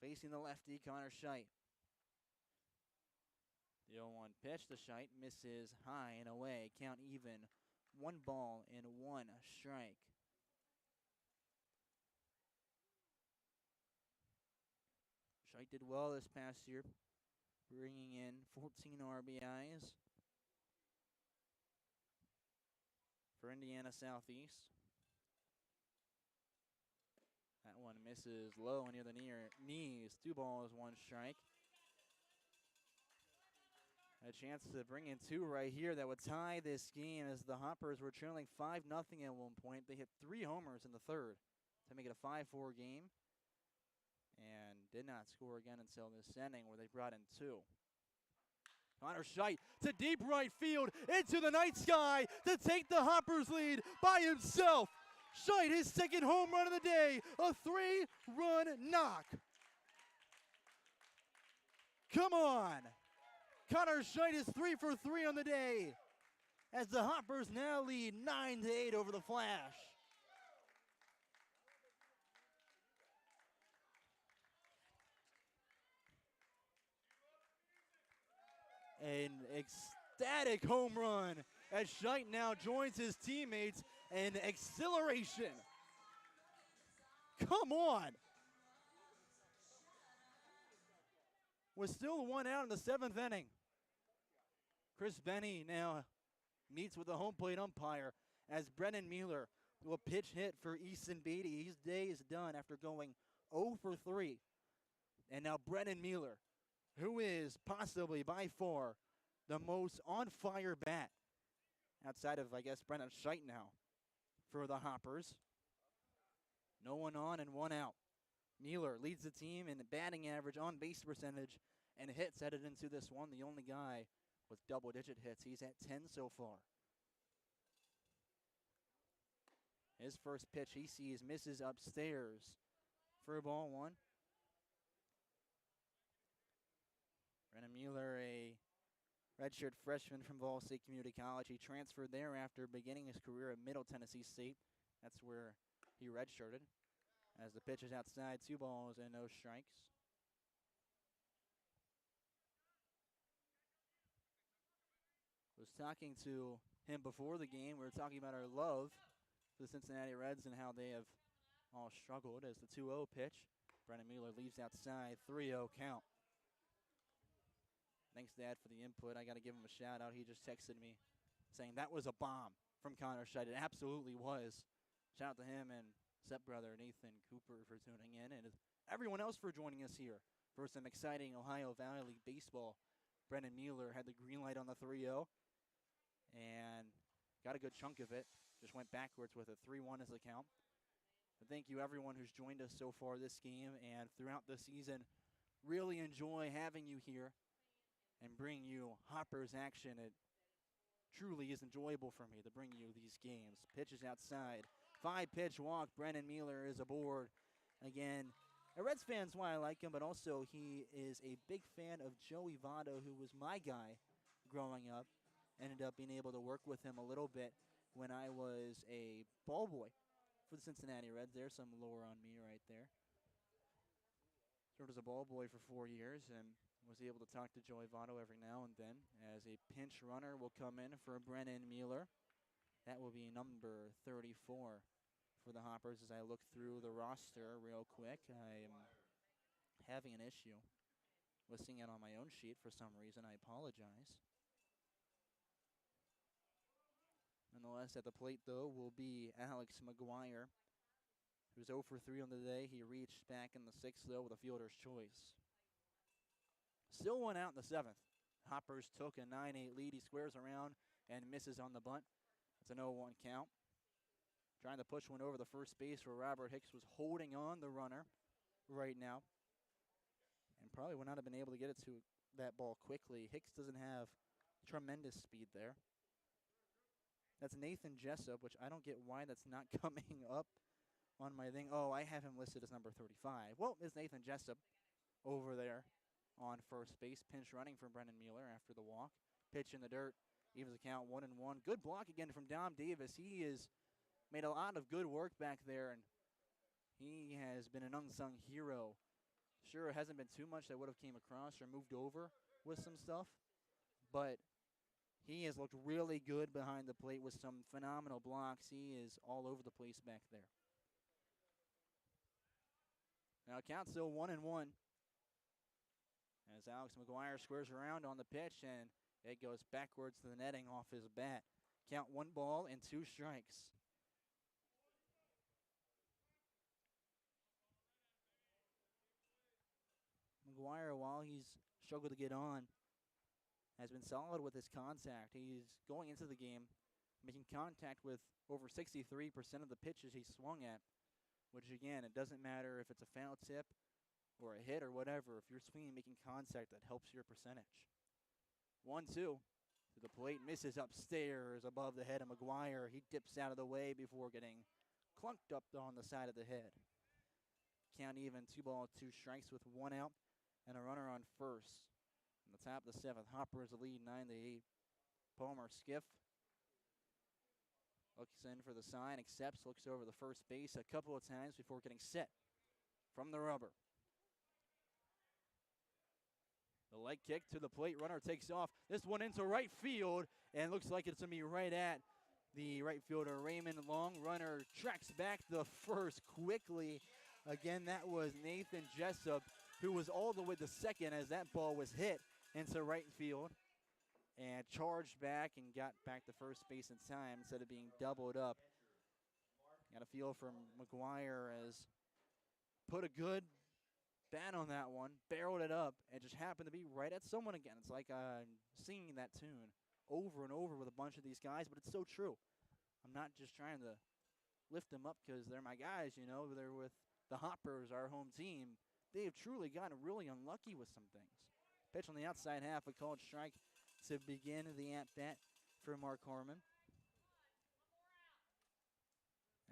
Facing the lefty, Connor Scheid. The 0-1 pitch to Scheit misses high and away. Count even. 1 ball and 1 strike. Scheit did well this past year, bringing in 14 RBIs for Indiana Southeast. That one misses low near the knees. 2 balls, 1 strike. A chance to bring in 2 right here that would tie this game as the Hoppers were trailing 5-0 at one point. They hit 3 homers in the third to make it a 5-4 game and did not score again until this inning where they brought in 2. Connor Scheit to deep right field into the night sky to take the Hoppers lead by himself. Scheit, his second home run of the day, a 3-run knock. Come on. Connor Scheit is 3 for 3 on the day as the Hoppers now lead 9-8 over the Flash. An ecstatic home run as Scheit now joins his teammates in exhilaration. Come on. With still 1 out in the 7th inning. Chris Benny now meets with the home plate umpire as Brennan Mueller will pitch hit for Easton Beatty. His day is done after going 0 for 3. And now Brennan Mueller, who is possibly by far the most on-fire bat outside of, I guess, Brennan Scheit now for the Hoppers. No one on and 1 out. Mueller leads the team in batting average, on-base percentage, and hits headed into this one. The only guy with double-digit hits. He's at 10 so far. His first pitch he sees misses upstairs for ball 1. Brennan Mueller, a redshirt freshman from Ball State Community College. He transferred there after beginning his career at Middle Tennessee State. That's where he redshirted. As the pitch is outside, 2 balls and no strikes. Was talking to him before the game. We were talking about our love for the Cincinnati Reds and how they have all struggled as the 2-0 pitch. Brennan Mueller leaves outside, 3-0 count. Thanks, Dad, for the input. I got to give him a shout-out. He just texted me saying that was a bomb from Connor Scheit. It absolutely was. Shout out to him and stepbrother Nathan Cooper for tuning in, and everyone else for joining us here for some exciting Ohio Valley League baseball. Brennan Mueller had the green light on the 3-0 and got a good chunk of it. Just went backwards with a 3-1 as the count. But thank you, everyone who's joined us so far this game and throughout the season. Really enjoy having you here and bring you Hoppers action. It truly is enjoyable for me to bring you these games. Pitches outside. 5-pitch walk. Brennan Mueller is aboard. Again, a Reds fan's why I like him, but also he is a big fan of Joey Votto, who was my guy growing up. Ended up being able to work with him a little bit when I was a ball boy for the Cincinnati Reds. There's some lore on me right there. Served as a ball boy for 4 years and was able to talk to Joey Votto every now and then as a pinch runner will come in for Brennan Mueller. That will be number 34 for the Hoppers as I look through the roster real quick. I am having an issue listing it on my own sheet for some reason. I apologize. Nonetheless, at the plate, though, will be Alex McGuire, who's 0 for 3 on the day. He reached back in the 6th, though, with a fielder's choice. Still one out in the 7th. Hoppers took a 9-8 lead. He squares around and misses on the bunt. It's an 0-1 count. Trying to push one over the first base where Robert Hicks was holding on the runner right now. And probably would not have been able to get it to that ball quickly. Hicks doesn't have tremendous speed there. That's Nathan Jessup, which I don't get why that's not coming up on my thing. Oh, I have him listed as number 35. Well, it's Nathan Jessup over there on first base. Pinch running from Brendan Mueller after the walk. Pitch in the dirt. Evens the count 1-1. Good block again from Dom Davis. He has made a lot of good work back there, and he has been an unsung hero. Sure, it hasn't been too much that would have came across or moved over with some stuff, but he has looked really good behind the plate with some phenomenal blocks. He is all over the place back there. Now count still 1-1 as Alex McGuire squares around on the pitch, and it goes backwards to the netting off his bat. Count 1 ball and 2 strikes. McGuire, while he's struggled to get on, has been solid with his contact. He's going into the game making contact with over 63% of the pitches he swung at, which again, it doesn't matter if it's a foul tip or a hit or whatever. If you're swinging, making contact, that helps your percentage. 1-2 to the plate, misses upstairs above the head of McGuire. He dips out of the way before getting clunked up on the side of the head. Count even, 2 balls, 2 strikes with 1 out and a runner on first. In the top of the 7th, Hoppers lead 9-8. Palmer Skiff looks in for the sign, accepts, looks over the first base a couple of times before getting set from the rubber. The leg kick to the plate, runner takes off. This one into right field, and looks like it's going to be right at the right fielder, Raymond Long. Runner tracks back the first quickly. Again, that was Nathan Jessup, who was all the way to second as that ball was hit into right field and charged back and got back to first base in time instead of being doubled up. Got a feel from McGuire as put a good bat on that one, barreled it up, and just happened to be right at someone again. It's like singing that tune over and over with a bunch of these guys, but it's so true. I'm not just trying to lift them up because they're my guys, you know. They're with the Hoppers, our home team. They have truly gotten really unlucky with some things. Pitch on the outside half, a called strike to begin the at-bat for Mark Harmon.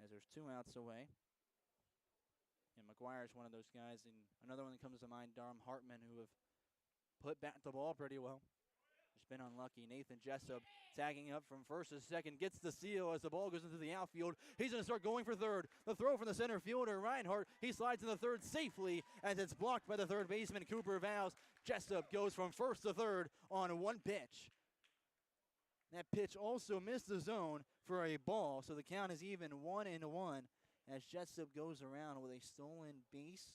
As there's 2 outs away. And McGuire is one of those guys, and another one that comes to mind, Darm Hartman, who have put back the ball pretty well. Just been unlucky. Nathan Jessup tagging up from first to second, gets the seal as the ball goes into the outfield. He's going to start going for third. The throw from the center fielder, Reinhardt. He slides to the third safely as it's blocked by the third baseman, Cooper Vows. Jessup goes from first to third on 1 pitch. That pitch also missed the zone for a ball, so the count is even 1-1 as Jessup goes around with a stolen base,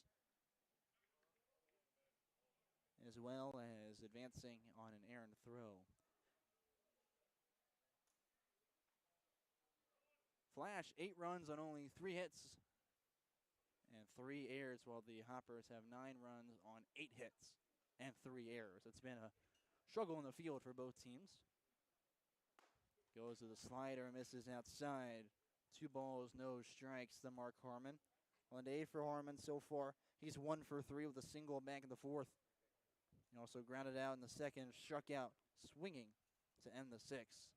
as well as advancing on an errant throw. Flash, 8 runs on only 3 hits and 3 errors, while the Hoppers have 9 runs on 8 hits and 3 errors. It's been a struggle in the field for both teams. Goes to the slider, misses outside. 2 balls, no strikes to Mark Harmon. On the day for Harmon so far, he's 1 for 3 with a single back in the 4th. He also grounded out in the 2nd, struck out swinging to end the 6th.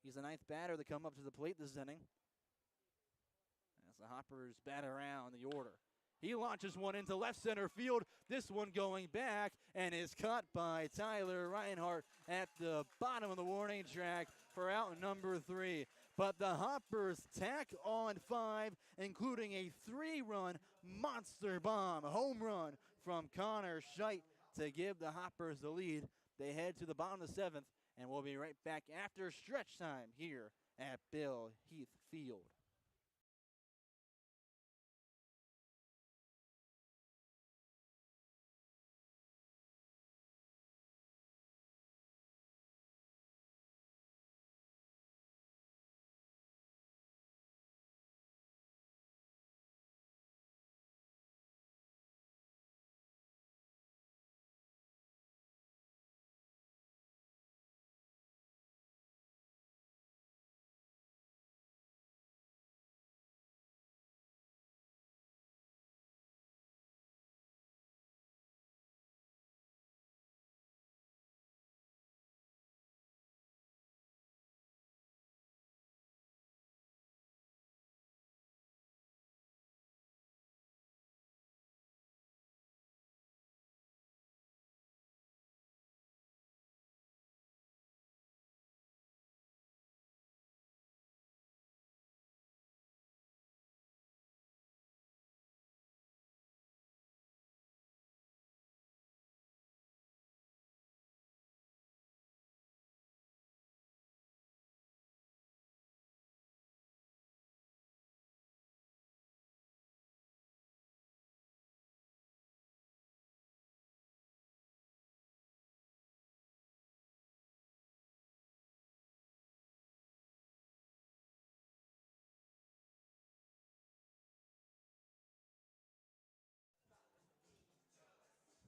He's the 9th batter to come up to the plate this inning, as the Hoppers bat around the order. He launches one into left center field. This one going back and is caught by Tyler Reinhardt at the bottom of the warning track for out number 3. But the Hoppers tack on 5, including a 3-run monster bomb home run from Connor Scheidt to give the Hoppers the lead. They head to the bottom of the 7th, and we'll be right back after stretch time here at Bill Heath Field.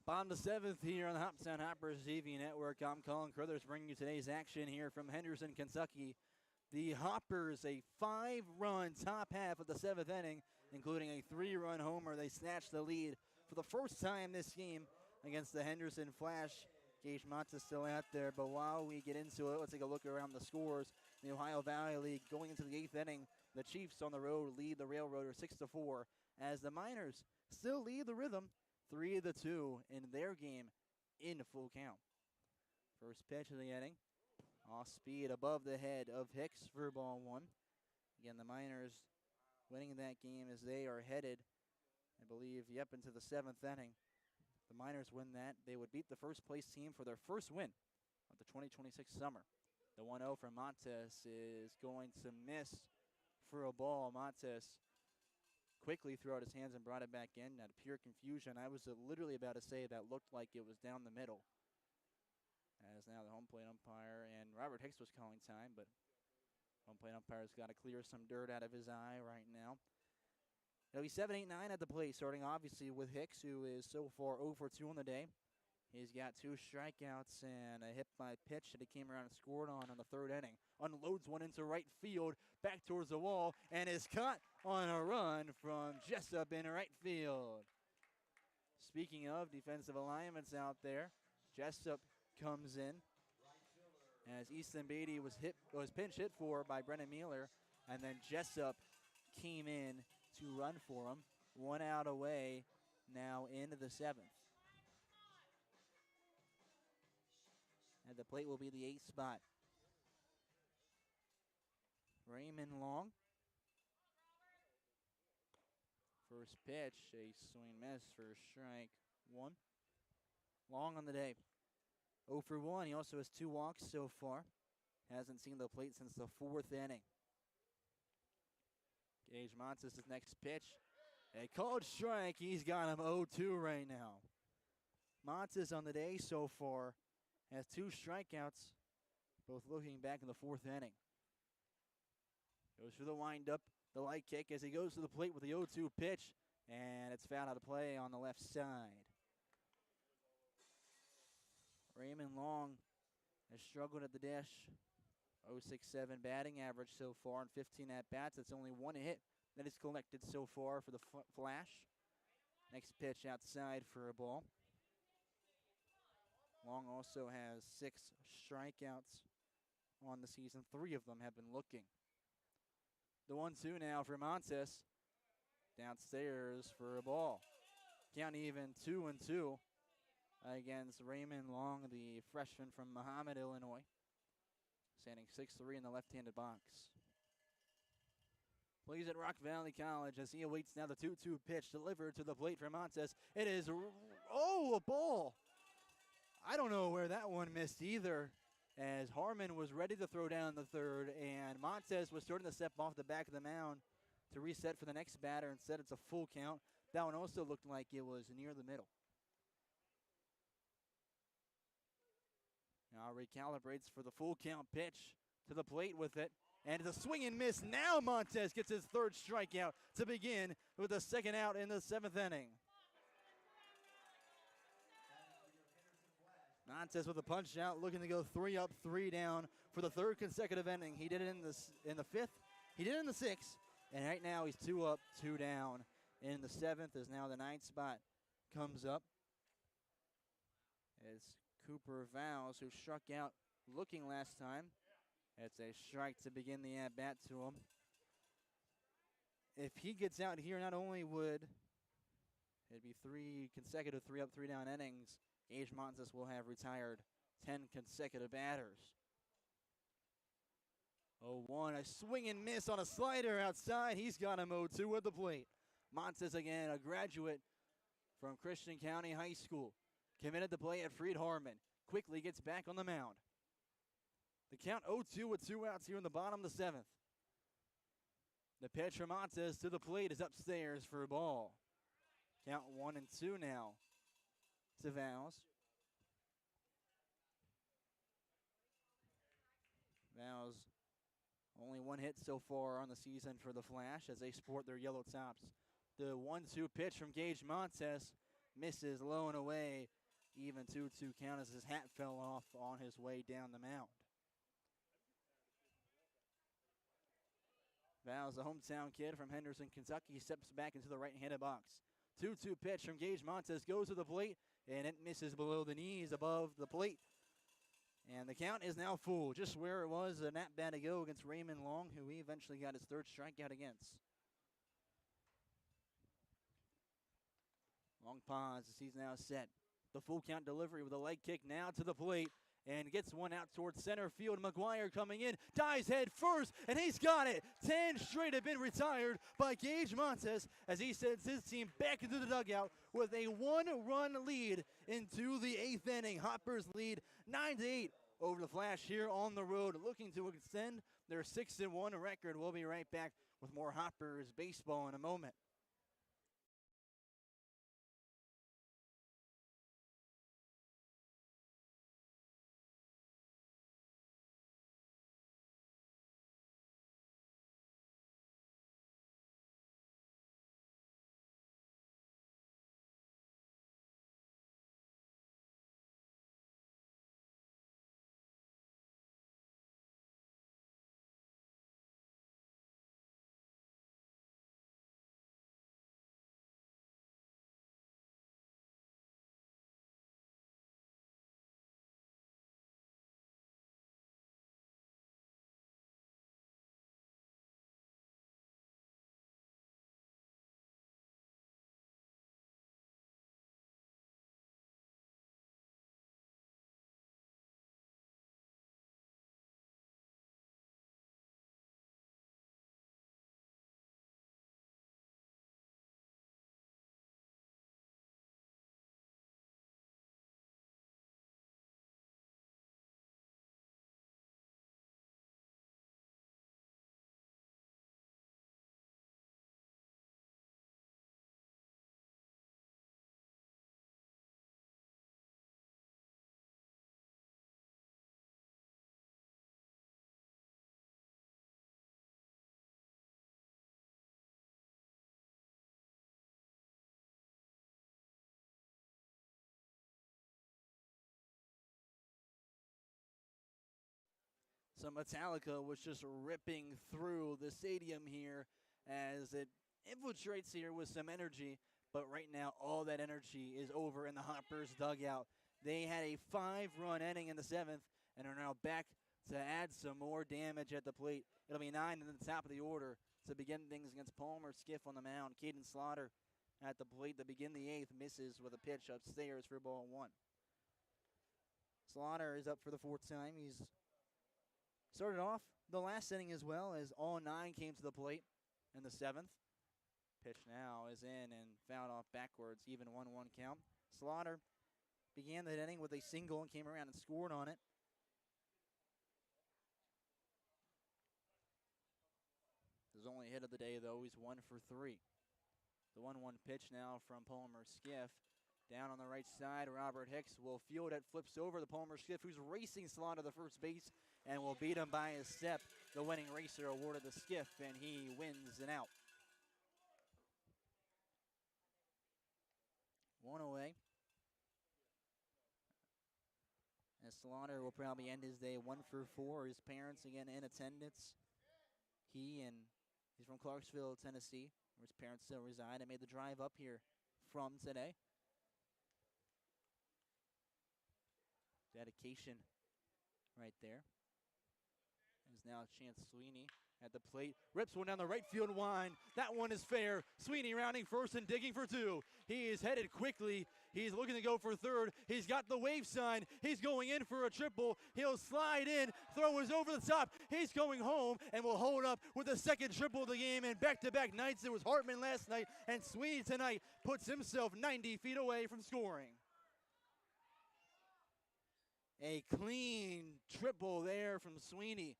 Bottom of the 7th here on the Hoptown Hoppers TV Network. I'm Colin Crothers bringing you today's action here from Henderson, Kentucky. The Hoppers, a 5-run top half of the 7th inning, including a 3-run homer. They snatched the lead for the first time this game against the Henderson Flash. Gage Mott's still out there, but while we get into it, let's take a look around the scores. In the Ohio Valley League going into the 8th inning, the Chiefs on the road lead the Railroaders 6-4, as the Miners still lead the Rhythm 3-2 in their game in full count. First pitch of the inning, off speed above the head of Hicks for ball 1. Again, the Miners winning that game as they are headed, I believe, into the 7th inning. The Miners win that. They would beat the first place team for their first win of the 2026 summer. The 1-0 from Montes is going to miss for a ball. Montes quickly threw out his hands and brought it back in. Out of pure confusion, I was literally about to say that looked like it was down the middle. As now the home plate umpire and Robert Hicks was calling time, but home plate umpire's got to clear some dirt out of his eye right now. It'll be 7-8-9 at the plate, starting obviously with Hicks, who is so far 0 for 2 on the day. He's got 2 strikeouts and a hit by pitch that he came around and scored on the 3rd inning. Unloads one into right field, back towards the wall, and is caught on a run from Jessup in right field. Speaking of defensive alignments out there, Jessup comes in as Easton Beatty was pinch hit for by Brennan Mueller, and then Jessup came in to run for him. 1 out away now into the 7th. At the plate will be the 8th spot. Raymond Long. First pitch, a swing miss for strike 1. Long on the day. 0 for 1. He also has 2 walks so far. Hasn't seen the plate since the 4th inning. Gage Montes' next pitch. A called strike. He's got him 0-2 right now. Montes on the day so far has 2 strikeouts, both looking back in the 4th inning. Goes for the windup, the light kick as he goes to the plate with the 0-2 pitch, and it's fouled out of play on the left side. Raymond Long has struggled at the dish. 0.67 batting average so far in 15 at-bats. It's only 1 hit that is collected so far for the Flash. Next pitch outside for a ball. Long also has 6 strikeouts on the season. 3 of them have been looking. The 1-2 now for Montes. Downstairs for a ball. Count even 2-2 against Raymond Long, the freshman from Mahomet, Illinois. Standing 6'3" in the left-handed box. Plays at Rock Valley College as he awaits now the 2-2 pitch delivered to the plate for Montes. It is, a ball. I don't know where that one missed either, as Harmon was ready to throw down the 3rd, and Montes was starting to step off the back of the mound to reset for the next batter. Instead, it's a full count. That one also looked like it was near the middle. Now recalibrates for the full count pitch to the plate with it. And it's a swing and miss. Now Montes gets his 3rd strikeout to begin with the 2nd out in the 7th inning. Montes with a punch out, looking to go 3 up, 3 down for the 3rd consecutive inning. He did it in the 5th. He did it in the 6th. And right now he's 2 up, 2 down. In the 7th as now the 9th spot comes up. It's Cooper Vows, who struck out looking last time. It's a strike to begin the at-bat to him. If he gets out here, not only would it be 3 consecutive 3 up, 3 down innings, Gage Montes will have retired 10 consecutive batters. 0-1, a swing and miss on a slider outside. He's got him 0-2 at the plate. Montes, again, a graduate from Christian County High School. Committed to play at Freed Harmon. Quickly gets back on the mound. The count 0-2 with 2 outs here in the bottom of the 7th. The pitch from Montes to the plate is upstairs for a ball. Count 1-2 now to Vows. Vows only 1 hit so far on the season for the Flash as they sport their yellow tops. The 1-2 pitch from Gage Montes misses low and away. Even 2-2 count as his hat fell off on his way down the mound. Val's a hometown kid from Henderson, Kentucky. He steps back into the right-handed box. 2-2 pitch from Gage Montes goes to the plate, and it misses below the knees above the plate. And the count is now full, just where it was an at-bat ago against Raymond Long, who he eventually got his third strikeout against. Long pause as he's now set. The full count delivery with a leg kick now to the plate and gets one out towards center field. McGuire coming in, dives head first, and he's got it. 10 straight have been retired by Gage Montes as he sends his team back into the dugout with a 1-run lead into the 8th inning. Hoppers lead 9-8 over the Flash here on the road, looking to extend their 6-1 record. We'll be right back with more Hoppers baseball in a moment. So Metallica was just ripping through the stadium here as it infiltrates here with some energy. But right now, all that energy is over in the Hoppers dugout. They had a 5-run inning in the 7th and are now back to add some more damage at the plate. It'll be 9 in the top of the order to begin things against Palmer Skiff on the mound. Caden Slaughter at the plate to begin the 8th, misses with a pitch upstairs for ball 1. Slaughter is up for the 4th time. He's started off the last inning as well as all 9 came to the plate in the 7th. Pitch now is in and fouled off backwards, even 1-1 count. Slaughter began that inning with a single and came around and scored on it. His only hit of the day, though, he's 1 for 3. The 1-1 pitch now from Palmer Skiff. Down on the right side, Robert Hicks will field it, flips over the Palmer Skiff, who's racing Slaughter to first base, and will beat him by a step. The winning racer awarded the Skiff, and he wins an out. 1 away. And Slaughter will probably end his day 1 for 4. His parents, again, in attendance. He's from Clarksville, Tennessee, where his parents still reside, and made the drive up here from today. Dedication right there. There's now Chance Sweeney at the plate. Rips one down the right field line. That one is fair. Sweeney rounding first and digging for 2. He is headed quickly. He's looking to go for 3rd. He's got the wave sign. He's going in for a triple. He'll slide in. Throw is over the top. He's going home and will hold up with the 2nd triple of the game. And back-to-back nights. It was Hartman last night, and Sweeney tonight puts himself 90 feet away from scoring. A clean triple there from Sweeney.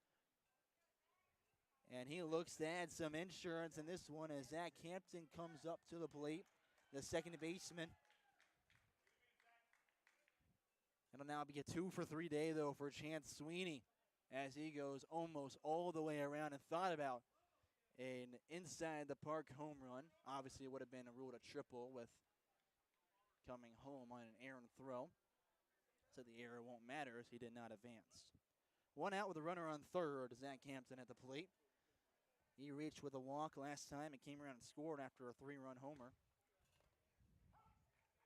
And he looks to add some insurance in this one as Zach Hampton comes up to the plate, the second baseman. It'll now be a 2 for 3 day, though, for Chance Sweeney as he goes almost all the way around and thought about an inside the park home run. Obviously, it would have been ruled a triple with coming home on an errant throw. Said the error won't matter as he did not advance. One out with a runner on third. Zach Hampton at the plate. He reached with a walk last time and came around and scored after a 3-run homer.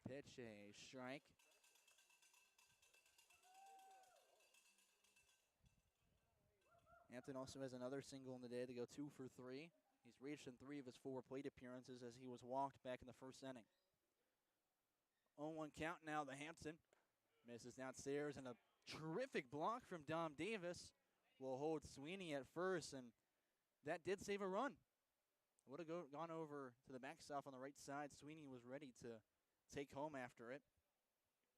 Pitch, a strike. Hampton also has another single in the day to go 2 for 3. He's reached in 3 of his 4 plate appearances as he was walked back in the first inning. 0-1 count now to Hampton. Misses downstairs, and a terrific block from Dom Davis will hold Sweeney at first, and that did save a run. Would have gone over to the backstop on the right side. Sweeney was ready to take home after it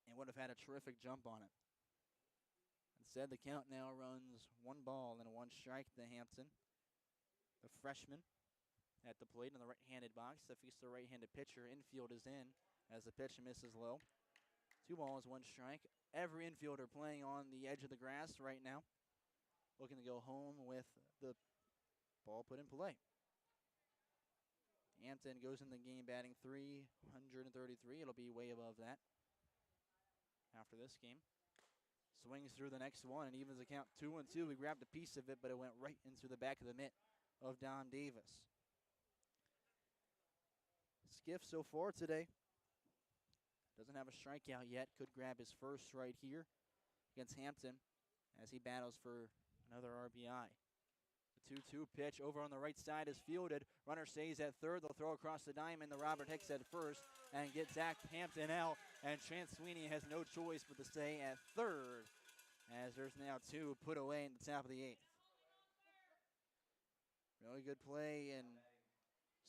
and would have had a terrific jump on it. Instead, the count now runs 1 ball and 1 strike to Hampton. The freshman at the plate in the right-handed box to face the right-handed pitcher. Infield is in as the pitch misses low. 2 balls, 1 strike. Every infielder playing on the edge of the grass right now, looking to go home with the ball put in play. Hampton goes in the game batting .333. It'll be way above that after this game. Swings through the next one and evens the count 2-2. We grabbed a piece of it, but it went right into the back of the mitt of Dom Davis. Skiff so far today doesn't have a strikeout yet. Could grab his first right here against Hampton as he battles for another RBI. The 2-2 pitch over on the right side is fielded. Runner stays at third. They'll throw across the diamond. The Robert Hicks at first and get Zach Hampton out. And Chance Sweeney has no choice but to stay at third as there's now 2 put away in the top of the 8th. Really good play and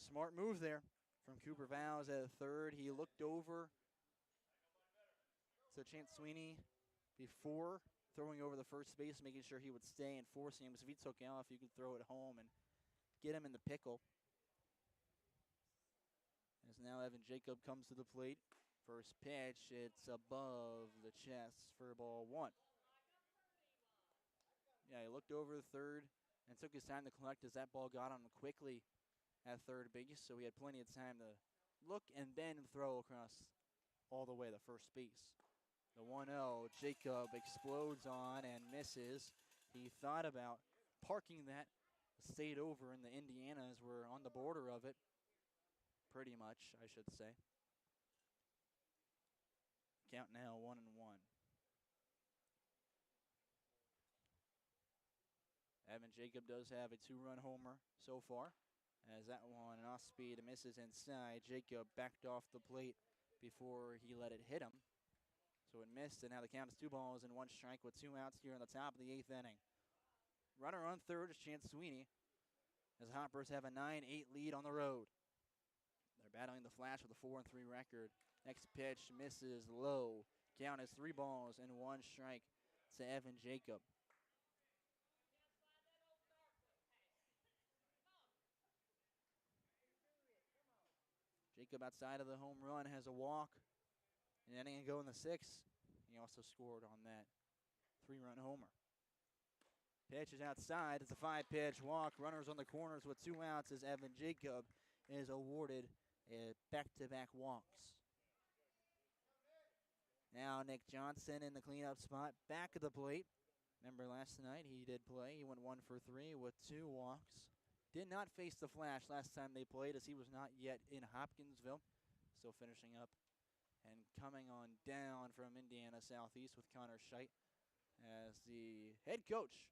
smart move there from Cooper Vows at third. He looked over to Chance Sweeney before throwing over the first base, making sure he would stay and forcing him. Because if he took off, you could throw it home and get him in the pickle. As now Evan Jacob comes to the plate. First pitch, it's above the chest for ball 1. Yeah, he looked over the third and took his time to collect as that ball got on him quickly at third base. So he had plenty of time to look and then throw across all the way to first base. The 1-0, Jacob explodes on and misses. He thought about parking that, stayed over, and the Indianas were on the border of it. Pretty much, I should say. Count now 1-1. Evan Jacob does have a 2-run homer so far. As that one, an off speed, misses inside. Jacob backed off the plate before he let it hit him. So it missed, and now the count is 2 balls and 1 strike with 2 outs here in the top of the 8th inning. Runner on third is Chance Sweeney as the Hoppers have a 9-8 lead on the road. They're battling the Flash with a 4-3 record. Next pitch misses low. Count is 3 balls and 1 strike to Evan Jacob. Jacob outside of the home run has a walk. And then he can go in the 6th. He also scored on that 3-run homer. Pitch is outside. It's a 5-pitch walk. Runners on the corners with 2 outs as Evan Jacob is awarded back-to-back walks. Now Nick Johnson in the cleanup spot, back at the plate. Remember last night he did play. He went 1 for 3 with 2 walks. Did not face the Flash last time they played as he was not yet in Hopkinsville. Still finishing up. And coming on down from Indiana Southeast with Connor Scheidt as the head coach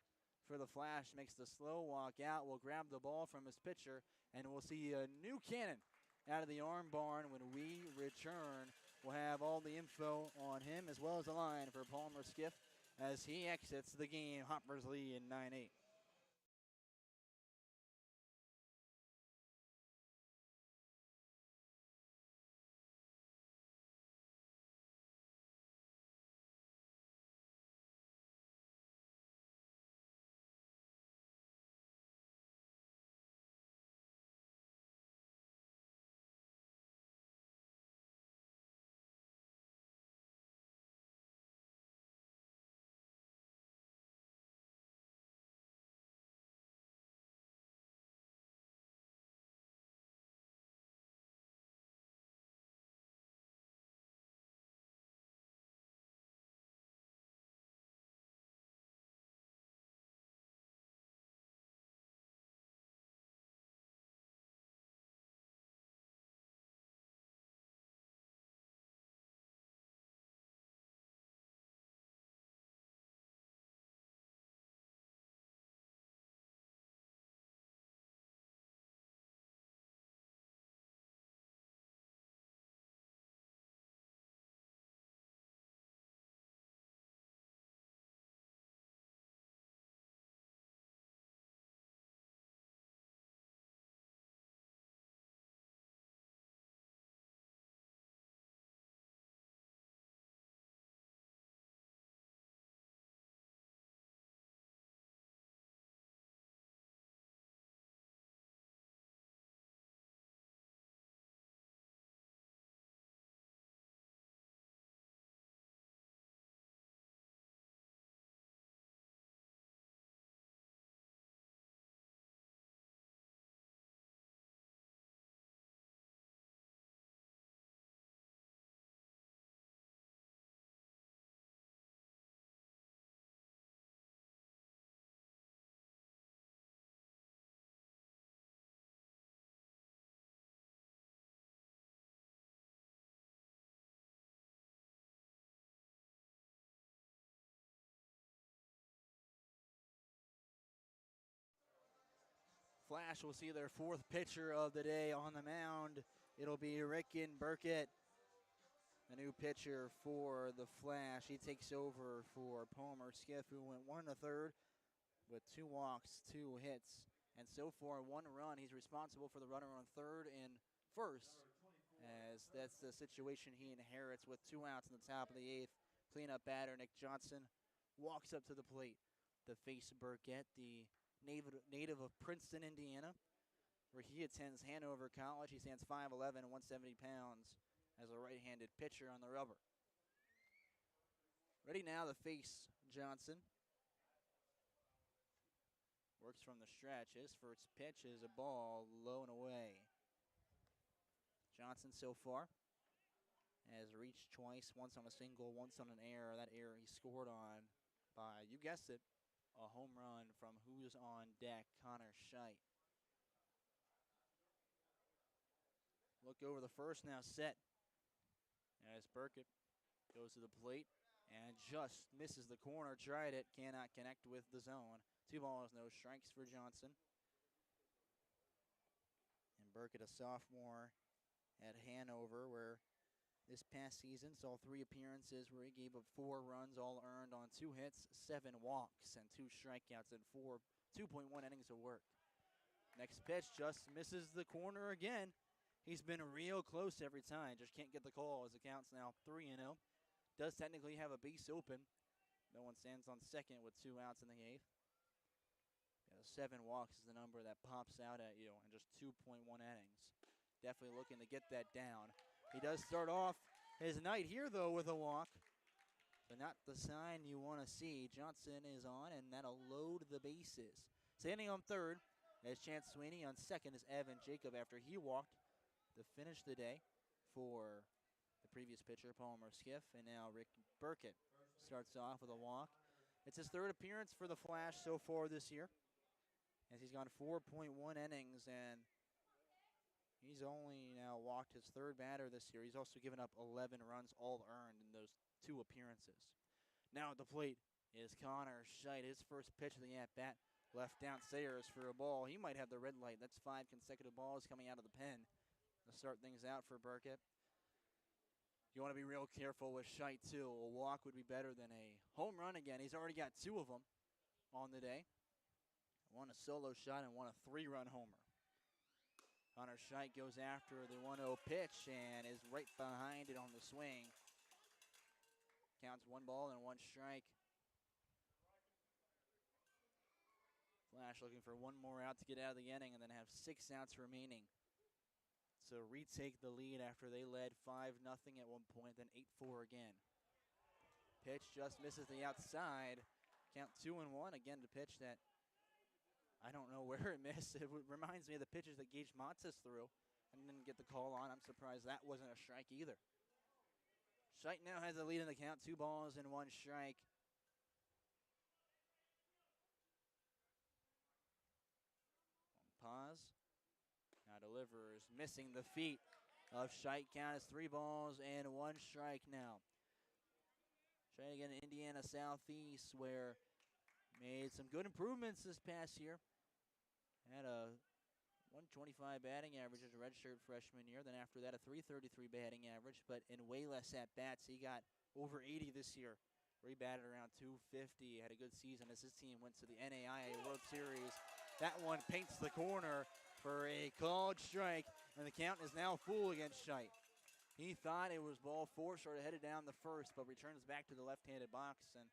for the Flash makes the slow walk out. Will grab the ball from his pitcher, and we'll see a new cannon out of the arm barn when we return. We'll have all the info on him as well as the line for Palmer Skiff as he exits the game. Hoppers lead in 9-8. Flash will see their fourth pitcher of the day on the mound. It'll be Ricken Burkett, the new pitcher for the Flash. He takes over for Palmer Skiff, who went 1 1/3 with 2 walks, 2 hits, and so far 1 run. He's responsible for the runner on third and first, as that's the situation he inherits with 2 outs in the top of the 8th. Cleanup batter Nick Johnson walks up to the plate to face Burkett, the native of Princeton, Indiana, where he attends Hanover College. He stands 5'11", 170 pounds as a right-handed pitcher on the rubber. Ready now to face Johnson. Works from the stretch. His first pitch is a ball low and away. Johnson so far has reached twice, once on a single, once on an error. That error he scored on by, you guessed it, a home run from who's on deck, Connor Scheidt. Look over the first now set as Burkett goes to the plate and just misses the corner. Tried it, cannot connect with the zone. 2 balls, no strikes for Johnson. And Burkett, a sophomore at Hanover, where this past season saw 3 appearances where he gave up 4 runs, all earned on 2 hits, 7 walks, and 2 strikeouts in 2.1 innings of work. Next pitch just misses the corner again. He's been real close every time, just can't get the call as the count's now 3-0. Does technically have a base open. No one stands on second with 2 outs in the 8th. 7 walks is the number that pops out at you in just 2.1 innings. Definitely looking to get that down. He does start off his night here, though, with a walk. But not the sign you want to see. Johnson is on, and that'll load the bases. Standing on third is Chance Sweeney. On second is Evan Jacob after he walked to finish the day for the previous pitcher, Palmer Skiff. And now Rick Burkett starts off with a walk. It's his 3rd appearance for the Flash so far this year, as he's gone 4.1 innings, and he's only now walked his 3rd batter this year. He's also given up 11 runs, all earned in those 2 appearances. Now at the plate is Connor Scheidt. His first pitch of the at-bat, left down Sayers for a ball. He might have the red light. That's 5 consecutive balls coming out of the pen to start things out for Burkett. You want to be real careful with Scheidt, too. A walk would be better than a home run again. He's already got 2 of them on the day. 1 a solo shot and 1 a 3-run homer. Connor Scheidt goes after the 1-0 pitch and is right behind it on the swing. Counts 1 ball and 1 strike. Flash looking for 1 more out to get out of the inning and then have 6 outs remaining. So retake the lead after they led 5-0 at one point, then 8-4 again. Pitch just misses the outside. Count 2-1. Again, the pitch that I don't know where it missed. It reminds me of the pitches that Gage Montes threw and didn't get the call on. I'm surprised that wasn't a strike either. Scheidt now has the lead in the count. 2 balls and 1 strike. Pause. Now delivers, missing the feet of Scheidt. Count is 3 balls and 1 strike now. Scheidt again in Indiana Southeast, where made some good improvements this past year. Had a 125 batting average as a redshirt freshman year. Then after that, a 333 batting average, but in way less at-bats. He got over 80 this year, where he batted around 250. Had a good season as his team went to the NAIA World Series. That one paints the corner for a called strike, and the count is now full against Scheidt. He thought it was ball 4, sort of headed down the first, but returns back to the left-handed box, and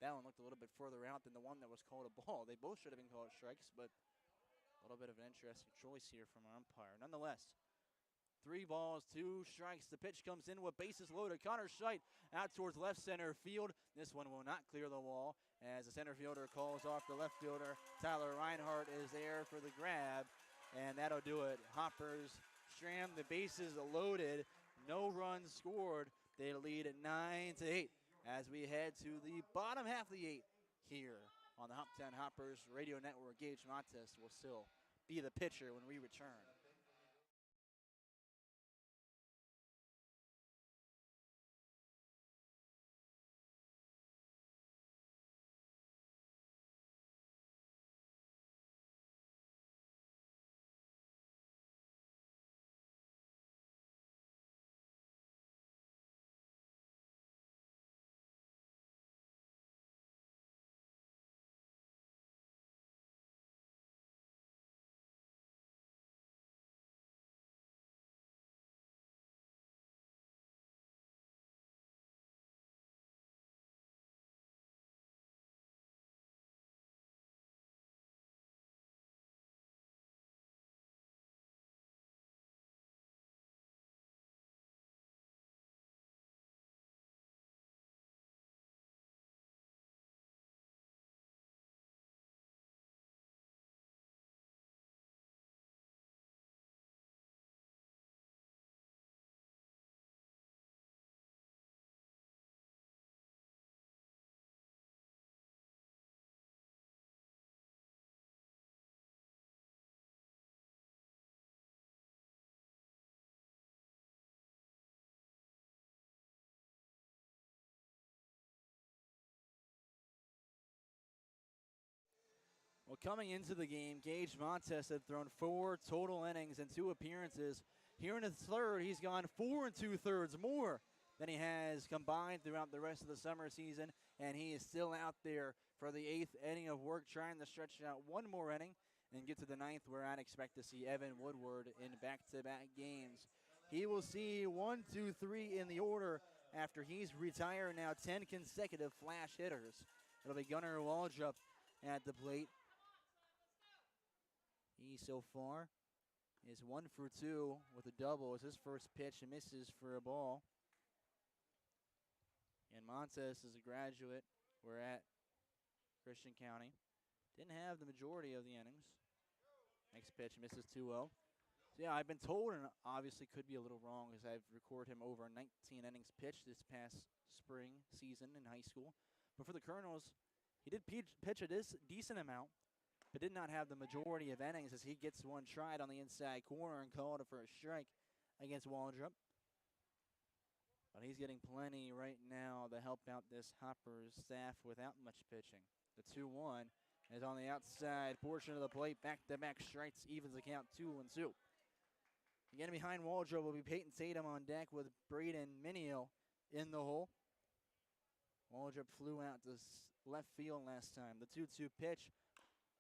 that one looked a little bit further out than the one that was called a ball. They both should have been called strikes, but a little bit of an interesting choice here from our umpire. Nonetheless, 3 balls, 2 strikes. The pitch comes in with bases loaded. Connor Scheidt out towards left center field. This one will not clear the wall as the center fielder calls off the left fielder. Tyler Reinhardt is there for the grab, and that'll do it. Hoppers stram the bases loaded. No runs scored. They lead at 9-8 as we head to the bottom half of the 8th here on the Hoptown Hoppers radio network. Gage Montes will still be the pitcher when we return. Well, coming into the game, Gage Montes had thrown 4 total innings and 2 appearances. Here in the third, he's gone 4 2/3 more than he has combined throughout the rest of the summer season, and he is still out there for the 8th inning of work, trying to stretch out one more inning and get to the 9th, where I'd expect to see Evan Woodward in back-to-back games. He will see 1, 2, 3 in the order after he's retired now 10 consecutive flash hitters. It'll be Gunnar Waldrop at the plate. He so far is 1 for 2 with a double as his first pitch misses for a ball. And Montes is a graduate. We're at Christian County. Didn't have the majority of the innings. Next pitch misses 2-0. So yeah, I've been told, and obviously could be a little wrong, as I've recorded him over 19 innings pitched this past spring season in high school. But for the Colonels, he did pitch a decent amount, but did not have the majority of innings, as he gets one tried on the inside corner and called it for a strike against Waldrop. But he's getting plenty right now to help out this Hoppers staff without much pitching. The 2-1 is on the outside portion of the plate. Back-to-back strikes, evens the count 2-2. Again, behind Waldrop will be Peyton Tatum on deck with Braden Minio in the hole. Waldrop flew out to left field last time. The 2-2 pitch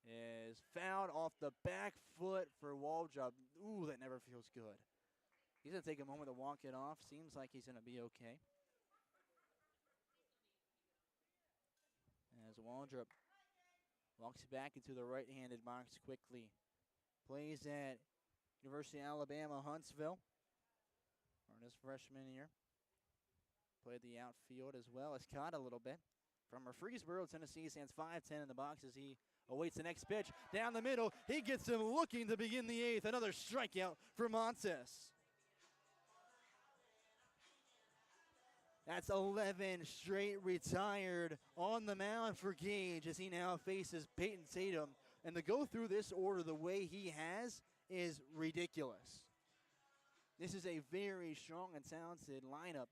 is fouled off the back foot for Waldrop. Ooh, that never feels good. He's going to take a moment to walk it off. Seems like he's going to be okay. As Waldrop walks back into the right-handed box quickly. Plays at University of Alabama, Huntsville. Or his freshman year. Played the outfield as well as caught a little bit. From Murfreesboro, Tennessee, stands 5'10" in the box as he awaits the next pitch. Down the middle, he gets him looking to begin the 8th. Another strikeout for Montes. That's 11 straight retired on the mound for Gage as he now faces Peyton Tatum. And to go through this order the way he has is ridiculous. This is a very strong and talented lineup,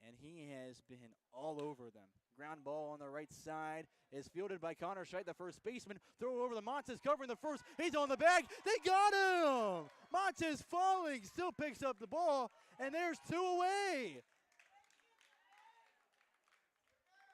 and he has been all over them. Ground ball on the right side is fielded by Connor Scheit, the first baseman. Throw over the Montes, covering the first. He's on the bag. They got him! Montes falling, still picks up the ball, and there's 2 away.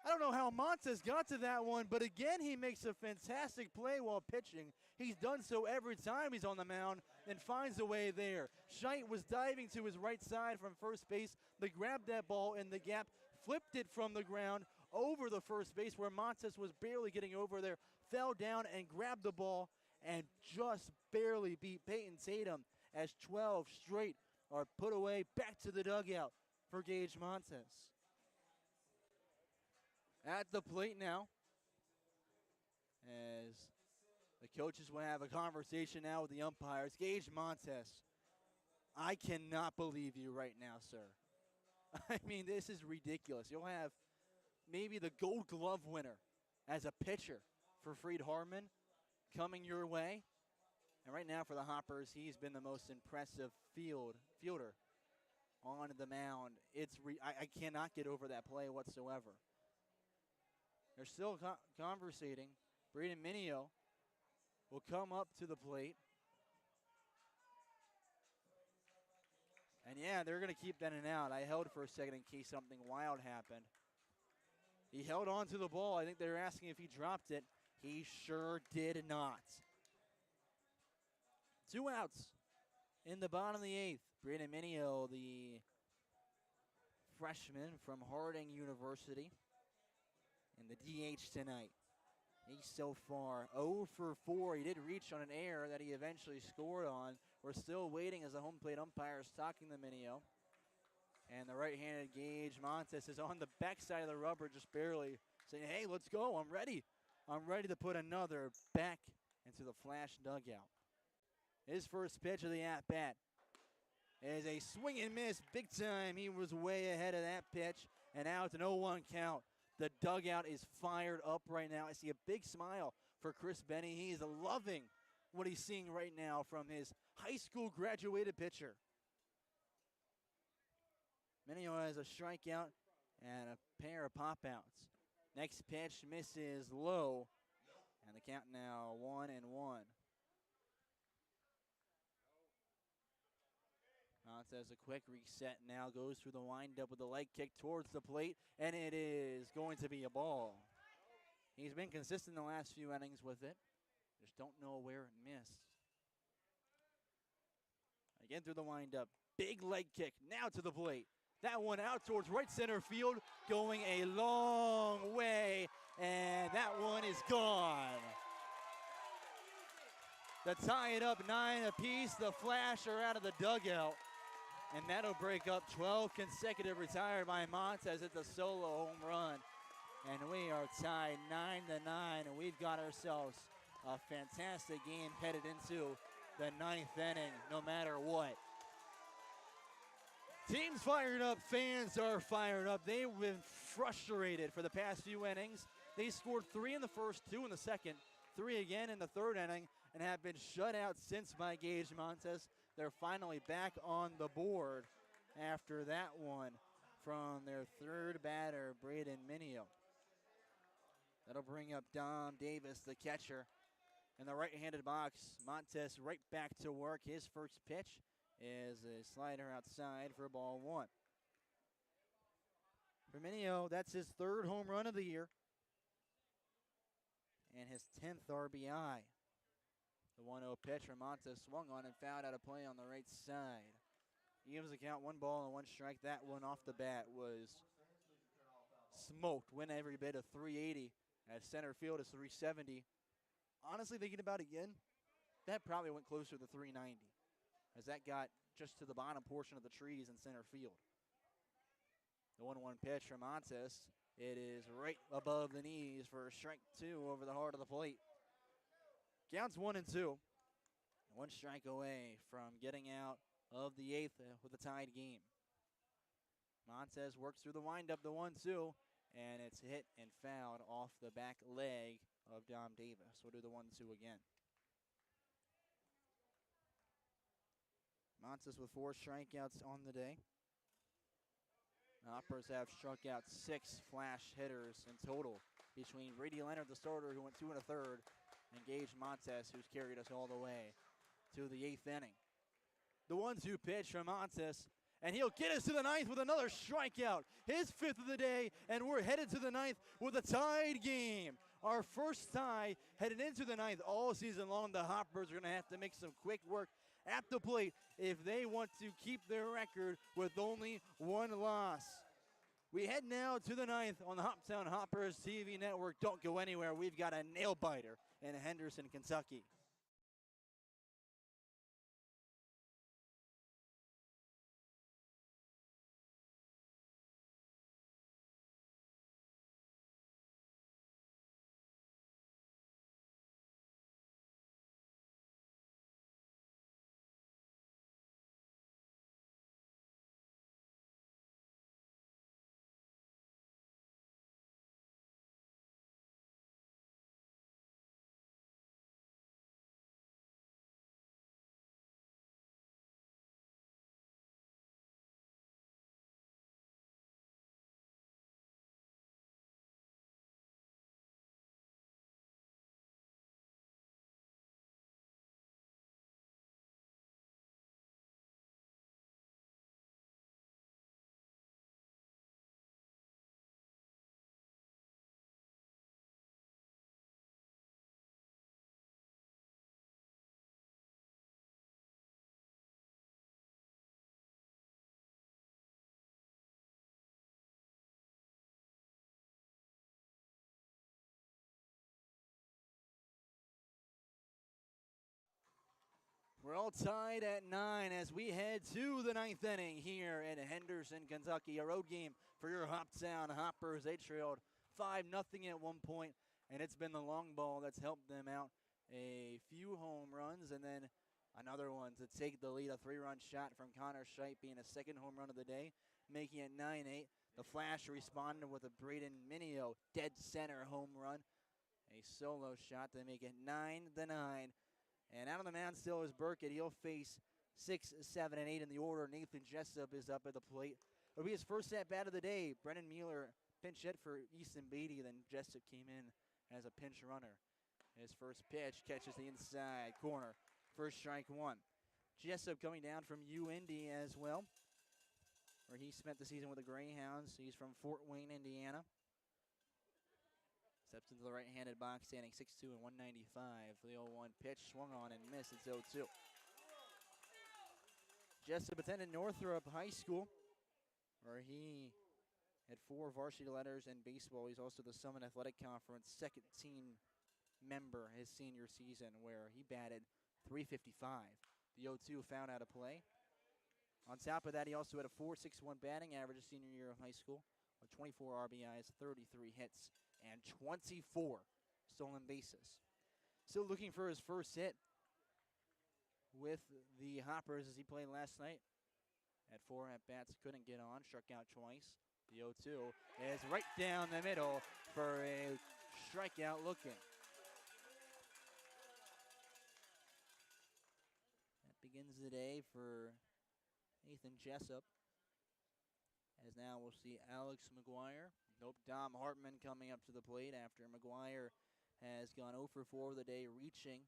I don't know how Montes got to that one, but again, he makes a fantastic play while pitching. He's done so every time he's on the mound and finds a way there. Scheit was diving to his right side from first base. They grabbed that ball in the gap, flipped it from the ground over the first base where Montes was barely getting over there, fell down and grabbed the ball and just barely beat Peyton Tatum as 12 straight are put away back to the dugout for Gage Montes. At the plate now, as the coaches will have a conversation now with the umpires. Gage Montes, I cannot believe you right now, sir. I mean, this is ridiculous. You'll have maybe the Gold Glove winner as a pitcher for Freed Harmon coming your way. And right now for the Hoppers, he's been the most impressive fielder on the mound. I cannot get over that play whatsoever. They're still conversating. Braden Minio will come up to the plate. And yeah, they're going to keep that in out. I held for a second in case something wild happened. He held on to the ball. I think they were asking if he dropped it. He sure did not. 2 outs in the bottom of the 8th. Braden Minio, the freshman from Harding University, in the DH tonight. He's so far 0 for 4. He did reach on an error that he eventually scored on. We're still waiting as the home plate umpire is talking to Minio. And the right-handed Gage Montes is on the backside of the rubber just barely, saying, hey, let's go, I'm ready. I'm ready to put another back into the flash dugout. His first pitch of the at-bat is a swing and miss big time. He was way ahead of that pitch, and now it's an 0-1 count. The dugout is fired up right now. I see a big smile for Chris Benny. He's loving what he's seeing right now from his high school graduated pitcher. Minio has a strikeout and a pair of pop-outs. Next pitch misses low. And the count now 1-1. Montez, a quick reset now, goes through the windup with a leg kick towards the plate, and it is going to be a ball. He's been consistent in the last few innings with it. Just don't know where it missed. Again through the windup. Big leg kick now to the plate. That one out towards right center field, going a long way, and that one is gone. To tie it up 9 apiece, the Flash are out of the dugout, and that'll break up 12 consecutive retired by Montez. It's a solo home run, and we are tied 9-9, and we've got ourselves a fantastic game headed into the 9th inning, no matter what. Team's fired up, fans are fired up. They've been frustrated for the past few innings. They scored 3 in the first, 2 in the second, 3 again in the third inning, and have been shut out since by Gage Montez. They're finally back on the board after that one from their third batter, Braden Minio. That'll bring up Dom Davis, the catcher, in the right-handed box. Montez right back to work. His first pitch is a slider outside for ball 1. For Minio, that's his 3rd home run of the year and his 10th RBI. The 1-0 pitch from Montez swung on and fouled out of play on the right side. He gives the count 1 ball and 1 strike. That one off the bat was smoked. Went every bit of 380. At center field is 370. Honestly, thinking about it again, that probably went closer to 390, as that got just to the bottom portion of the trees in center field. The 1-1 pitch from Montez. It is right above the knees for a strike 2 over the heart of the plate. Counts 1-2. 1 strike away from getting out of the 8th with a tied game. Montez works through the windup, the 1-2, and it's hit and fouled off the back leg of Dom Davis. We'll do the 1-2 again. Montez with 4 strikeouts on the day. Hoppers have struck out 6 flash hitters in total between Brady Leonard, the starter, who went 2 1/3, and Gage Montez, who's carried us all the way to the 8th inning. The 1-2 pitch from Montez, and he'll get us to the 9th with another strikeout. His 5th of the day, and we're headed to the 9th with a tied game. Our first tie headed into the 9th all season long. The Hoppers are going to have to make some quick work at the plate if they want to keep their record with only 1 loss. We head now to the 9th on the Hoptown Hoppers TV network. Don't go anywhere. We've got a nail biter in Henderson, Kentucky. We're all tied at 9 as we head to the 9th inning here in Henderson, Kentucky. A road game for your Hoptown Hoppers. They trailed 5-0 at one point, and it's been the long ball that's helped them out. A few home runs and then another one to take the lead. A 3-run shot from Connor Scheidt being a 2nd home run of the day, making it 9-8. The Flash responded with a Braden Minio dead center home run. A solo shot to make it 9-9. And out on the mound still is Burkett. He'll face 6, 7, and 8 in the order. Nathan Jessup is up at the plate. It'll be his first at-bat of the day. Brennan Mueller pinch hit for Easton Beatty. Then Jessup came in as a pinch runner. His first pitch catches the inside corner. First strike one. Jessup coming down from UIndy as well, where he spent the season with the Greyhounds. He's from Fort Wayne, Indiana. Steps into the right-handed box, standing 6'2" and 195. The 0-1 pitch swung on and missed. It's 0-2. Jessup attended Northrop High School, where he had 4 varsity letters in baseball. He's also the Summit Athletic Conference second team member his senior season, where he batted .355. The 0-2 found out of play. On top of that, he also had a .461 batting average his senior year of high school, with 24 RBIs, 33 hits, and 24 stolen bases. Still looking for his first hit with the Hoppers as he played last night. Had 4 at-bats, couldn't get on, struck out twice. The 0-2 is right down the middle for a strikeout looking. That begins the day for Nathan Jessup. As now we'll see Alex McGuire. Nope, Dom Hartman coming up to the plate after McGuire has gone 0 for 4 of the day, reaching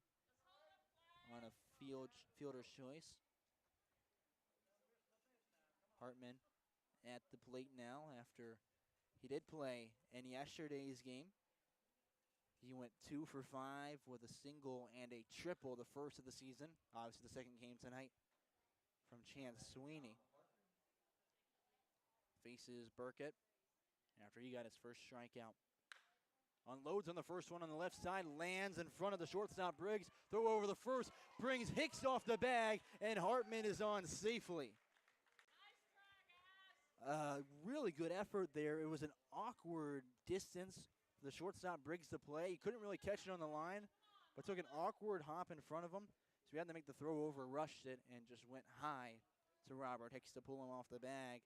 on a fielder's choice. Hartman at the plate now after he did play in yesterday's game. He went 2 for 5 with a single and a triple, the first of the season. Obviously the second game tonight from Chance Sweeney. Faces Burkett after he got his first strikeout. Unloads on the first one on the left side, lands in front of the shortstop Briggs. Throw over the first, brings Hicks off the bag, and Hartman is on safely. Really good effort there. It was an awkward distance for the shortstop Briggs to play. He couldn't really catch it on the line, but took an awkward hop in front of him. So he had to make the throw over, rushed it, and just went high to Robert Hicks to pull him off the bag.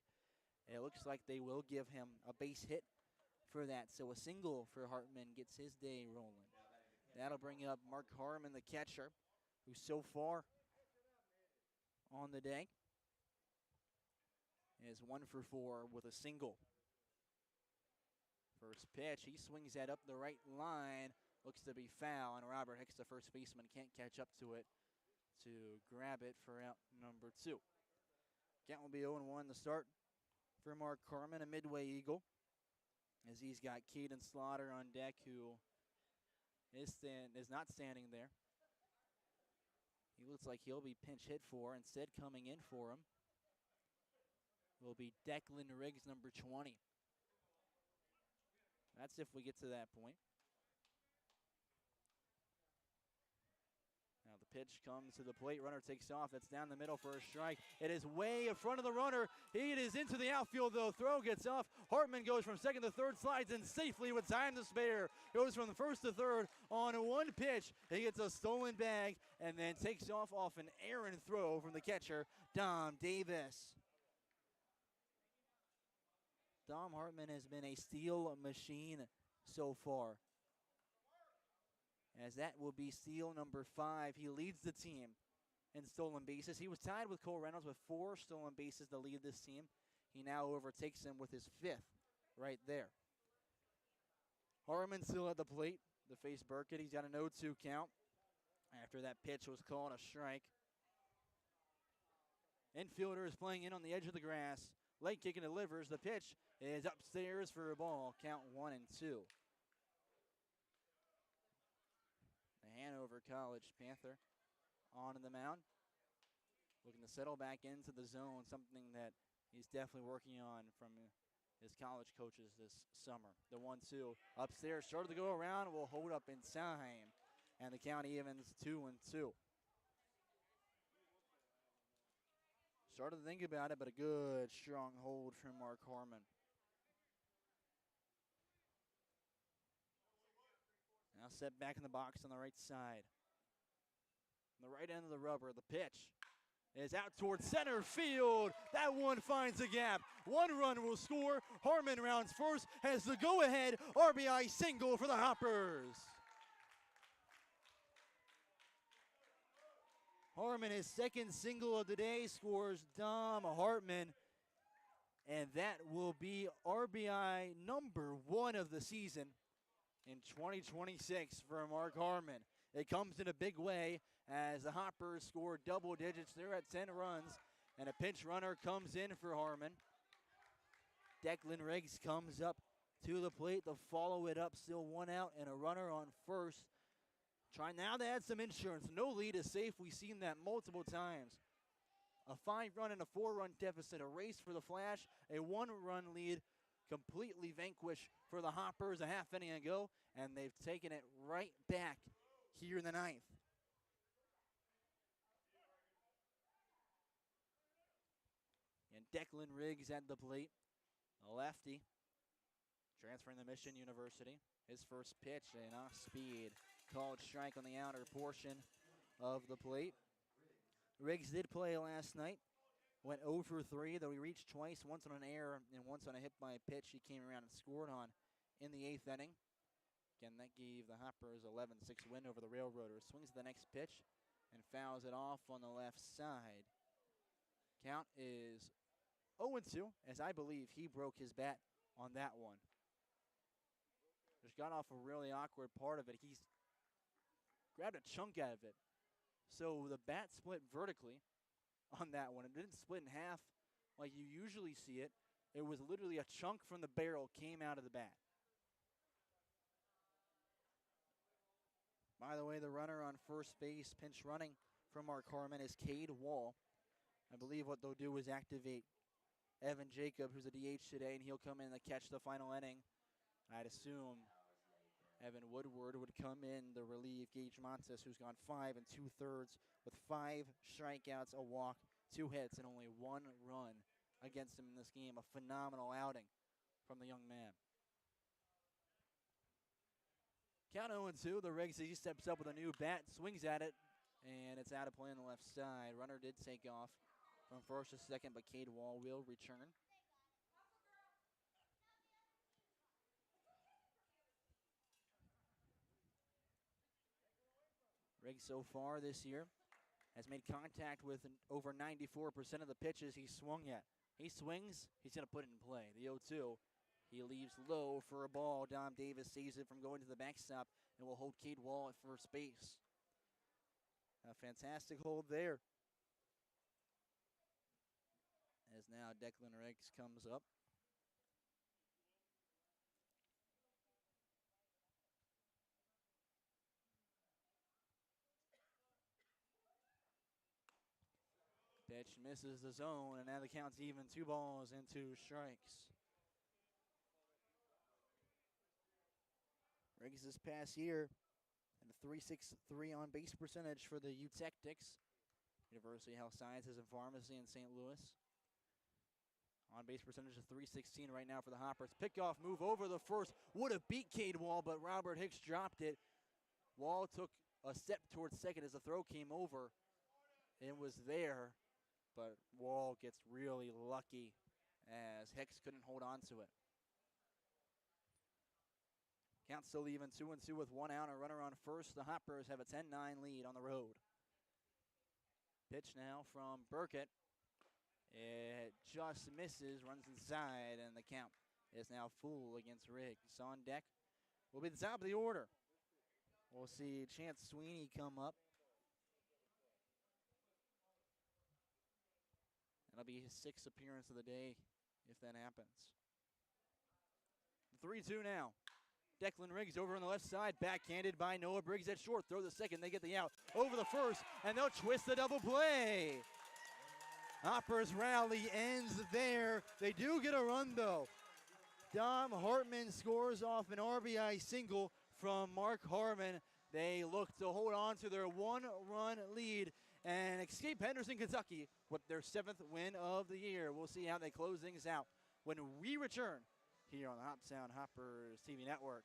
It looks like they will give him a base hit for that. So a single for Hartman gets his day rolling. That'll bring up Mark Harmon, the catcher, who's so far on the day is 1 for 4 with a single. First pitch, he swings that up the right line. Looks to be foul, and Robert Hicks, the first baseman, can't catch up to it to grab it for out number 2. Count will be 0-1 to start for Mark Harmon, a Midway Eagle, as he's got Caden Slaughter on deck, who is not standing there. He looks like he'll be pinch hit for. Instead, coming in for him will be Declan Riggs, number 20. That's if we get to that point. Now the pitch comes to the plate. Runner takes off. That's down the middle for a strike. It is way in front of the runner. It is into the outfield, though. Throw gets off. Hartman goes from second to third, slides in safely with time to spare. Goes from the first to third on one pitch. He gets a stolen bag and then takes off an errant throw from the catcher, Dom Davis. Dom Hartman has been a steal machine so far, as that will be steal number 5. He leads the team in stolen bases. He was tied with Cole Reynolds with 4 stolen bases to lead this team. He now overtakes him with his 5th right there. Hartman still at the plate to face Burkett. He's got an 0-2 count after that pitch was called a strike. Infielder is playing in on the edge of the grass. Leg kick and delivers. The pitch is upstairs for a ball. Count 1-2. The Hanover College Panther on the mound, looking to settle back into the zone, something that he's definitely working on from his college coaches this summer. The 1-2 upstairs, started to go around, will hold up in time, and the count evens 2-2. Started to think about it, but a good strong hold from Mark Harmon. Now set back in the box on the right side. On the right end of the rubber, the pitch is out towards center field. That one finds a gap. 1 run will score. Harmon rounds first, has the go-ahead RBI single for the Hoppers. Harmon, his second single of the day, scores Dom Hartman, and that will be RBI number 1 of the season. in 2026 for Mark Harmon. It comes in a big way as the Hoppers score double digits. They're at 10 runs, and a pinch runner comes in for Harmon. Declan Riggs comes up to the plate to follow it up. Still one out and a runner on first. Trying now to add some insurance. No lead is safe. We've seen that multiple times. A 5-run and a 4-run deficit. A race for the Flash. A 1-run lead completely vanquished for the Hoppers a half inning ago. And they've taken it right back here in the ninth. And Declan Riggs at the plate. A lefty. Transferring to Mission University. His first pitch, an off-speed called strike on the outer portion of the plate. Riggs did play last night. Went 0 for 3, though he reached twice, once on an error and once on a hit by a pitch he came around and scored on in the 8th inning. Again, that gave the Hoppers 11-6 win over the Railroaders. Swings the next pitch and fouls it off on the left side. Count is 0-2, as I believe he broke his bat on that one. Just got off a really awkward part of it. He's grabbed a chunk out of it. So the bat split vertically on that one. It didn't split in half like you usually see it. It was literally a chunk from the barrel came out of the bat. By the way, the runner on first base, pinch running from Mark Harmon, is Cade Wall. I believe what they'll do is activate Evan Jacob, who's a DH today, and he'll come in to catch the final inning. I'd assume Evan Woodward would come in to relieve Gage Montes, who's gone 5 2/3 with 5 strikeouts, a walk, 2 hits, and only 1 run against him in this game. A phenomenal outing from the young man. Count 0-2. The Riggs, he steps up with a new bat, swings at it, and it's out of play on the left side. Runner did take off from first to second, but Cade Wall will return. Riggs so far this year has made contact with over 94% of the pitches he swung at. He swings, he's going to put it in play. The 0-2, he leaves low for a ball. Dom Davis saves it from going to the backstop and will hold Cade Wall at first base. A fantastic hold there. As now Declan Riggs comes up. Pitch misses the zone, and now the count's even. 2 balls and 2 strikes. Riggs this past year and a .363 on base percentage for the Eutectics, University of Health Sciences and Pharmacy in St. Louis. On base percentage of .316 right now for the Hoppers. Pickoff move over the first. Would have beat Cade Wall, but Robert Hicks dropped it. Wall took a step towards second as the throw came over. It was there, but Wall gets really lucky as Hicks couldn't hold on to it. Count still even 2-2 with 1 out, a runner on first. The Hoppers have a 10-9 lead on the road. Pitch now from Burkett. It just misses, runs inside, and the count is now full against Riggs. On deck will be the top of the order. We'll see Chance Sweeney come up. That'll be his 6th appearance of the day if that happens. 3-2 now. Declan Riggs over on the left side, backhanded by Noah Briggs at short. Throw the second, they get the out. Over the first, and they'll twist the double play. Hoppers rally ends there. They do get a run, though. Dom Hartman scores off an RBI single from Mark Harmon. They look to hold on to their 1-run lead and escape Henderson, Kentucky with their 7th win of the year. We'll see how they close things out when we return here on the Hoptown Hoppers TV network.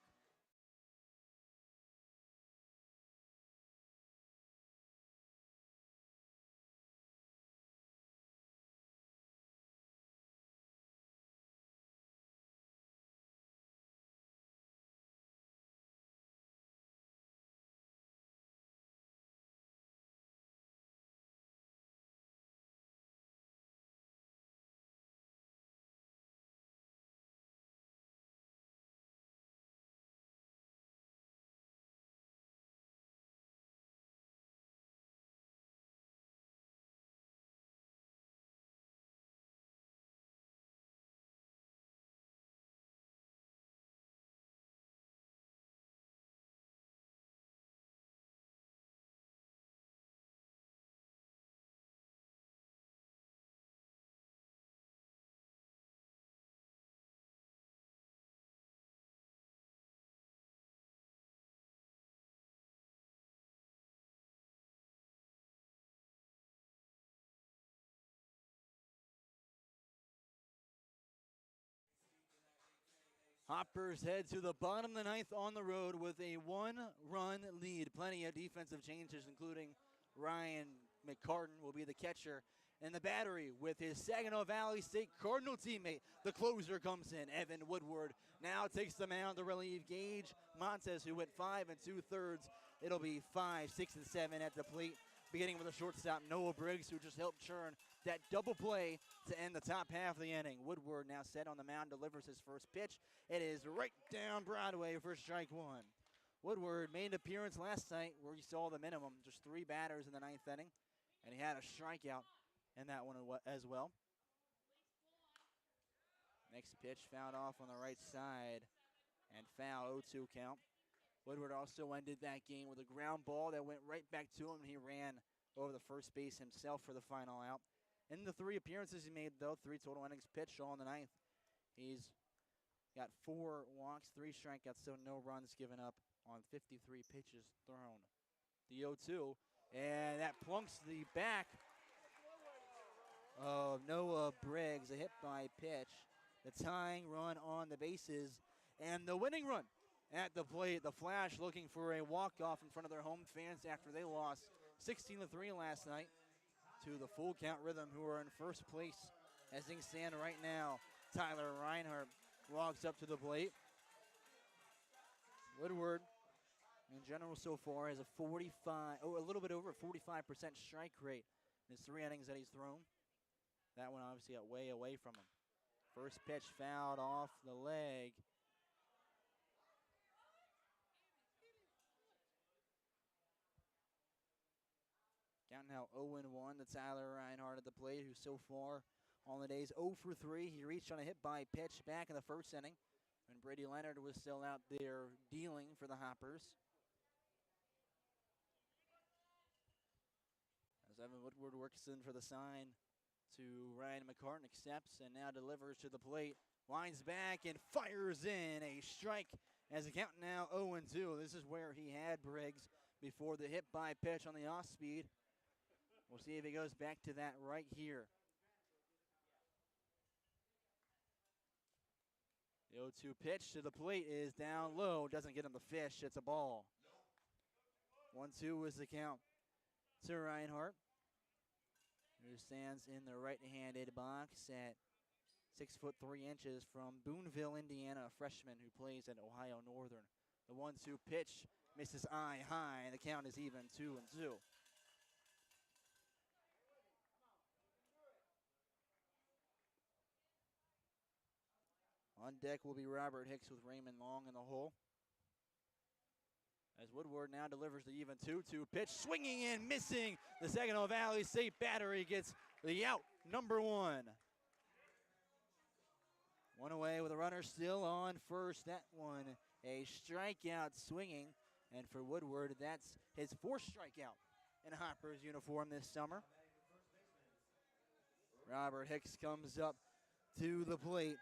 Hoppers head to the bottom of the ninth on the road with a 1-run lead. Plenty of defensive changes, including Ryan McCartan will be the catcher. And the battery with his Saginaw Valley State Cardinal teammate. The closer comes in, Evan Woodward. Now takes the mound to relieve Gage Montez, who went 5 2/3. It'll be 5, 6, and 7 at the plate, beginning with a shortstop, Noah Briggs, who just helped churn that double play to end the top half of the inning. Woodward now set on the mound, delivers his first pitch. It is right down Broadway for strike one. Woodward made an appearance last night where he saw the minimum, just 3 batters in the ninth inning, and he had a strikeout in that one as well. Next pitch fouled off on the right side, and foul, 0-2 count. Woodward also ended that game with a ground ball that went right back to him, and he ran over the first base himself for the final out. In the 3 appearances he made, though, 3 total innings pitched, all in the ninth. He's got 4 walks, 3 strikeouts, so no runs given up on 53 pitches thrown. The 0-2, and that plunks the back of Noah Briggs, a hit by pitch. The tying run on the bases, and the winning run at the plate. The Flash looking for a walk-off in front of their home fans after they lost 16-3 last night to the Full Count Rhythm, who are in first place as things stand right now. Tyler Reinhardt walks up to the plate. Woodward, in general so far, has a little bit over 45% strike rate in his 3 innings that he's thrown. That one obviously got way away from him. First pitch fouled off the leg. Count now 0-1 to Tyler Reinhardt at the plate, who so far on the days 0 for 3. He reached on a hit by pitch back in the first inning when Brady Leonard was still out there dealing for the Hoppers. As Evan Woodward works in for the sign to Ryan McCartan, accepts and now delivers to the plate. Winds back and fires in a strike as the count now 0-2. This is where he had Briggs before the hit by pitch on the off speed. We'll see if he goes back to that right here. The 0-2 pitch to the plate is down low. Doesn't get him the fish. It's a ball. 1-2 is the count to Reinhardt, who stands in the right-handed box at 6'3" from Boonville, Indiana, a freshman who plays at Ohio Northern. The 1-2 pitch misses eye high, and the count is even 2-2. On deck will be Robert Hicks with Raymond Long in the hole. As Woodward now delivers the even 2-2 pitch, swinging in, missing. The Saginaw Valley State battery gets the out, number 1. One away with a runner still on first. That one a strikeout swinging. And for Woodward, that's his 4th strikeout in a Hoppers uniform this summer. Robert Hicks comes up to the plate.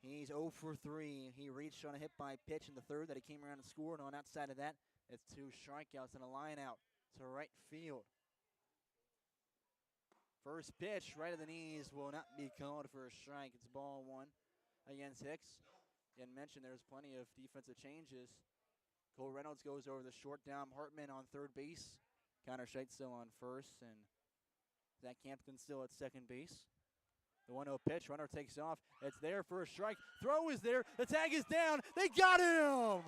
He's 0 for 3. He reached on a hit by pitch in the 3rd that he came around and scored on. Outside of that, it's 2 strikeouts and a line out to right field. First pitch, right at the knees, will not be called for a strike. It's ball 1 against Hicks. Again, mentioned there's plenty of defensive changes. Cole Reynolds goes over the short. Dom Hartman on 3rd base. Connor Scheidt still on 1st, and Zach Campton still at 2nd base. The 1-0 pitch, runner takes off. It's there for a strike. Throw is there. The tag is down. They got him.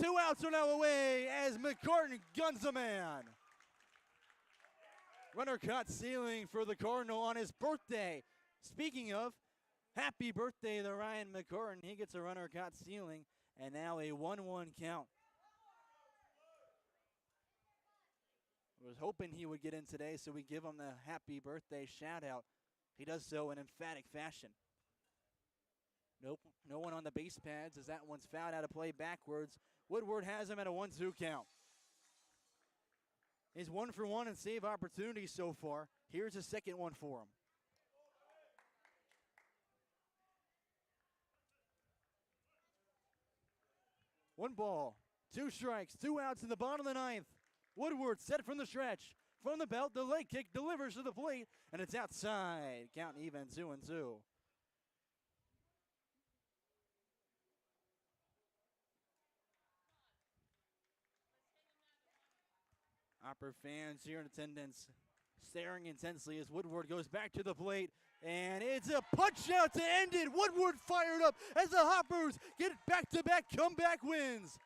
2 outs are now away as McCartan guns a man. Runner caught ceiling for the Cardinal on his birthday. Speaking of, happy birthday to Ryan McCartan. He gets a runner caught ceiling, and now a 1-1 count. Was hoping he would get in today, so we give him the happy birthday shout out. He does so in emphatic fashion. Nope, no one on the base pads as that one's fouled out of play backwards. Woodward has him at a 1-2 count. He's 1 for 1 in save opportunities so far. Here's a second one for him. One ball, 2 strikes, 2 outs in the bottom of the 9th. Woodward set from the stretch. From the belt, the leg kick delivers to the plate, and it's outside. Count even 2-2. Hopper fans here in attendance staring intensely as Woodward goes back to the plate. And it's a punch out to end it. Woodward fired up as the Hoppers get back-to-back comeback wins.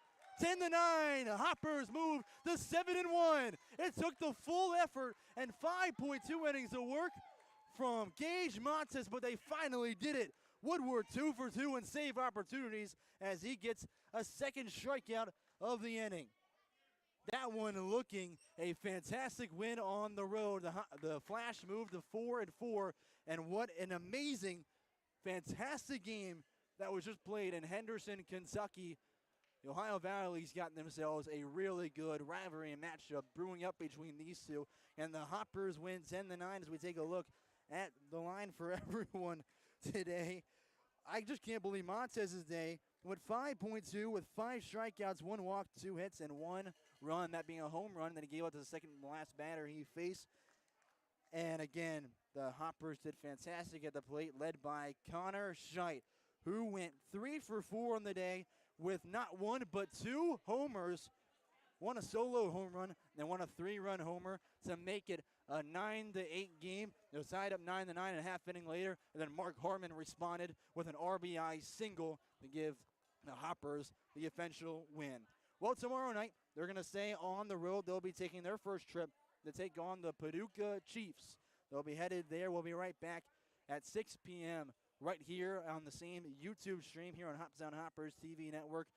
10-9, Hoppers move to 7-1. It took the full effort and 5.2 innings of work from Gage Montes, but they finally did it. Woodward 2 for 2 in save opportunities as he gets a second strikeout of the inning. That one looking a fantastic win on the road. The Flash moved to 4-4, and what an amazing, fantastic game that was just played in Henderson, Kentucky. The Ohio Valley's gotten themselves a really good rivalry and matchup brewing up between these two, and the Hoppers win 10-9 as we take a look at the line for everyone today. I just can't believe Montez's day with 5.2 with 5 strikeouts, 1 walk, 2 hits, and 1 run, that being a home run that he gave out to the second last batter he faced. And again, the Hoppers did fantastic at the plate, led by Connor Scheidt, who went 3 for 4 on the day with not 1 but 2 homers. One a solo home run, and one a 3-run homer to make it a 9-8 game. It was tied up 9-9 and a half inning later, and then Mark Harmon responded with an RBI single to give the Hoppers the eventual win. Well, tomorrow night, they're going to stay on the road. They'll be taking their first trip to take on the Paducah Chiefs. They'll be headed there. We'll be right back at 6 p.m. right here on the same YouTube stream here on Hoptown Hoppers TV network.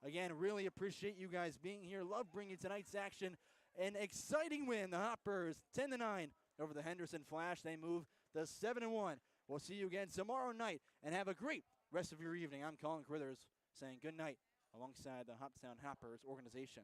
Again, really appreciate you guys being here. Love bringing tonight's action. An exciting win. The Hoppers 10-9 over the Henderson Flash. They move to 7-1. We'll see you again tomorrow night, and have a great rest of your evening. I'm Colin Crithers saying good night alongside the Hoptown Hoppers organization.